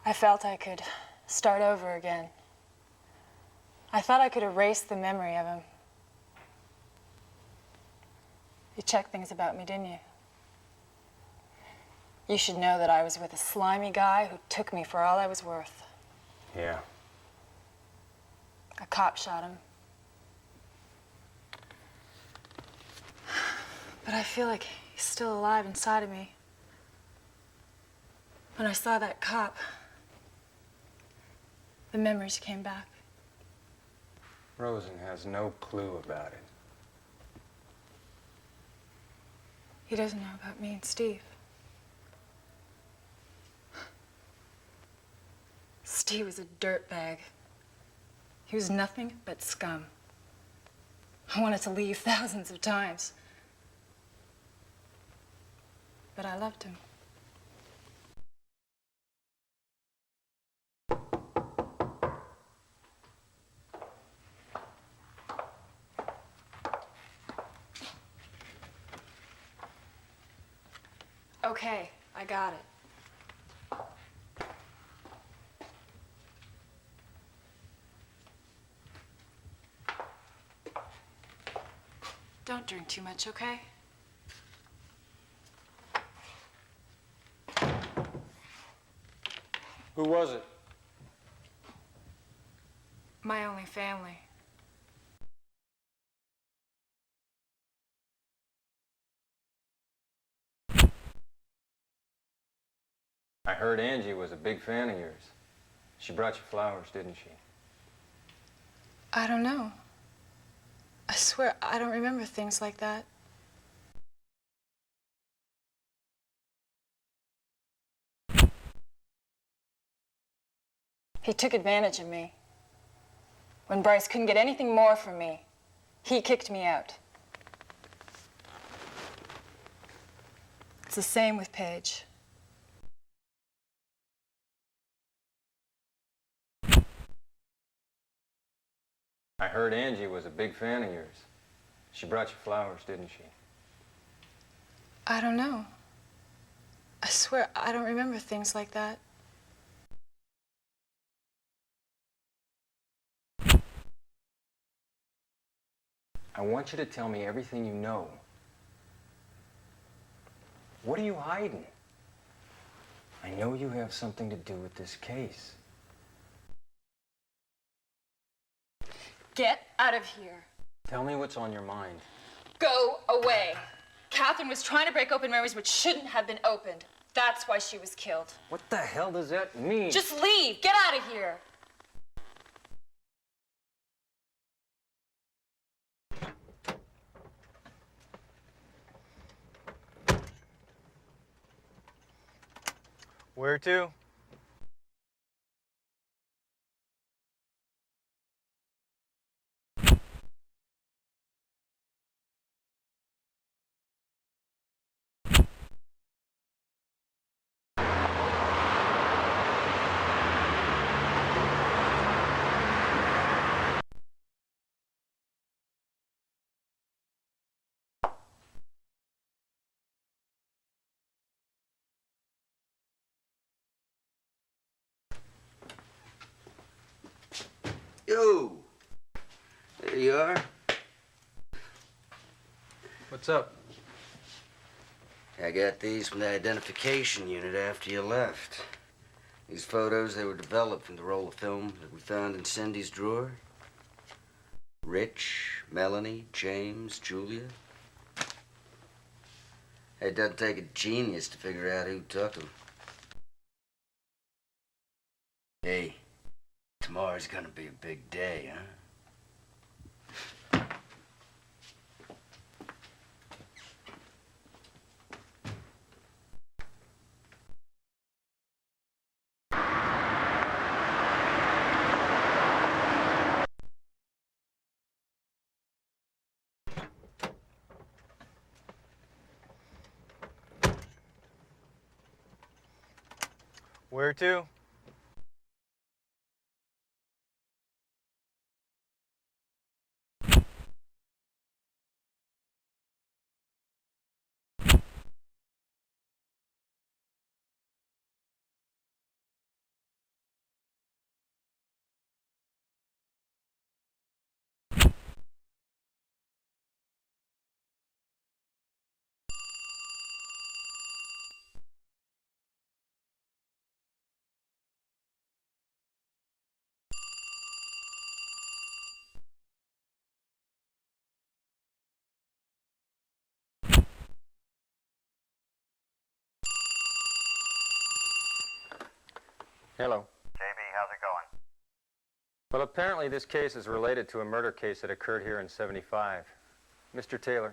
I felt I could start over again. I thought I could erase the memory of him. You checked things about me, didn't you? You should know that I was with a slimy guy who took me for all I was worth. Yeah. A cop shot him. But I feel like he's still alive inside of me. When I saw that cop, the memories came back. Rosen has no clue about it. He doesn't know about me and Steve. Steve was a dirtbag. He was nothing but scum. I wanted to leave thousands of times. But I loved him. Okay, I got it. Don't drink too much, okay? Who was it? My only family. I heard Angie was a big fan of yours. She brought you flowers, didn't she? I don't know. I swear, I don't remember things like that. He took advantage of me. When Bryce couldn't get anything more from me, he kicked me out. It's the same with Paige. I heard Angie was a big fan of yours. She brought you flowers, didn't she? I don't know. I swear, I don't remember things like that. I want you to tell me everything you know. What are you hiding? I know you have something to do with this case. Get out of here. Tell me what's on your mind. Go away. Catherine was trying to break open memories which shouldn't have been opened. That's why she was killed. What the hell does that mean? Just leave. Get out of here. Where to? Yo! There you are. What's up? I got these from the identification unit after you left. These photos, they were developed from the roll of film that we found in Cindy's drawer. Rich, Melanie, James, Julia. It doesn't take a genius to figure out who took them. Hey, tomorrow's gonna be a big day, huh? Where to? Hello. JB, how's it going? Well, apparently this case is related to a murder case that occurred here in '75. Mr. Taylor,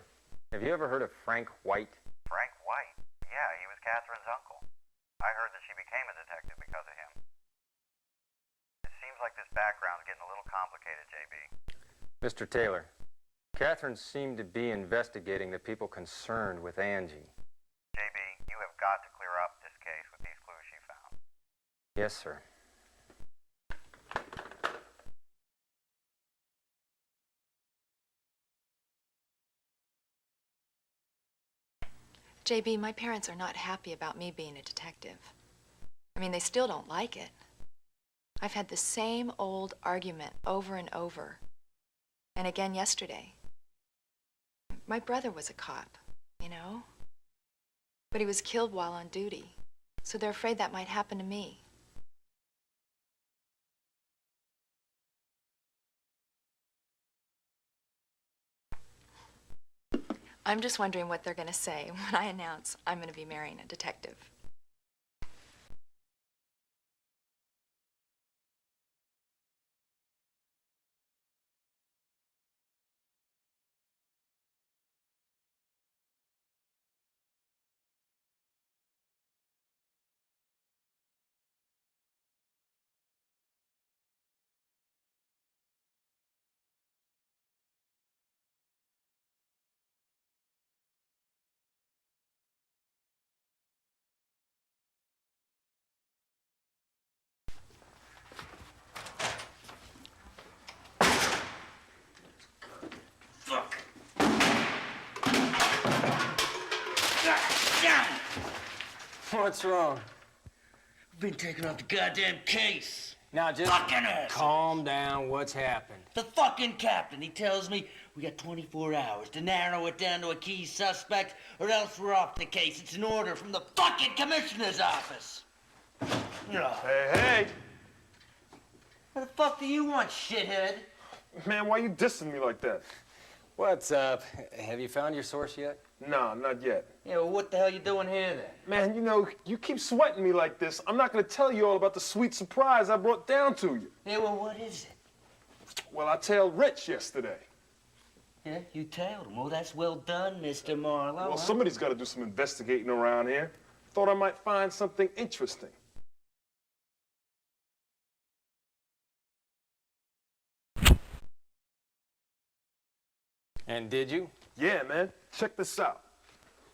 have you ever heard of Frank White? Frank White? Yeah, he was Catherine's uncle. I heard that she became a detective because of him. It seems like this background's getting a little complicated, JB. Mr. Taylor, Catherine seemed to be investigating the people concerned with Angie. JB, you have got to clear up this case with these clues she found. Yes, sir. JB, my parents are not happy about me being a detective. I mean, they still don't like it. I've had the same old argument over and over. And again yesterday. My brother was a cop, you know? But he was killed while on duty. So they're afraid that might happen to me. I'm just wondering what they're going to say when I announce I'm going to be marrying a detective. Fuck. What's wrong? I've been taking off the goddamn case. Now just Fucking ass. calm down. What's happened? The fucking captain, he tells me we got 24 hours to narrow it down to a key suspect or else we're off the case. It's an order from the fucking commissioner's office. Hey! What the fuck do you want, shithead? Man, why you dissing me like that? What's up? Have you found your source yet? Nah, not yet. Yeah, well, what the hell you doing here then? Man, you know, you keep sweating me like this. I'm not gonna tell you all about the sweet surprise I brought down to you. Yeah, well, what is it? Well, I tailed Rich yesterday. Yeah, you tailed him. Well, that's well done, Mr. Marlowe. Well, somebody's got to do some investigating around here. Thought I might find something interesting. And did you? Yeah, man. Check this out.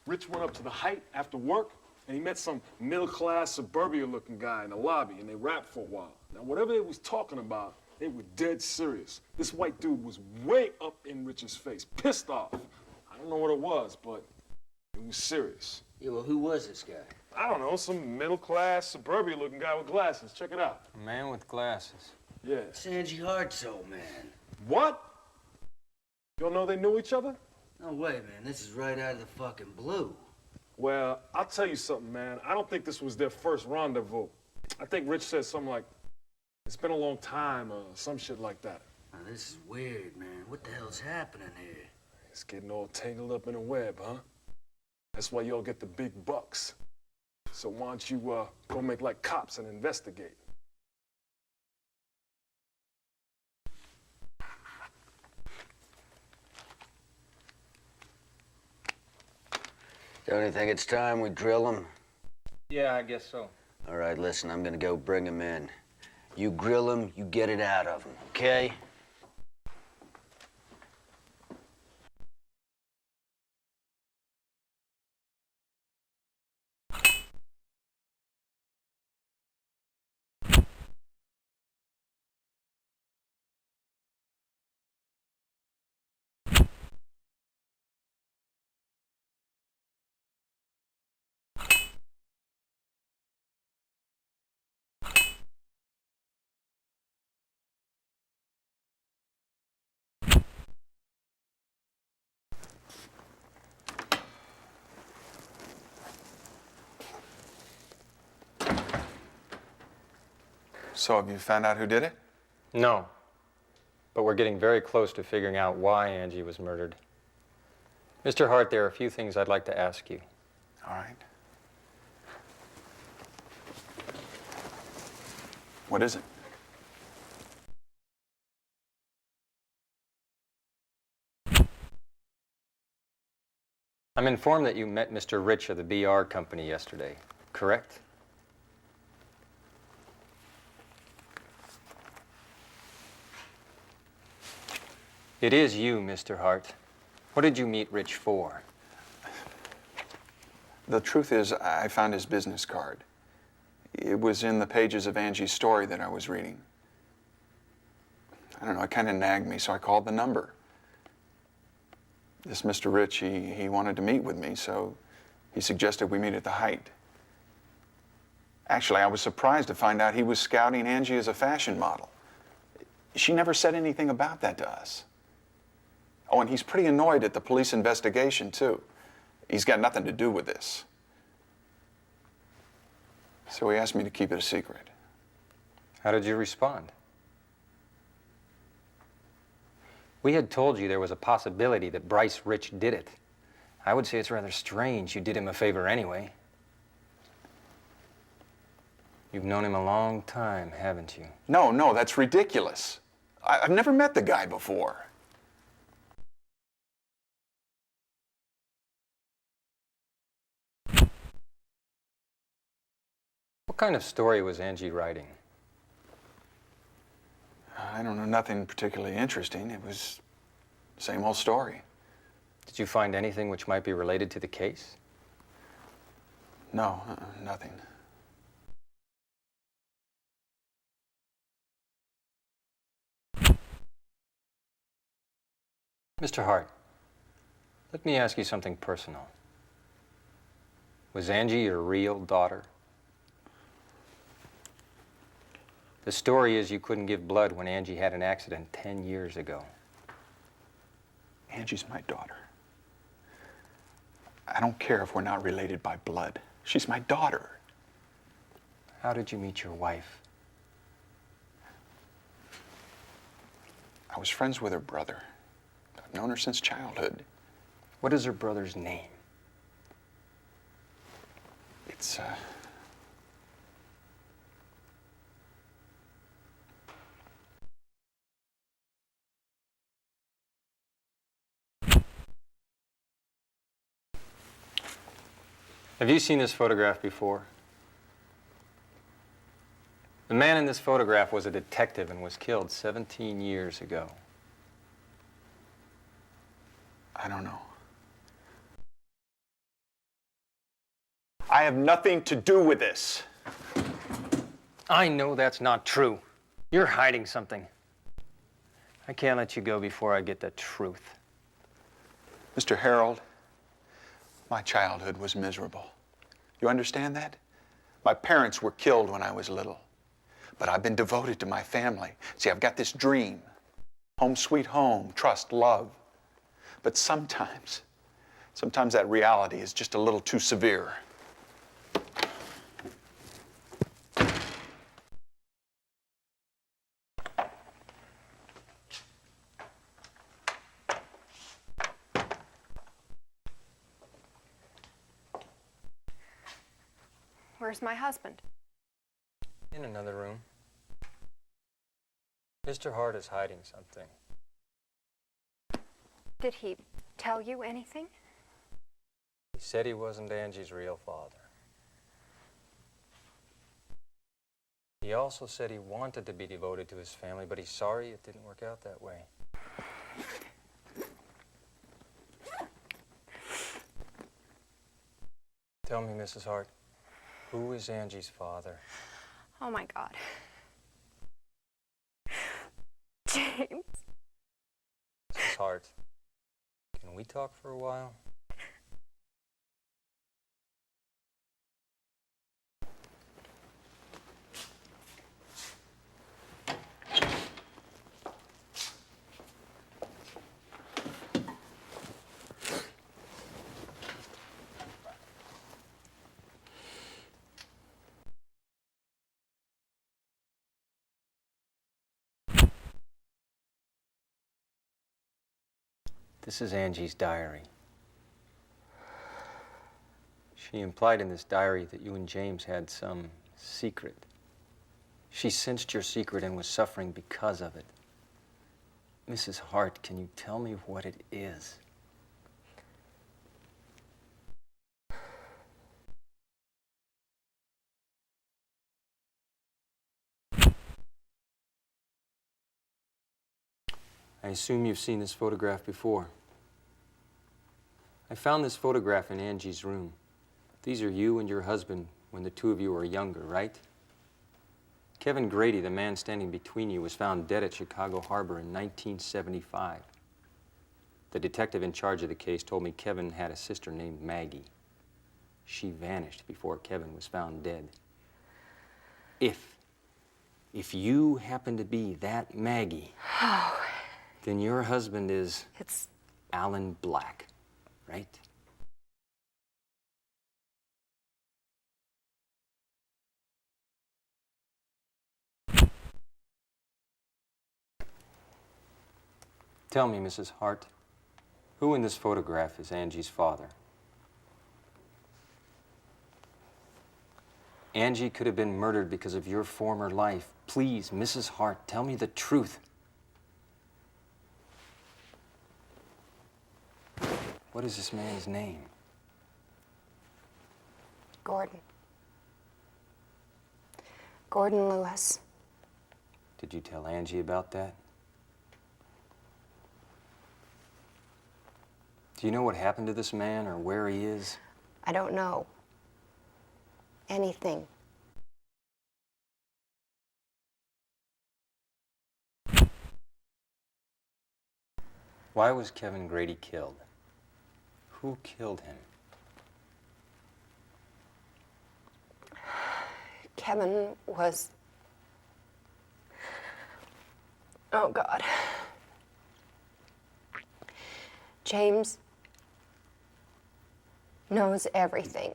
Rich went up to the Height after work, and he met some middle-class, suburbia-looking guy in the lobby, and they rapped for a while. Now, whatever they was talking about, they were dead serious. This white dude was way up in Rich's face, pissed off. I don't know what it was, but it was serious. Yeah, well, who was this guy? I don't know, some middle-class, suburbia-looking guy with glasses. Check it out. A man with glasses. Yeah. It's Angie Hardsoul, man. What? You don't know they knew each other? No way, man. This is right out of the fucking blue. Well, I'll tell you something, man. I don't think this was their first rendezvous. I think Rich said something like, it's been a long time, or some shit like that. Now, this is weird, man. What the hell's happening here? It's getting all tangled up in a web, huh? That's why y'all get the big bucks. So why don't you go make like cops and investigate? Don't you think it's time we drill him? Yeah, I guess so. All right, listen, I'm gonna go bring him in. You grill him, you get it out of him, okay? So have you found out who did it? No. But we're getting very close to figuring out why Angie was murdered. Mr. Hart, there are a few things I'd like to ask you. All right. What is it? I'm informed that you met Mr. Rich of the BR company yesterday, correct? It is you, Mr. Hart. What did you meet Rich for? The truth is, I found his business card. It was in the pages of Angie's story that I was reading. I don't know, it kind of nagged me, so I called the number. This Mr. Rich, he wanted to meet with me, so he suggested we meet at the Height. Actually, I was surprised to find out he was scouting Angie as a fashion model. She never said anything about that to us. Oh, and he's pretty annoyed at the police investigation, too. He's got nothing to do with this. So he asked me to keep it a secret. How did you respond? We had told you there was a possibility that Bryce Rich did it. I would say it's rather strange you did him a favor anyway. You've known him a long time, haven't you? No, that's ridiculous. I've never met the guy before. What kind of story was Angie writing? I don't know, nothing particularly interesting. It was the same old story. Did you find anything which might be related to the case? No, nothing. Mr. Hart, let me ask you something personal. Was Angie your real daughter? The story is you couldn't give blood when Angie had an accident 10 years ago. Angie's my daughter. I don't care if we're not related by blood. She's my daughter. How did you meet your wife? I was friends with her brother. I've known her since childhood. What is her brother's name? It's, Have you seen this photograph before? The man in this photograph was a detective and was killed 17 years ago. I don't know. I have nothing to do with this. I know that's not true. You're hiding something. I can't let you go before I get the truth. Mr. Harold, my childhood was miserable. You understand that? My parents were killed when I was little. But I've been devoted to my family. See, I've got this dream. Home sweet home, trust, love. But sometimes that reality is just a little too severe. Where's my husband? In another room. Mr. Hart is hiding something. Did he tell you anything? He said he wasn't Angie's real father. He also said he wanted to be devoted to his family, but he's sorry it didn't work out that way. Tell me, Mrs. Hart, who is Angie's father? Oh my God. James. Mrs. Hart, can we talk for a while? This is Angie's diary. She implied in this diary that you and James had some secret. She sensed your secret and was suffering because of it. Mrs. Hart, can you tell me what it is? I assume you've seen this photograph before. I found this photograph in Angie's room. These are you and your husband when the two of you were younger, right? Kevin Grady, the man standing between you, was found dead at Chicago Harbor in 1975. The detective in charge of the case told me Kevin had a sister named Maggie. She vanished before Kevin was found dead. If you happen to be that Maggie, then your husband is... It's... Alan Black, right? Tell me, Mrs. Hart, who in this photograph is Angie's father? Angie could have been murdered because of your former life. Please, Mrs. Hart, tell me the truth. What is this man's name? Gordon. Gordon Lewis. Did you tell Angie about that? Do you know what happened to this man or where he is? I don't know anything. Why was Kevin Grady killed? Who killed him? Kevin was... Oh, God. James knows everything.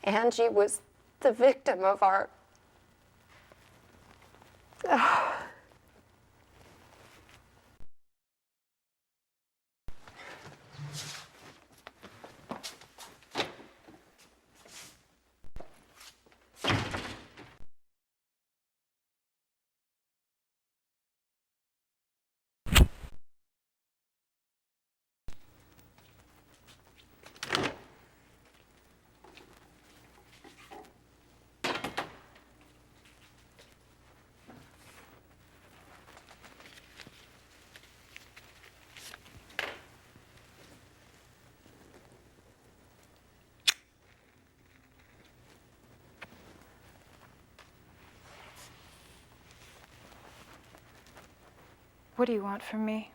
Angie was the victim of our... What do you want from me?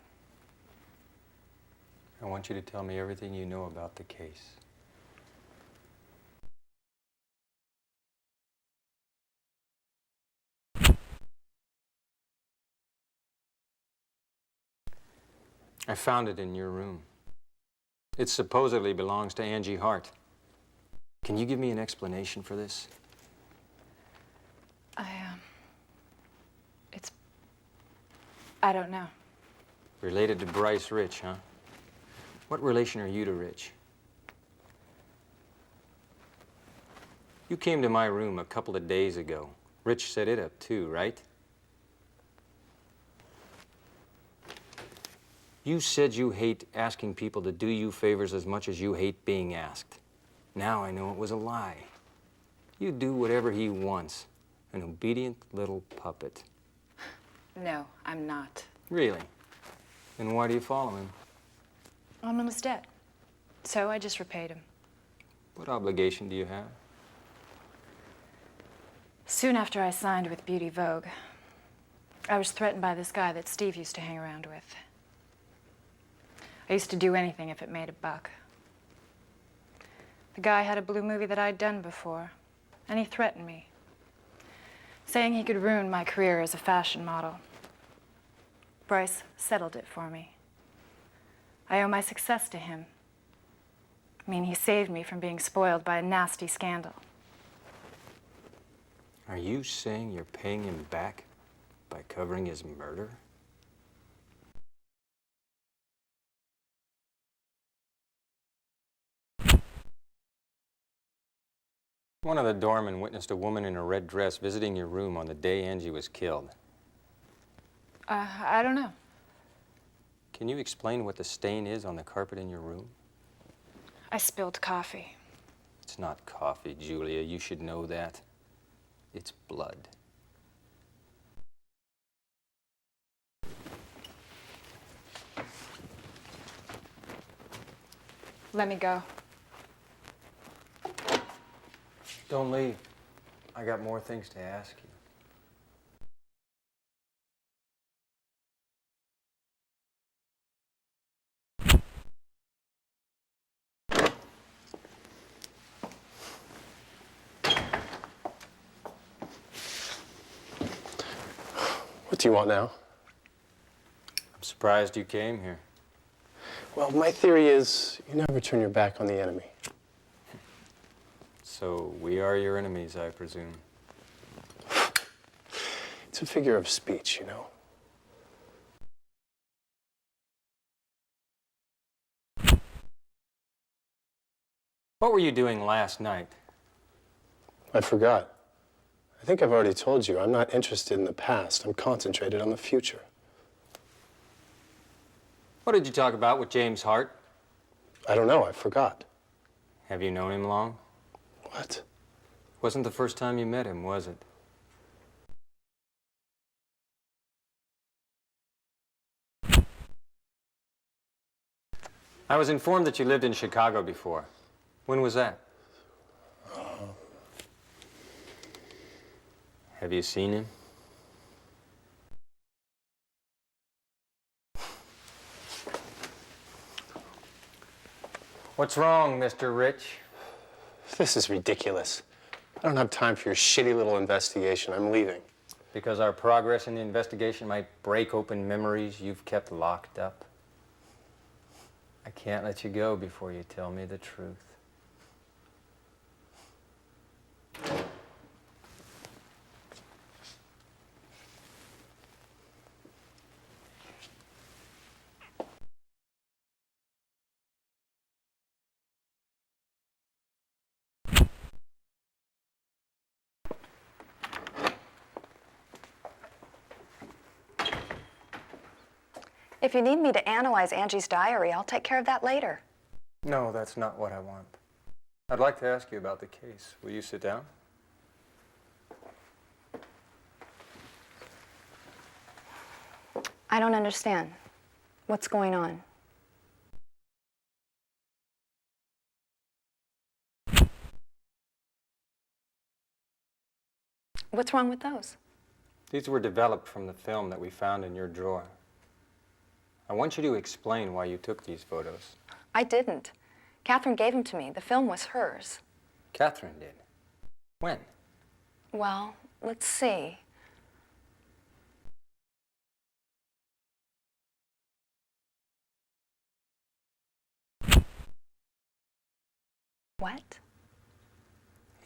I want you to tell me everything you know about the case. I found it in your room. It supposedly belongs to Angie Hart. Can you give me an explanation for this? I don't know. Related to Bryce Rich, huh? What relation are you to Rich? You came to my room a couple of days ago. Rich set it up too, right? You said you hate asking people to do you favors as much as you hate being asked. Now I know it was a lie. You do whatever he wants. An obedient little puppet. No, I'm not. Really? Then why do you follow him? I'm in his debt. So I just repaid him. What obligation do you have? Soon after I signed with Beauty Vogue, I was threatened by this guy that Steve used to hang around with. I used to do anything if it made a buck. The guy had a blue movie that I'd done before, and he threatened me, saying he could ruin my career as a fashion model. Bryce settled it for me. I owe my success to him. I mean, he saved me from being spoiled by a nasty scandal. Are you saying you're paying him back by covering his murder? One of the doormen witnessed a woman in a red dress visiting your room on the day Angie was killed. I don't know. Can you explain what the stain is on the carpet in your room? I spilled coffee. It's not coffee, Julia. You should know that. It's blood. Let me go. Don't leave. I got more things to ask you. What do you want now? I'm surprised you came here. Well, my theory is you never turn your back on the enemy. So we are your enemies, I presume. It's a figure of speech, you know. What were you doing last night? I forgot. I think I've already told you, I'm not interested in the past. I'm concentrated on the future. What did you talk about with James Hart? I don't know, I forgot. Have you known him long? What? Wasn't the first time you met him, was it? I was informed that you lived in Chicago before. When was that? Have you seen him? What's wrong, Mr. Rich? This is ridiculous. I don't have time for your shitty little investigation. I'm leaving. Because our progress in the investigation might break open memories you've kept locked up. I can't let you go before you tell me the truth. If you need me to analyze Angie's diary, I'll take care of that later. No, that's not what I want. I'd like to ask you about the case. Will you sit down? I don't understand. What's going on? What's wrong with those? These were developed from the film that we found in your drawer. I want you to explain why you took these photos. I didn't. Catherine gave them to me. The film was hers. Catherine did. When? Well, let's see. What?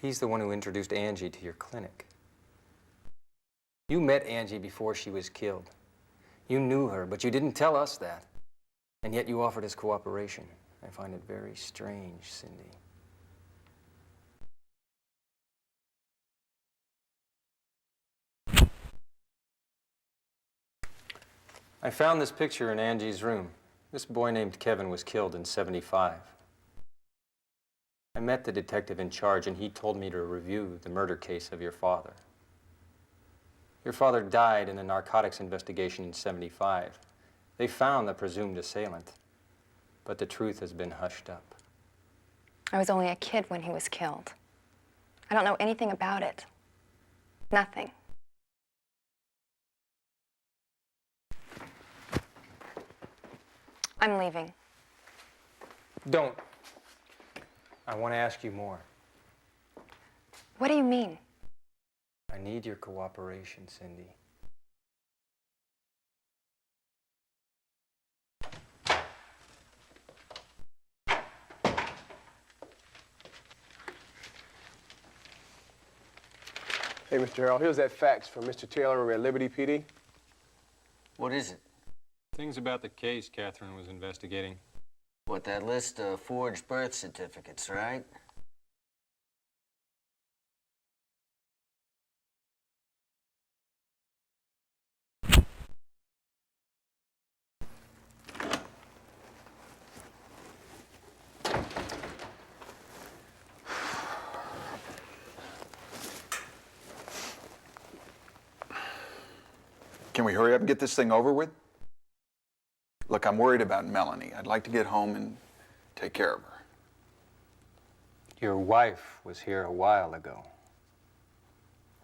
He's the one who introduced Angie to your clinic. You met Angie before she was killed. You knew her, but you didn't tell us that. And yet you offered us cooperation. I find it very strange, Cindy. I found this picture in Angie's room. This boy named Kevin was killed in '75. I met the detective in charge, and he told me to review the murder case of your father. Your father died in a narcotics investigation in '75. They found the presumed assailant, but the truth has been hushed up. I was only a kid when he was killed. I don't know anything about it. Nothing. I'm leaving. Don't. I want to ask you more. What do you mean? I need your cooperation, Cindy. Hey, Mr. Harrell, here's that fax from Mr. Taylor over at Liberty PD. What is it? Things about the case Catherine was investigating. What, that list of forged birth certificates, right? Can we hurry up and get this thing over with? Look, I'm worried about Melanie. I'd like to get home and take care of her. Your wife was here a while ago.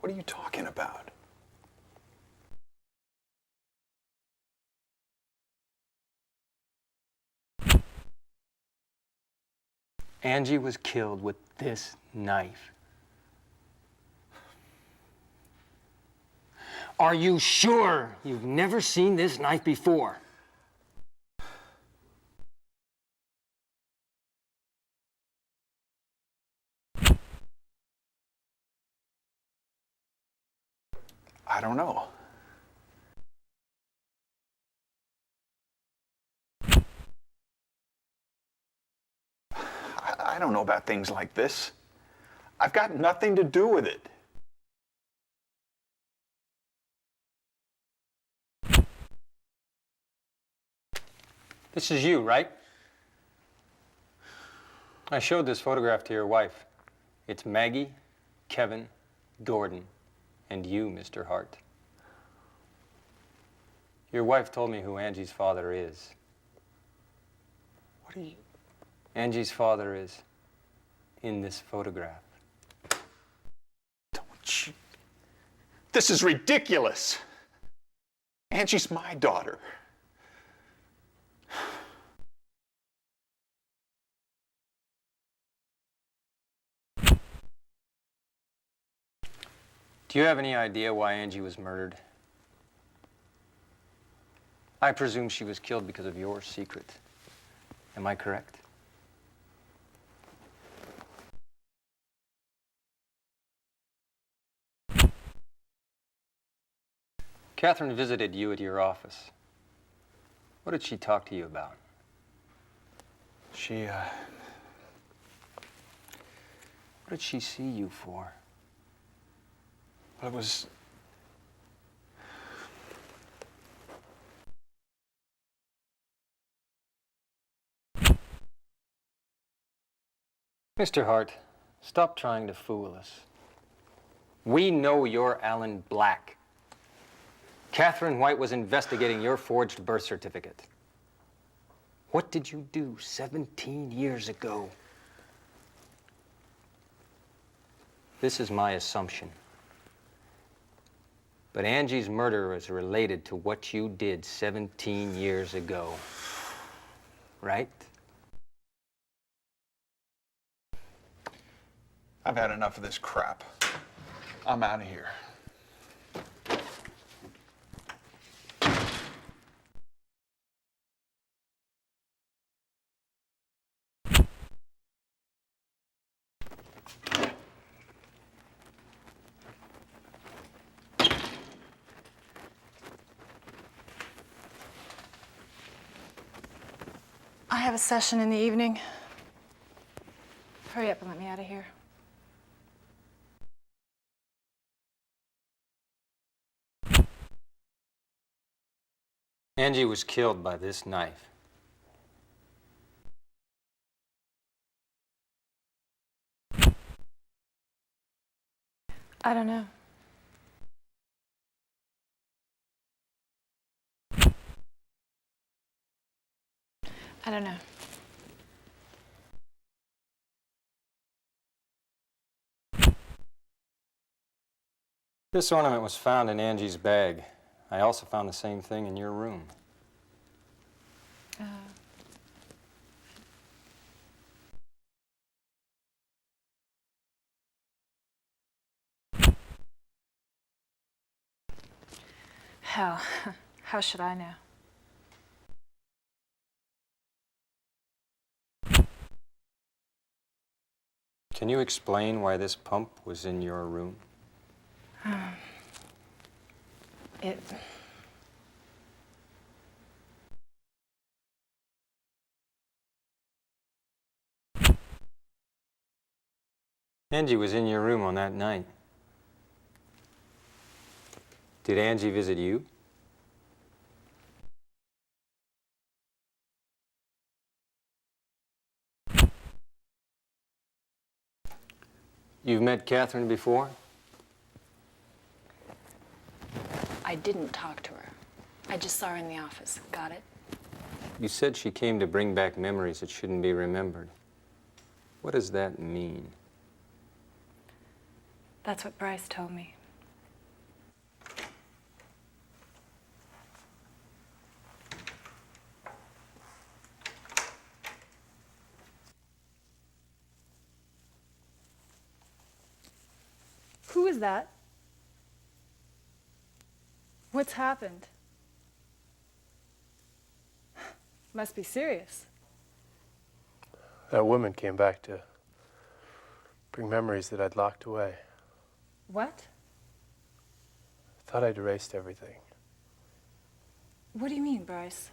What are you talking about? Angie was killed with this knife. Are you sure you've never seen this knife before? I don't know. I don't know about things like this. I've got nothing to do with it. This is you, right? I showed this photograph to your wife. It's Maggie, Kevin, Gordon, and you, Mr. Hart. Your wife told me who Angie's father is. What are you... Angie's father is in this photograph. Don't you... This is ridiculous. Angie's my daughter. Do you have any idea why Angie was murdered? I presume she was killed because of your secret. Am I correct? Catherine visited you at your office. What did she talk to you about? She, What did she see you for? It was... Mr. Hart, stop trying to fool us. We know you're Alan Black. Catherine White was investigating your forged birth certificate. What did you do 17 years ago? This is my assumption. But Angie's murder is related to what you did 17 years ago. Right? I've had enough of this crap. I'm out of here. I have a session in the evening. Hurry up and let me out of here. Angie was killed by this knife. I don't know. I don't know. This ornament was found in Angie's bag. I also found the same thing in your room. Hell, how should I know? Can you explain why this pump was in your room? Angie was in your room on that night. Did Angie visit you? You've met Catherine before? I didn't talk to her. I just saw her in the office. Got it? You said she came to bring back memories that shouldn't be remembered. What does that mean? That's what Bryce told me. Who is that? What's happened? Must be serious. That woman came back to bring memories that I'd locked away. What? I thought I'd erased everything. What do you mean, Bryce?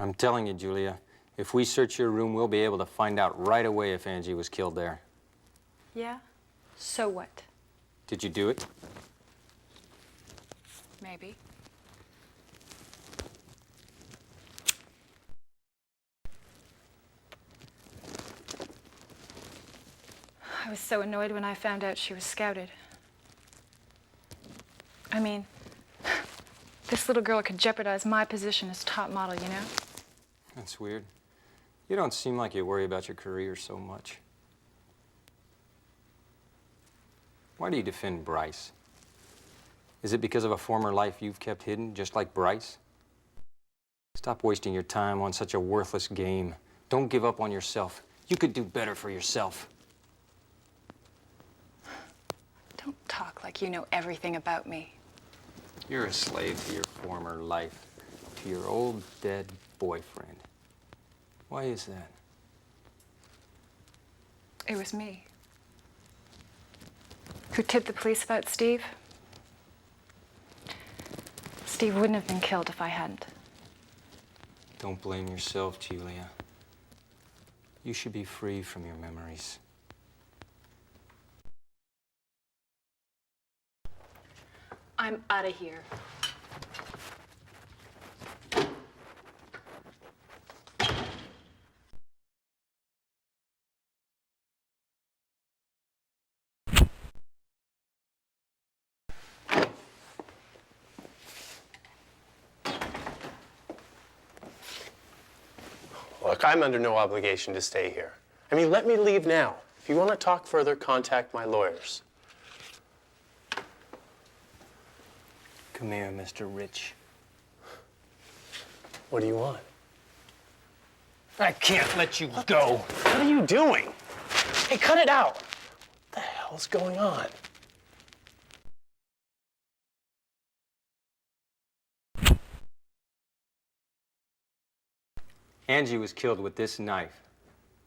I'm telling you, Julia, if we search your room, we'll be able to find out right away if Angie was killed there. Yeah? So what? Did you do it? Maybe. I was so annoyed when I found out she was scouted. I mean, this little girl could jeopardize my position as top model, you know? That's weird. You don't seem like you worry about your career so much. Why do you defend Bryce? Is it because of a former life you've kept hidden, just like Bryce? Stop wasting your time on such a worthless game. Don't give up on yourself. You could do better for yourself. Don't talk like you know everything about me. You're a slave to your former life, to your old dead boyfriend. Why is that? It was me who tipped the police about Steve. Steve wouldn't have been killed if I hadn't. Don't blame yourself, Julia. You should be free from your memories. I'm out of here. Look, I'm under no obligation to stay here. I mean, let me leave now. If you want to talk further, contact my lawyers. Come here, Mr. Rich. What do you want? I can't let you go. What are you doing? Hey, cut it out. What the hell's going on? Angie was killed with this knife,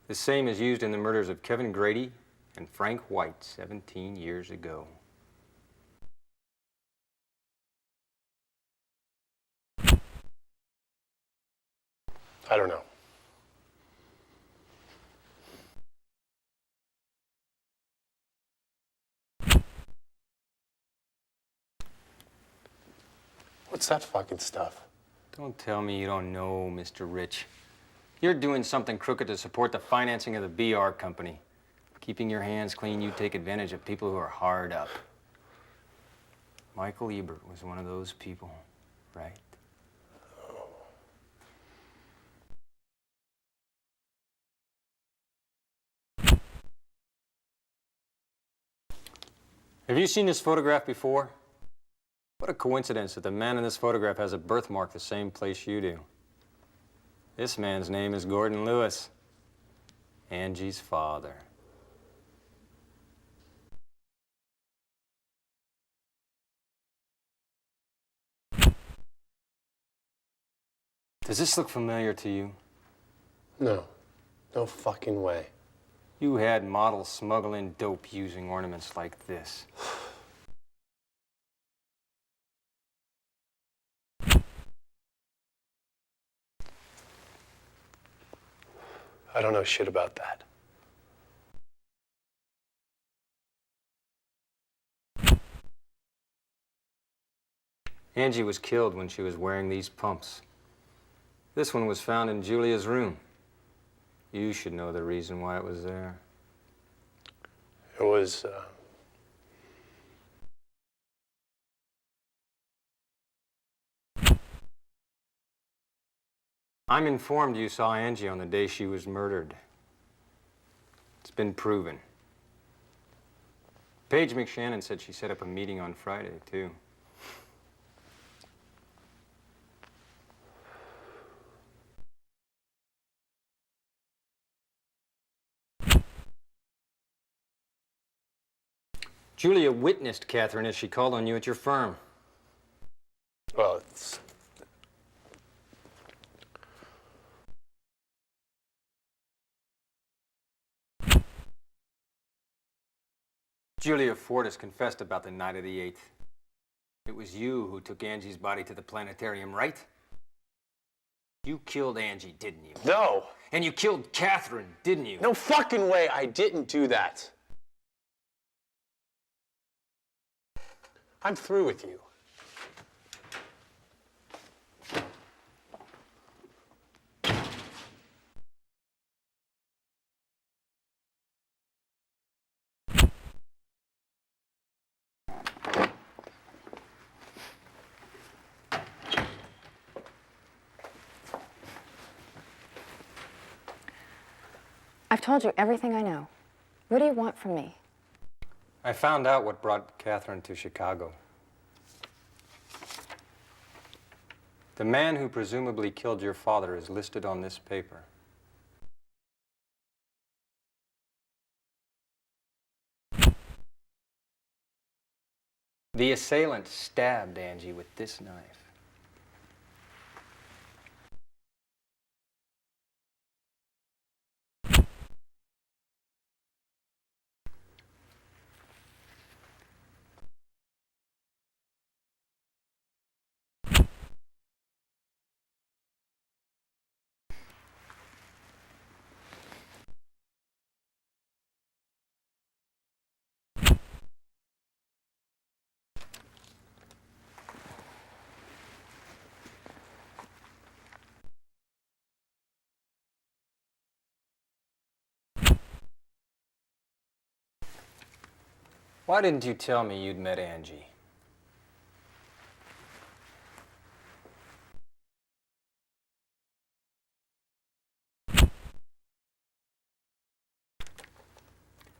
the same as used in the murders of Kevin Grady and Frank White 17 years ago. I don't know. What's that fucking stuff? Don't tell me you don't know, Mr. Rich. You're doing something crooked to support the financing of the BR company. Keeping your hands clean, you take advantage of people who are hard up. Michael Ebert was one of those people, right? Have you seen this photograph before? What a coincidence that the man in this photograph has a birthmark the same place you do. This man's name is Gordon Lewis, Angie's father. Does this look familiar to you? No. No fucking way. You had models smuggling dope using ornaments like this. I don't know shit about that. Angie was killed when she was wearing these pumps. This one was found in Julia's room. You should know the reason why it was there. It was, I'm informed you saw Angie on the day she was murdered. It's been proven. Paige McShannon said she set up a meeting on Friday, too. Julia witnessed Catherine as she called on you at your firm. well, it's... Julia Fortis confessed about the night of the 8th. It was you who took Angie's body to the planetarium, right? You killed Angie, didn't you? No! And you killed Catherine, didn't you? No fucking way I didn't do that. I'm through with you. I've told you everything I know. What do you want from me? I found out what brought Catherine to Chicago. The man who presumably killed your father is listed on this paper. The assailant stabbed Angie with this knife. Why didn't you tell me you'd met Angie?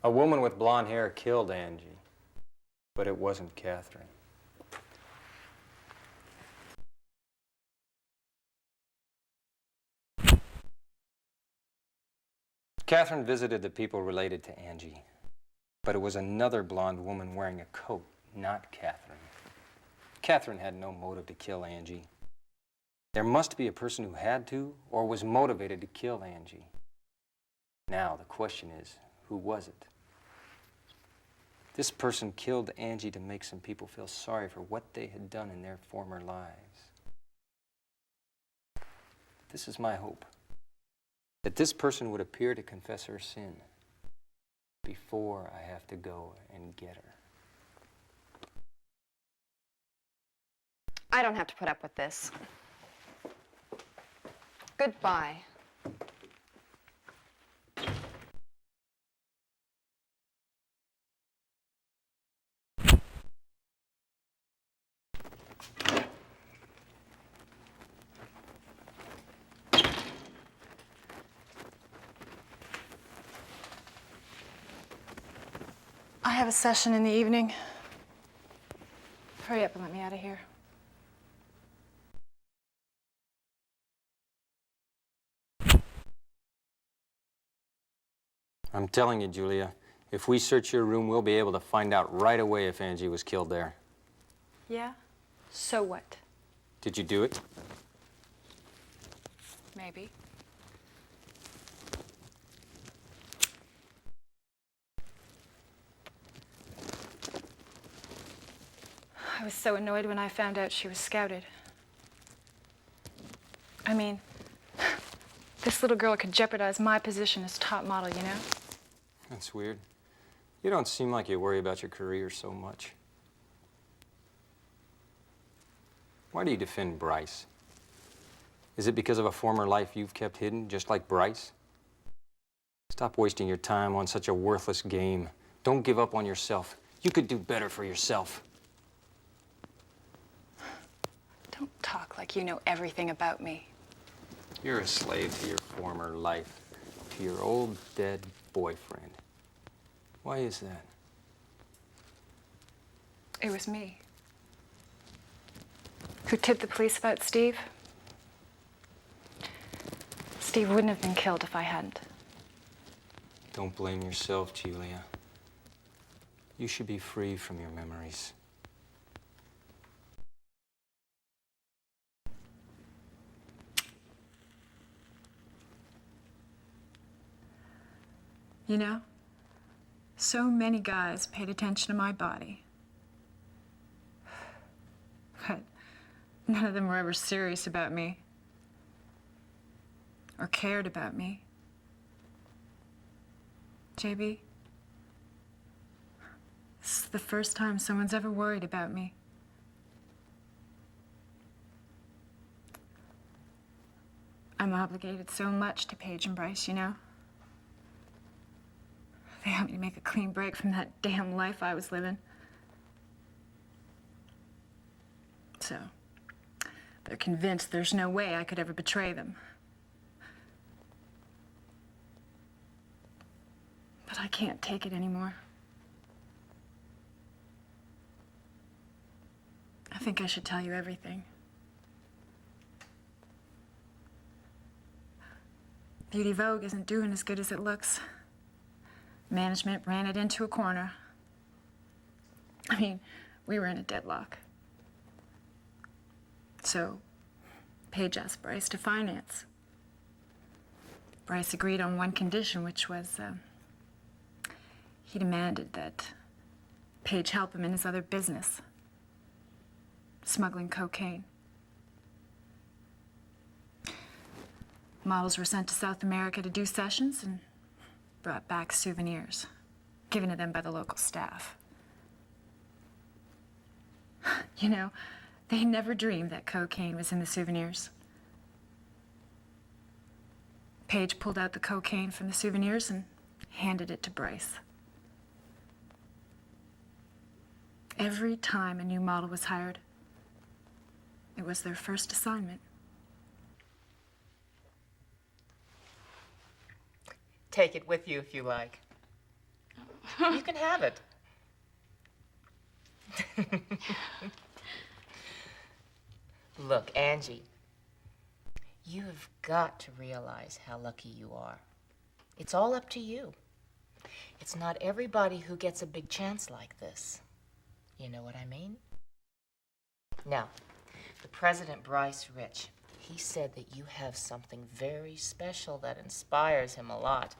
A woman with blonde hair killed Angie, but it wasn't Catherine. Catherine visited the people related to Angie, but it was another blonde woman wearing a coat, not Catherine. Catherine had no motive to kill Angie. There must be a person who had to or was motivated to kill Angie. Now, the question is, who was it? This person killed Angie to make some people feel sorry for what they had done in their former lives. This is my hope, that this person would appear to confess her sin before I have to go and get her. I don't have to put up with this. Goodbye. I have a session in the evening. Hurry up and let me out of here. I'm telling you, Julia, if we search your room, we'll be able to find out right away if Angie was killed there. Yeah? So what? Did you do it? Maybe. I was so annoyed when I found out she was scouted. I mean, this little girl could jeopardize my position as top model, you know? That's weird. You don't seem like you worry about your career so much. Why do you defend Bryce? Is it because of a former life you've kept hidden, just like Bryce? Stop wasting your time on such a worthless game. Don't give up on yourself. You could do better for yourself. Don't talk like you know everything about me. You're a slave to your former life, to your old dead boyfriend. Why is that? It was me who tipped the police about Steve. Steve wouldn't have been killed if I hadn't. Don't blame yourself, Julia. You should be free from your memories. You know, so many guys paid attention to my body. But none of them were ever serious about me or cared about me. JB, this is the first time someone's ever worried about me. I'm obligated so much to Paige and Bryce, you know? They helped me to make a clean break from that damn life I was living. So, they're convinced there's no way I could ever betray them. But I can't take it anymore. I think I should tell you everything. Beauty Vogue isn't doing as good as it looks. Management ran it into a corner. I mean, we were in a deadlock. So, Paige asked Bryce to finance. Bryce agreed on one condition, which was, he demanded that Paige help him in his other business, smuggling cocaine. Models were sent to South America to do sessions and brought back souvenirs, given to them by the local staff. You know, they never dreamed that cocaine was in the souvenirs. Paige pulled out the cocaine from the souvenirs and handed it to Bryce. Every time a new model was hired, it was their first assignment. Take it with you if you like. You can have it. Look, Angie, you've got to realize how lucky you are. It's all up to you. It's not everybody who gets a big chance like this. You know what I mean? Now, the President Bryce Rich, he said that you have something very special that inspires him a lot.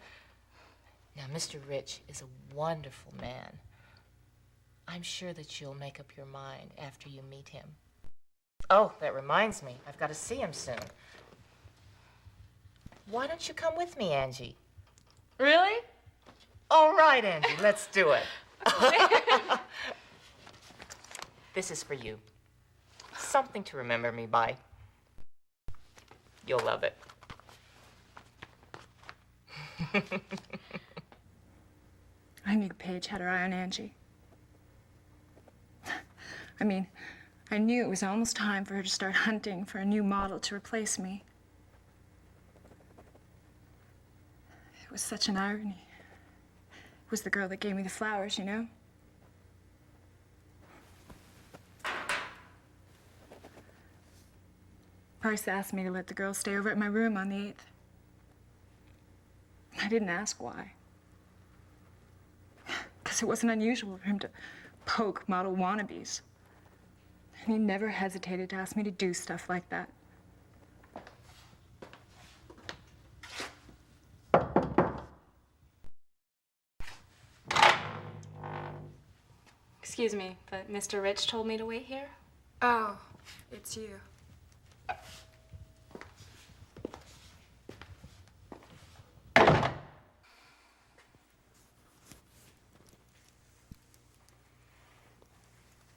Now, Mr. Rich is a wonderful man. I'm sure that you'll make up your mind after you meet him. Oh, that reminds me. I've got to see him soon. Why don't you come with me, Angie? Really? All right, Angie, let's do it. This is for you. Something to remember me by. You'll love it. I knew Paige had her eye on Angie. I mean, I knew it was almost time for her to start hunting for a new model to replace me. It was such an irony. It was the girl that gave me the flowers, you know? Bryce asked me to let the girl stay over at my room on the 8th. I didn't ask why. Because it wasn't unusual for him to poke model wannabes. And he never hesitated to ask me to do stuff like that. Excuse me, but Mr. Rich told me to wait here. Oh, it's you.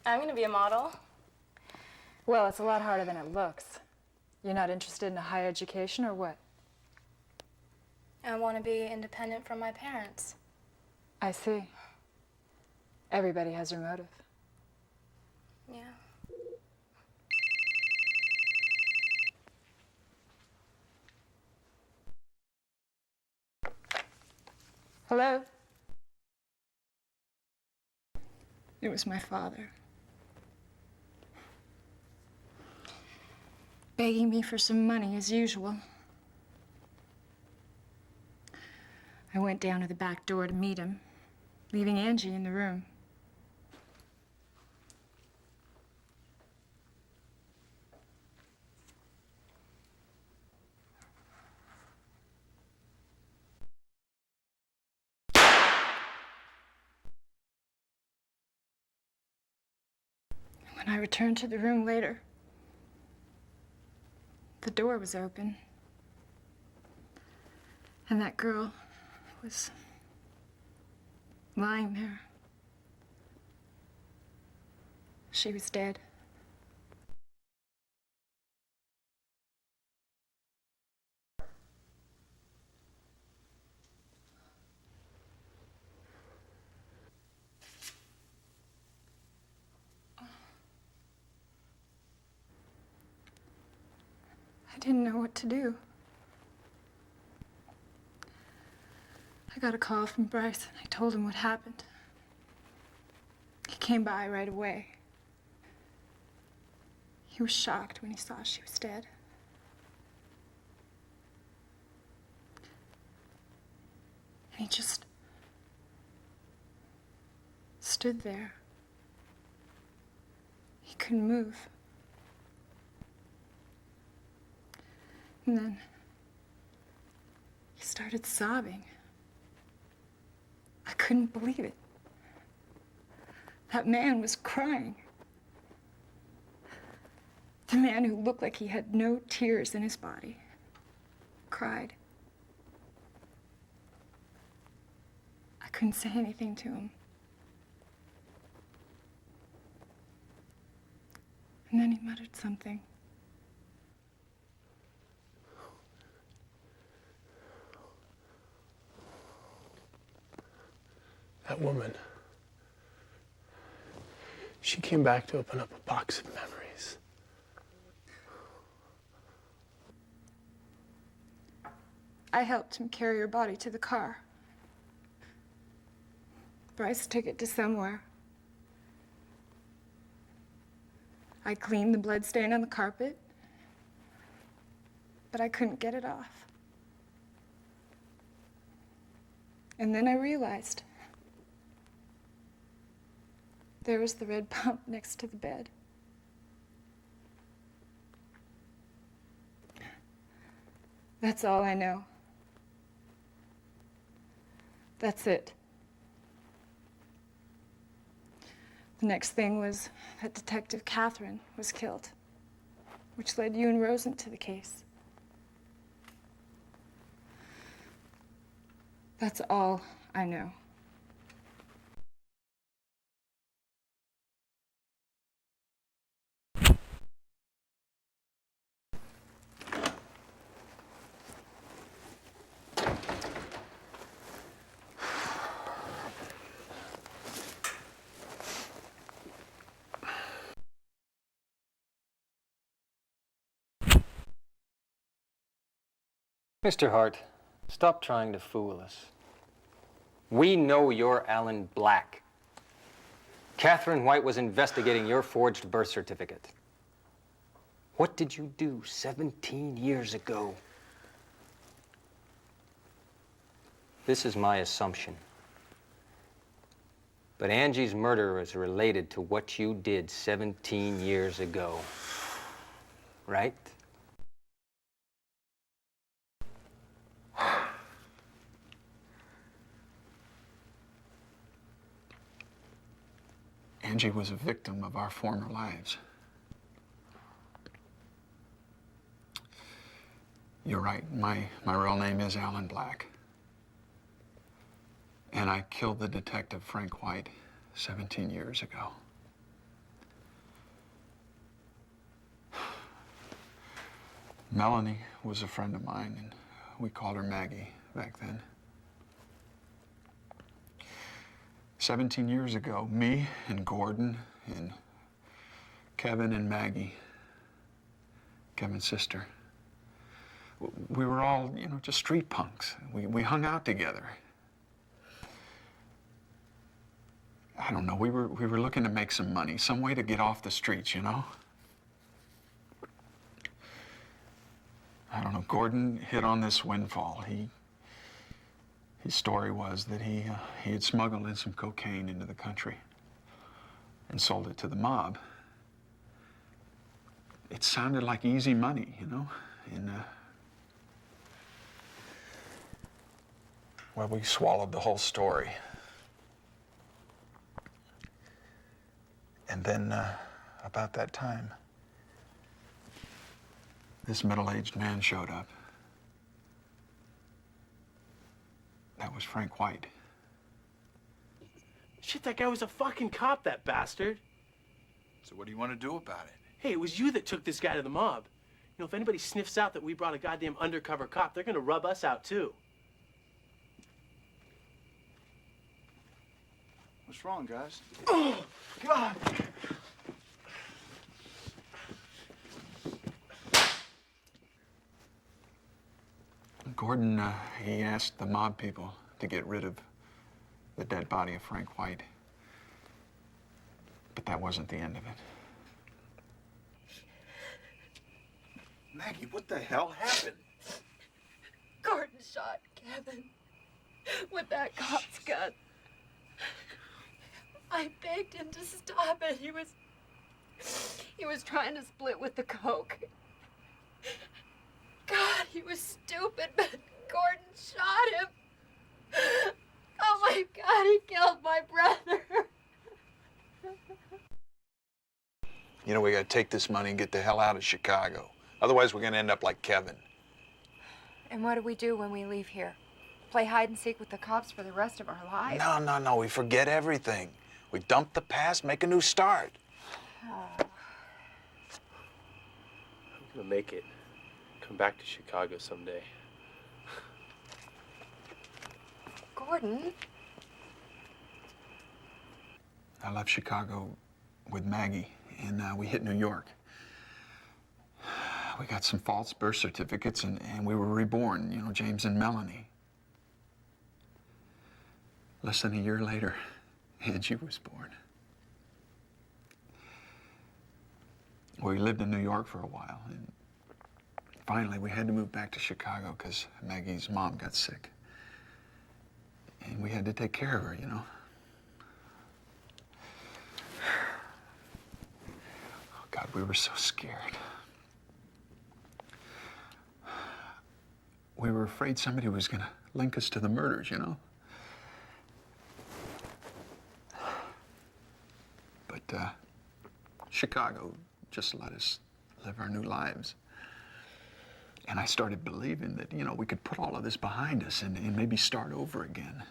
I'm gonna be a model. Well, it's a lot harder than it looks. You're not interested in a higher education or what? I want to be independent from my parents. I see. Everybody has their motive. Yeah. Hello? It was my father. Begging me for some money as usual. I went down to the back door to meet him, leaving Angie in the room. When I returned to the room later, the door was open, and that girl was lying there. She was dead. I didn't know what to do. I got a call from Bryce, and I told him what happened. He came by right away. He was shocked when he saw she was dead. And he just stood there. He couldn't move. And then he started sobbing. I couldn't believe it. That man was crying. The man who looked like he had no tears in his body cried. I couldn't say anything to him. And then he muttered something. That woman, she came back to open up a box of memories. I helped him carry her body to the car. Bryce took it to somewhere. I cleaned the blood stain on the carpet, but I couldn't get it off. And then I realized there was the red pump next to the bed. That's all I know. That's it. The next thing was that Detective Catherine was killed, which led you and Rosen to the case. That's all I know. Mr. Hart, stop trying to fool us. We know you're Alan Black. Catherine White was investigating your forged birth certificate. What did you do 17 years ago? This is my assumption. But Angie's murder is related to what you did 17 years ago. Right? Angie was a victim of our former lives. You're right. My real name is Alan Black. And I killed the detective Frank White 17 years ago. Melanie was a friend of mine, and we called her Maggie back then. 17 years ago, me and Gordon and Kevin and Maggie, Kevin's sister, we were all, you know, just street punks. We hung out together. I don't know, we were looking to make some money, some way to get off the streets, you know? I don't know, Gordon hit on this windfall. His story was that he had smuggled in some cocaine into the country and sold it to the mob. It sounded like easy money, you know? And, well, we swallowed the whole story. And then, about that time, this middle-aged man showed up. That was Frank White. Shit, that guy was a fucking cop, that bastard. So what do you want to do about it? Hey, it was you that took this guy to the mob. You know, if anybody sniffs out that we brought a goddamn undercover cop, they're gonna rub us out, too. What's wrong, guys? Oh, God! Gordon, he asked the mob people to get rid of the dead body of Frank White. But that wasn't the end of it. Maggie, what the hell happened? Gordon shot Kevin with that cop's gun. I begged him to stop it. He was trying to split with the coke. God, he was stupid, but Gordon shot him. Oh my God, he killed my brother. You know, we gotta take this money and get the hell out of Chicago. Otherwise, we're gonna end up like Kevin. And what do we do when we leave here? Play hide and seek with the cops for the rest of our lives? No, we forget everything. We dump the past, make a new start. I'm gonna make it. Come back to Chicago someday. Gordon? I left Chicago with Maggie, and we hit New York. We got some false birth certificates, and we were reborn, you know, James and Melanie. Less than a year later, Angie was born. We lived in New York for a while, and finally we had to move back to Chicago because Maggie's mom got sick. And we had to take care of her, you know. Oh, God, we were so scared. We were afraid somebody was gonna link us to the murders, you know. But Chicago just let us live our new lives. And I started believing that, you know, we could put all of this behind us and maybe start over again.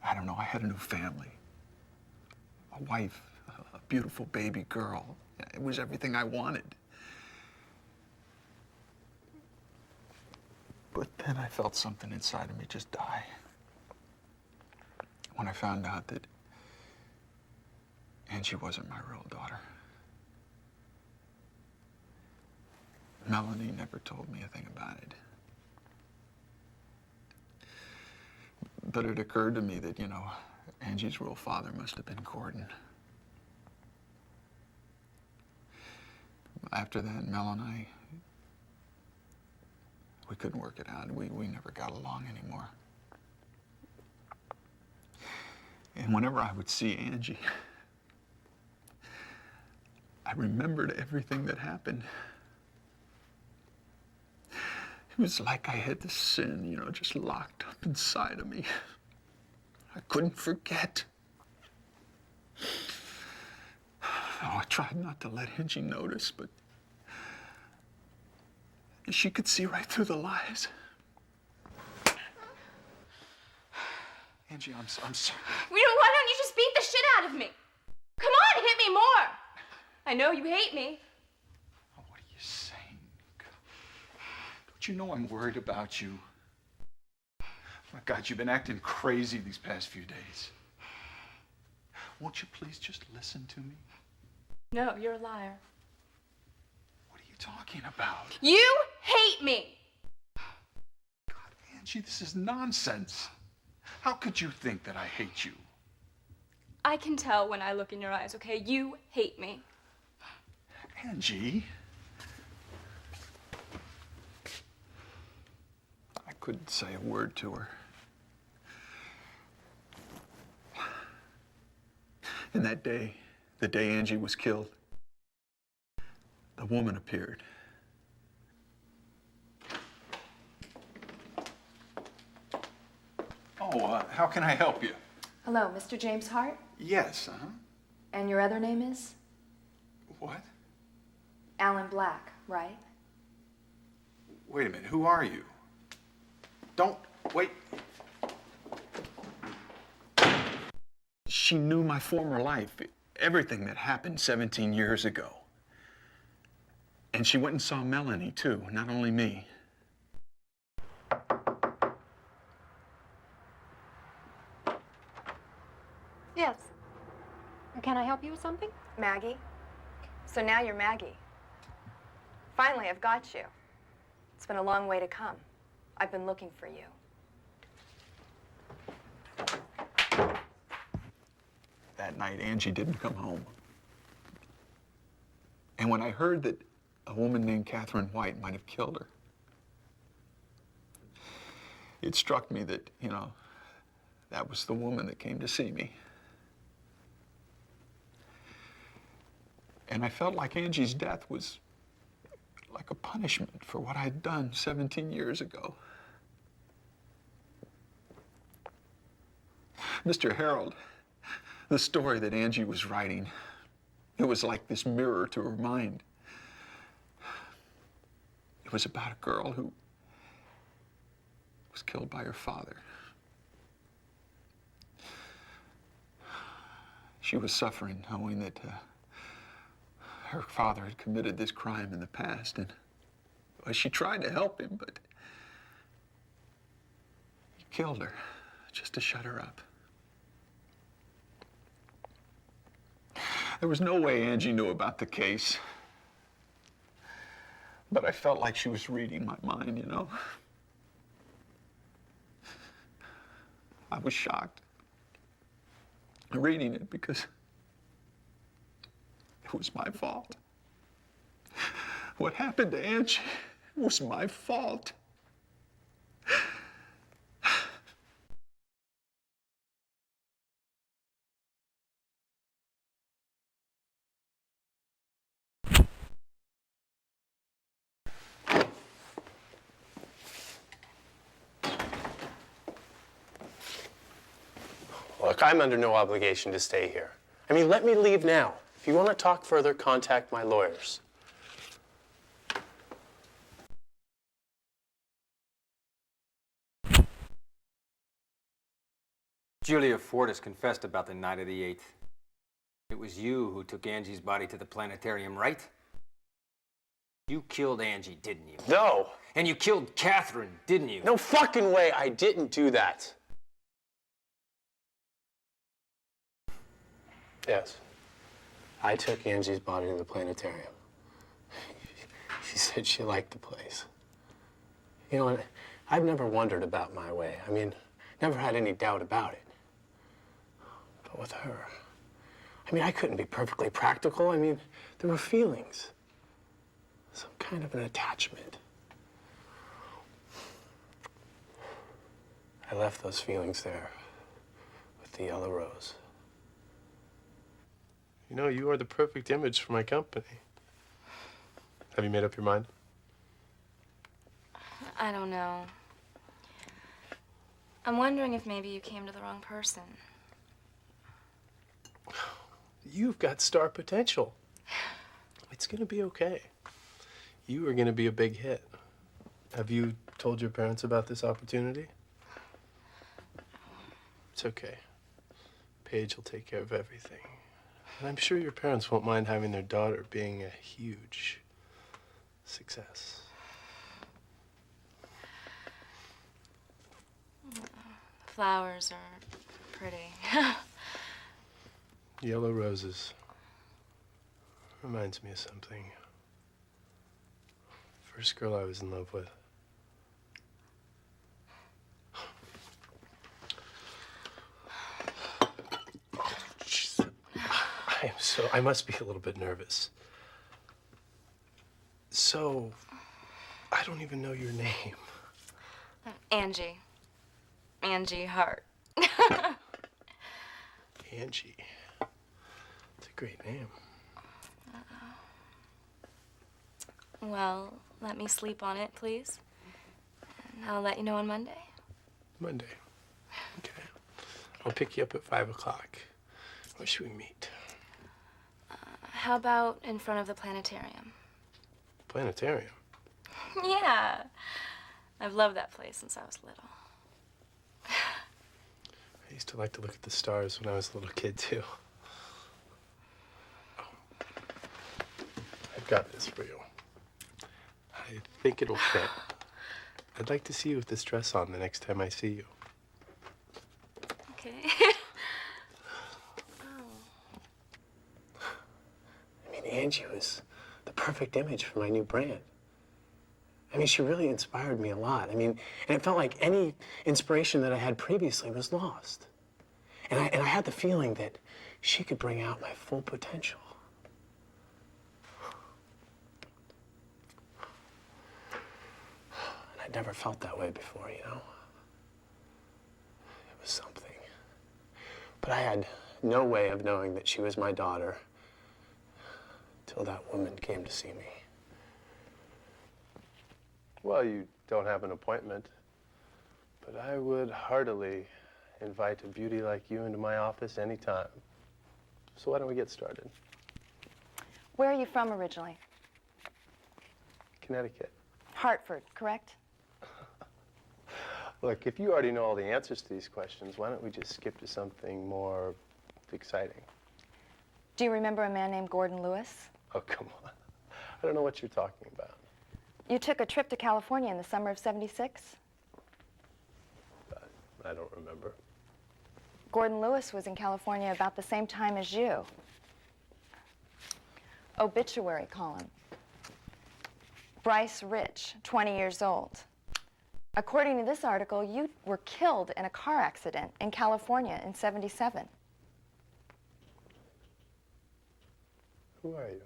I don't know, I had a new family. A wife, a beautiful baby girl. It was everything I wanted. But then I felt something inside of me just die. When I found out that Angie wasn't my real daughter. Melanie never told me a thing about it. But it occurred to me that, you know, Angie's real father must have been Gordon. After that, Mel and I, we couldn't work it out. We never got along anymore. And whenever I would see Angie, I remembered everything that happened. It was like I had this sin, you know, just locked up inside of me. I couldn't forget. Oh, I tried not to let Angie notice, but she could see right through the lies. Angie, I'm sorry. Why don't you just beat the shit out of me? Come on, hit me more. I know you hate me. Oh, what are you saying? you know I'm worried about you? My God, you've been acting crazy these past few days. Won't you please just listen to me? No, you're a liar. What are you talking about? You hate me! Angie, this is nonsense. How could you think that I hate you? I can tell when I look in your eyes, okay? You hate me. Angie. I couldn't say a word to her. And that day, the day Angie was killed, the woman appeared. Oh, how can I help you? Hello, Mr. James Hart? Yes, And your other name is? What? Alan Black, right? Wait a minute, who are you? Don't, wait. She knew my former life, everything that happened 17 years ago. And she went and saw Melanie, too, not only me. Yes. Can I help you with something? Maggie? So now you're Maggie. Finally, I've got you. It's been a long way to come. I've been looking for you. That night, Angie didn't come home. And when I heard that a woman named Catherine White might have killed her, it struck me that, you know, that was the woman that came to see me. And I felt like Angie's death was like a punishment for what I'd done 17 years ago. Mr. Harold, the story that Angie was writing, it was like this mirror to her mind. It was about a girl who was killed by her father. She was suffering, knowing that her father had committed this crime in the past, and well, she tried to help him, but he killed her just to shut her up. There was no way Angie knew about the case, but I felt like she was reading my mind, you know. I was shocked reading it because it was my fault. What happened to Angie was my fault. Look, I'm under no obligation to stay here. I mean, let me leave now. If you want to talk further, contact my lawyers. Julia Fortis confessed about the night of the 8th. It was you who took Angie's body to the planetarium, right? You killed Angie, didn't you? No. And you killed Catherine, didn't you? No fucking way I didn't do that. Yes. I took Angie's body to the planetarium. She said she liked the place. You know what? I've never wondered about my way. I mean, never had any doubt about it. But with her, I mean, I couldn't be perfectly practical. I mean, there were feelings. Some kind of an attachment. I left those feelings there with the yellow rose. You know, you are the perfect image for my company. Have you made up your mind? I don't know. I'm wondering if maybe you came to the wrong person. You've got star potential. It's gonna be okay. You are gonna be a big hit. Have you told your parents about this opportunity? It's okay. Paige will take care of everything. And I'm sure your parents won't mind having their daughter being a huge success. flowers are pretty. Yellow roses. Reminds me of something. First girl I was in love with. Oh, jeez. I must be a little bit nervous. So, I don't even know your name. Angie. Angie Hart. Angie. It's a great name. Well, let me sleep on it, please. And I'll let you know on Monday. Monday. Okay. I'll pick you up at 5 o'clock. Where should we meet? How about in front of the planetarium? Planetarium? Yeah. I've loved that place since I was little. I used to like to look at the stars when I was a little kid, too. Oh. I've got this for you. I think it'll fit. I'd like to see you with this dress on the next time I see you. Okay. I mean, Angie was the perfect image for my new brand. I mean, she really inspired me a lot. I mean, and it felt like any inspiration that I had previously was lost. And I had the feeling that she could bring out my full potential. And I'd never felt that way before, you know? It was something. But I had no way of knowing that she was my daughter till that woman came to see me. Well, you don't have an appointment, but I would heartily invite a beauty like you into my office anytime. So why don't we get started? Where are you from originally? Connecticut. Hartford, correct? Look, if you already know all the answers to these questions, why don't we just skip to something more exciting? Do you remember a man named Gordon Lewis? Oh, come on. I don't know what you're talking about. You took a trip to California in the summer of '76? I don't remember. Gordon Lewis was in California about the same time as you. Obituary column. Bryce Rich, 20 years old. According to this article, you were killed in a car accident in California in '77. Who are you?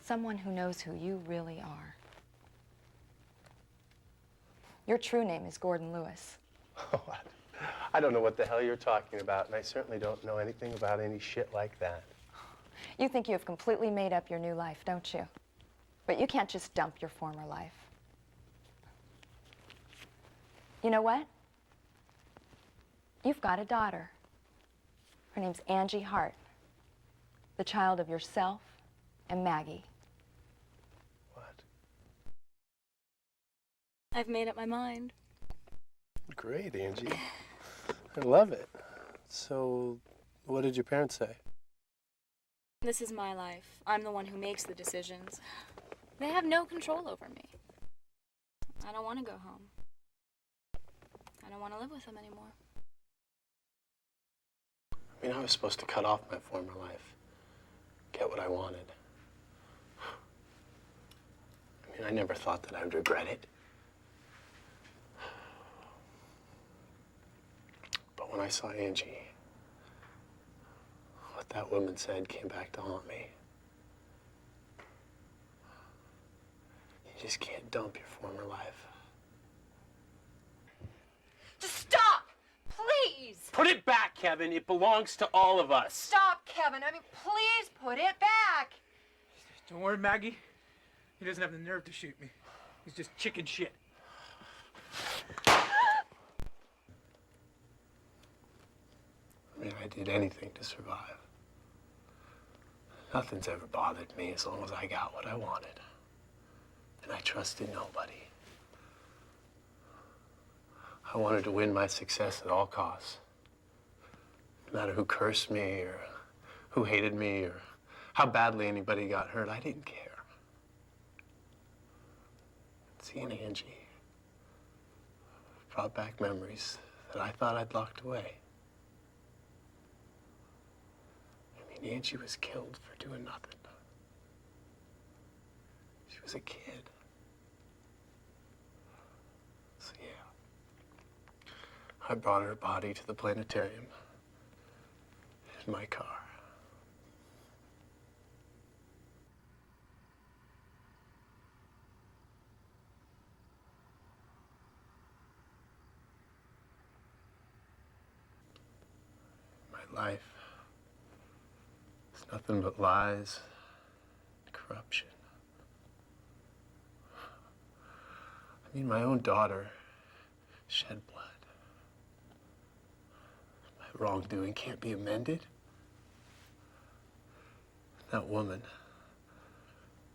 Someone who knows who you really are. Your true name is Gordon Lewis. Oh, I don't know what the hell you're talking about, and I certainly don't know anything about any shit like that. You think you have completely made up your new life, don't you? But you can't just dump your former life. You know what? You've got a daughter. Her name's Angie Hart, the child of yourself and Maggie. I've made up my mind. Great, Angie. I love it. So, what did your parents say? This is my life. I'm the one who makes the decisions. They have no control over me. I don't want to go home. I don't want to live with them anymore. I mean, I was supposed to cut off my former life, get what I wanted. I mean, I never thought that I would regret it. But when I saw Angie, what that woman said came back to haunt me. You just can't dump your former life. Just stop! Please! Put it back, Kevin. It belongs to all of us. Stop, Kevin. I mean, please put it back! Don't worry, Maggie. He doesn't have the nerve to shoot me. He's just chicken shit. I mean, I did anything to survive. Nothing's ever bothered me as long as I got what I wanted. And I trusted nobody. I wanted to win my success at all costs. No matter who cursed me or who hated me or how badly anybody got hurt, I didn't care. Seeing Angie brought back memories that I thought I'd locked away. I mean, Angie was killed for doing nothing. She was a kid. So yeah, I brought her body to the planetarium in my car. My life is nothing but lies and corruption. I mean, my own daughter shed blood. My wrongdoing can't be amended. That woman,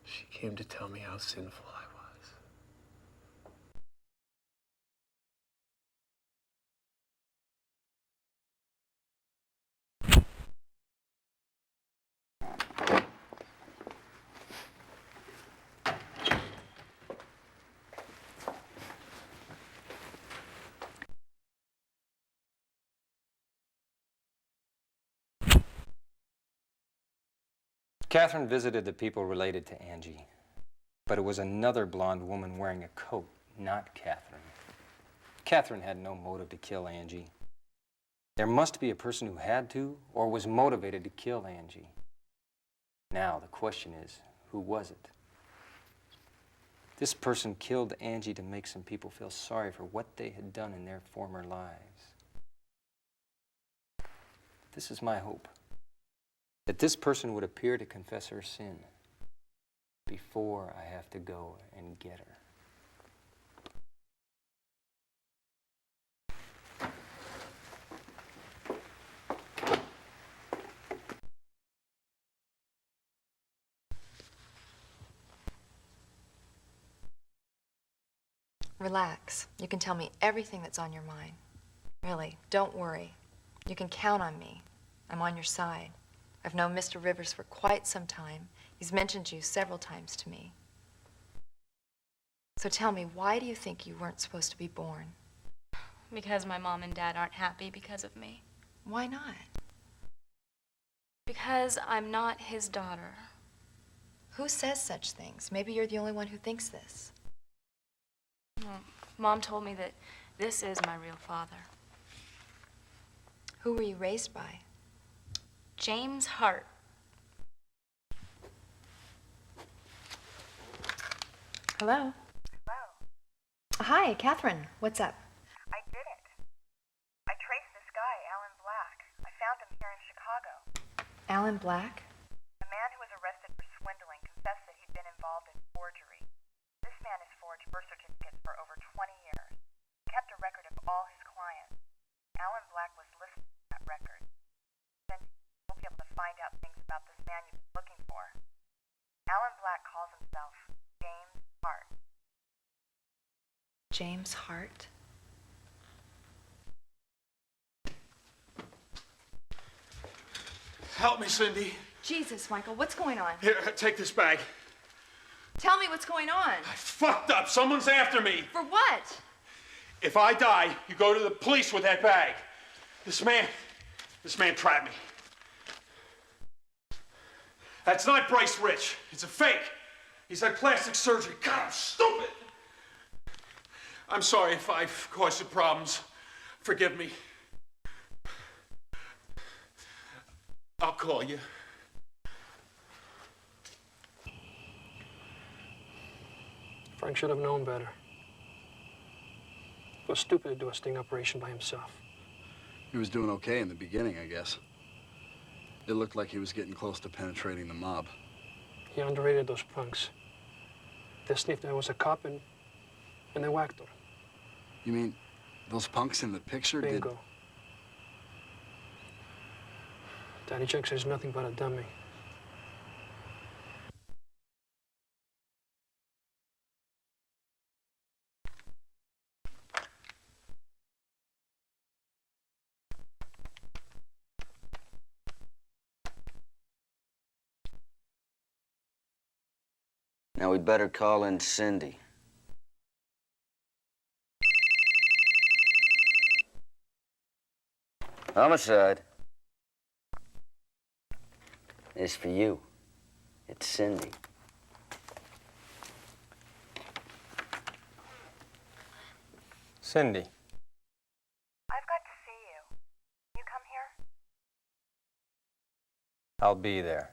she came to tell me how sinful I was. Catherine visited the people related to Angie, but it was another blonde woman wearing a coat, not Catherine. Catherine had no motive to kill Angie. There must be a person who had to or was motivated to kill Angie. Now, the question is, who was it? This person killed Angie to make some people feel sorry for what they had done in their former lives. This is my hope, that this person would appear to confess her sin before I have to go and get her. Relax. You can tell me everything that's on your mind. Really, don't worry. You can count on me. I'm on your side. I've known Mr. Rivers for quite some time. He's mentioned you several times to me. So tell me, why do you think you weren't supposed to be born? Because my mom and dad aren't happy because of me. Why not? Because I'm not his daughter. Who says such things? Maybe you're the only one who thinks this. Well, Mom told me that this is my real father. Who were you raised by? James Hart. Hello? Hello. Hi, Catherine. What's up? I did it. I traced this guy, Alan Black. I found him here in Chicago. Alan Black? The man who was arrested for swindling confessed that he'd been involved in forgery. This man has forged birth certificates for over 20 years. He kept a record of all his clients. Alan Black was listed in that record. Then you'll be able to find out things about this man you've been looking for. Alan Black calls himself James Hart. James Hart? Help me, Cindy. Jesus, Michael, what's going on? Here, take this bag. Tell me what's going on. I fucked up. Someone's after me. For what? If I die, you go to the police with that bag. This man trapped me. That's not Bryce Rich. It's a fake. He's had plastic surgery. God, I'm stupid. I'm sorry if I've caused you problems. Forgive me. I'll call you. Frank should have known better. It was stupid to do a sting operation by himself. He was doing okay in the beginning, I guess. It looked like he was getting close to penetrating the mob. He underrated those punks. They sniffed I was a cop and they whacked him. You mean those punks in the picture Bingo. did... Danny Jack says nothing but a dummy. Now we'd better call in Cindy. Homicide is for you. It's Cindy. Cindy. I've got to see you. Can you come here? I'll be there.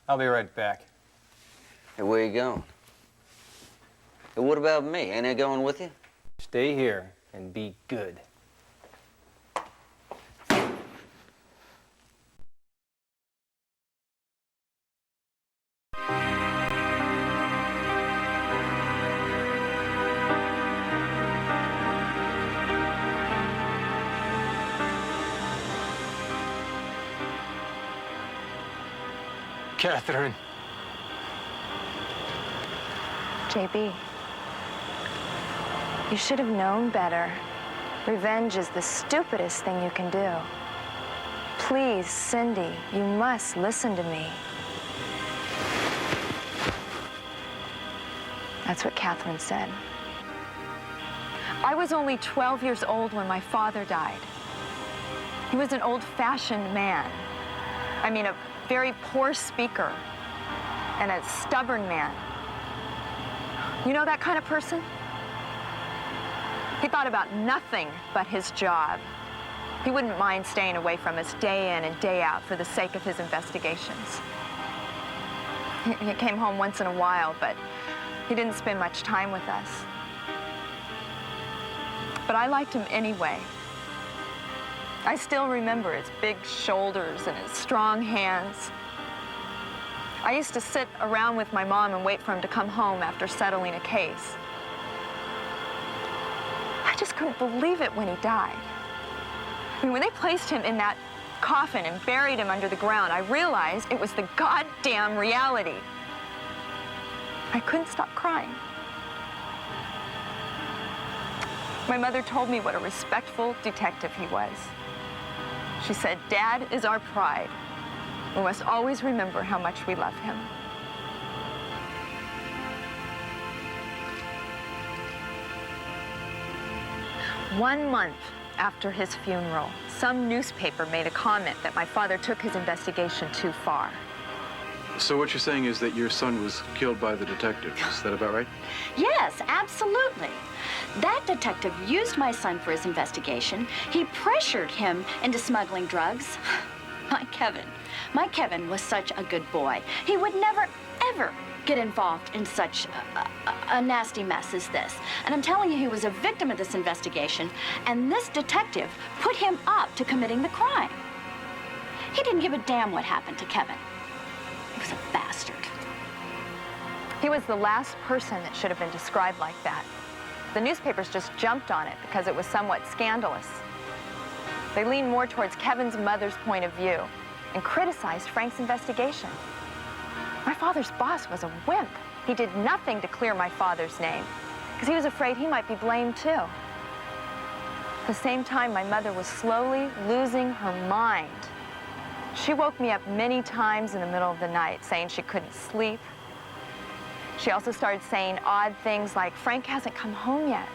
I'll be right back. Hey, where you going? Hey, what about me? Ain't I going with you? Stay here and be good. Catherine. JB, you should have known better. Revenge is the stupidest thing you can do. Please, Cindy, you must listen to me. That's what Catherine said. I was only 12 years old when my father died. He was an old-fashioned man. I mean, a very poor speaker and a stubborn man. You know that kind of person? He thought about nothing but his job. He wouldn't mind staying away from us day in and day out for the sake of his investigations. He came home once in a while, but he didn't spend much time with us. But I liked him anyway. I still remember his big shoulders and his strong hands. I used to sit around with my mom and wait for him to come home after settling a case. I just couldn't believe it when he died. I mean, when they placed him in that coffin and buried him under the ground, I realized it was the goddamn reality. I couldn't stop crying. My mother told me what a respectful detective he was. She said, "Dad is our pride. We must always remember how much we love him." One month after his funeral, some newspaper made a comment that my father took his investigation too far. So what you're saying is that your son was killed by the detective. Is that about right? Yes, absolutely. That detective used my son for his investigation. He pressured him into smuggling drugs. My Kevin was such a good boy. He would never, ever get involved in such a nasty mess as this. And I'm telling you, he was a victim of this investigation, and this detective put him up to committing the crime. He didn't give a damn what happened to Kevin. He was a bastard. He was the last person that should have been described like that. The newspapers just jumped on it because it was somewhat scandalous. They leaned more towards Kevin's mother's point of view and criticized Frank's investigation. My father's boss was a wimp. He did nothing to clear my father's name because he was afraid he might be blamed too. At the same time, my mother was slowly losing her mind. She woke me up many times in the middle of the night saying she couldn't sleep. She also started saying odd things like, "Frank hasn't come home yet."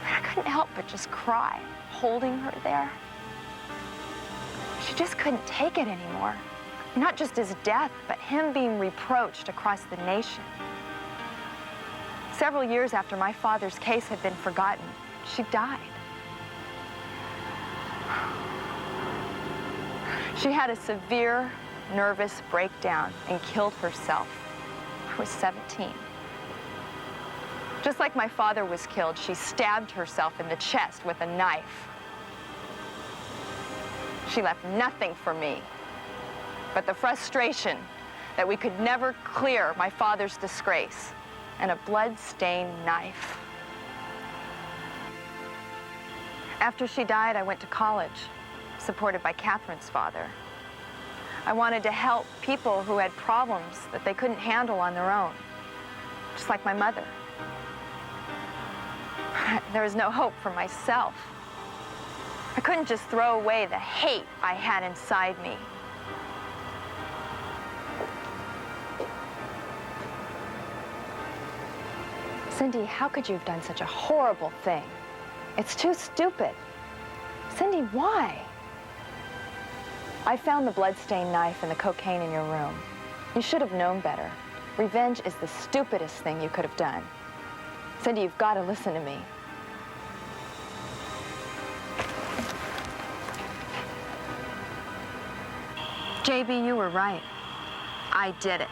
I couldn't help but just cry, holding her there. She just couldn't take it anymore. Not just his death, but him being reproached across the nation. Several years after my father's case had been forgotten, she died. She had a severe nervous breakdown and killed herself. I was 17. Just like my father was killed, she stabbed herself in the chest with a knife. She left nothing for me but the frustration that we could never clear my father's disgrace and a blood-stained knife. After she died, I went to college, supported by Catherine's father. I wanted to help people who had problems that they couldn't handle on their own, just like my mother. There was no hope for myself. I couldn't just throw away the hate I had inside me. Cindy, how could you have done such a horrible thing? It's too stupid. Cindy, why? I found the blood-stained knife and the cocaine in your room. You should have known better. Revenge is the stupidest thing you could have done. Cindy, you've got to listen to me. JB, you were right. I did it.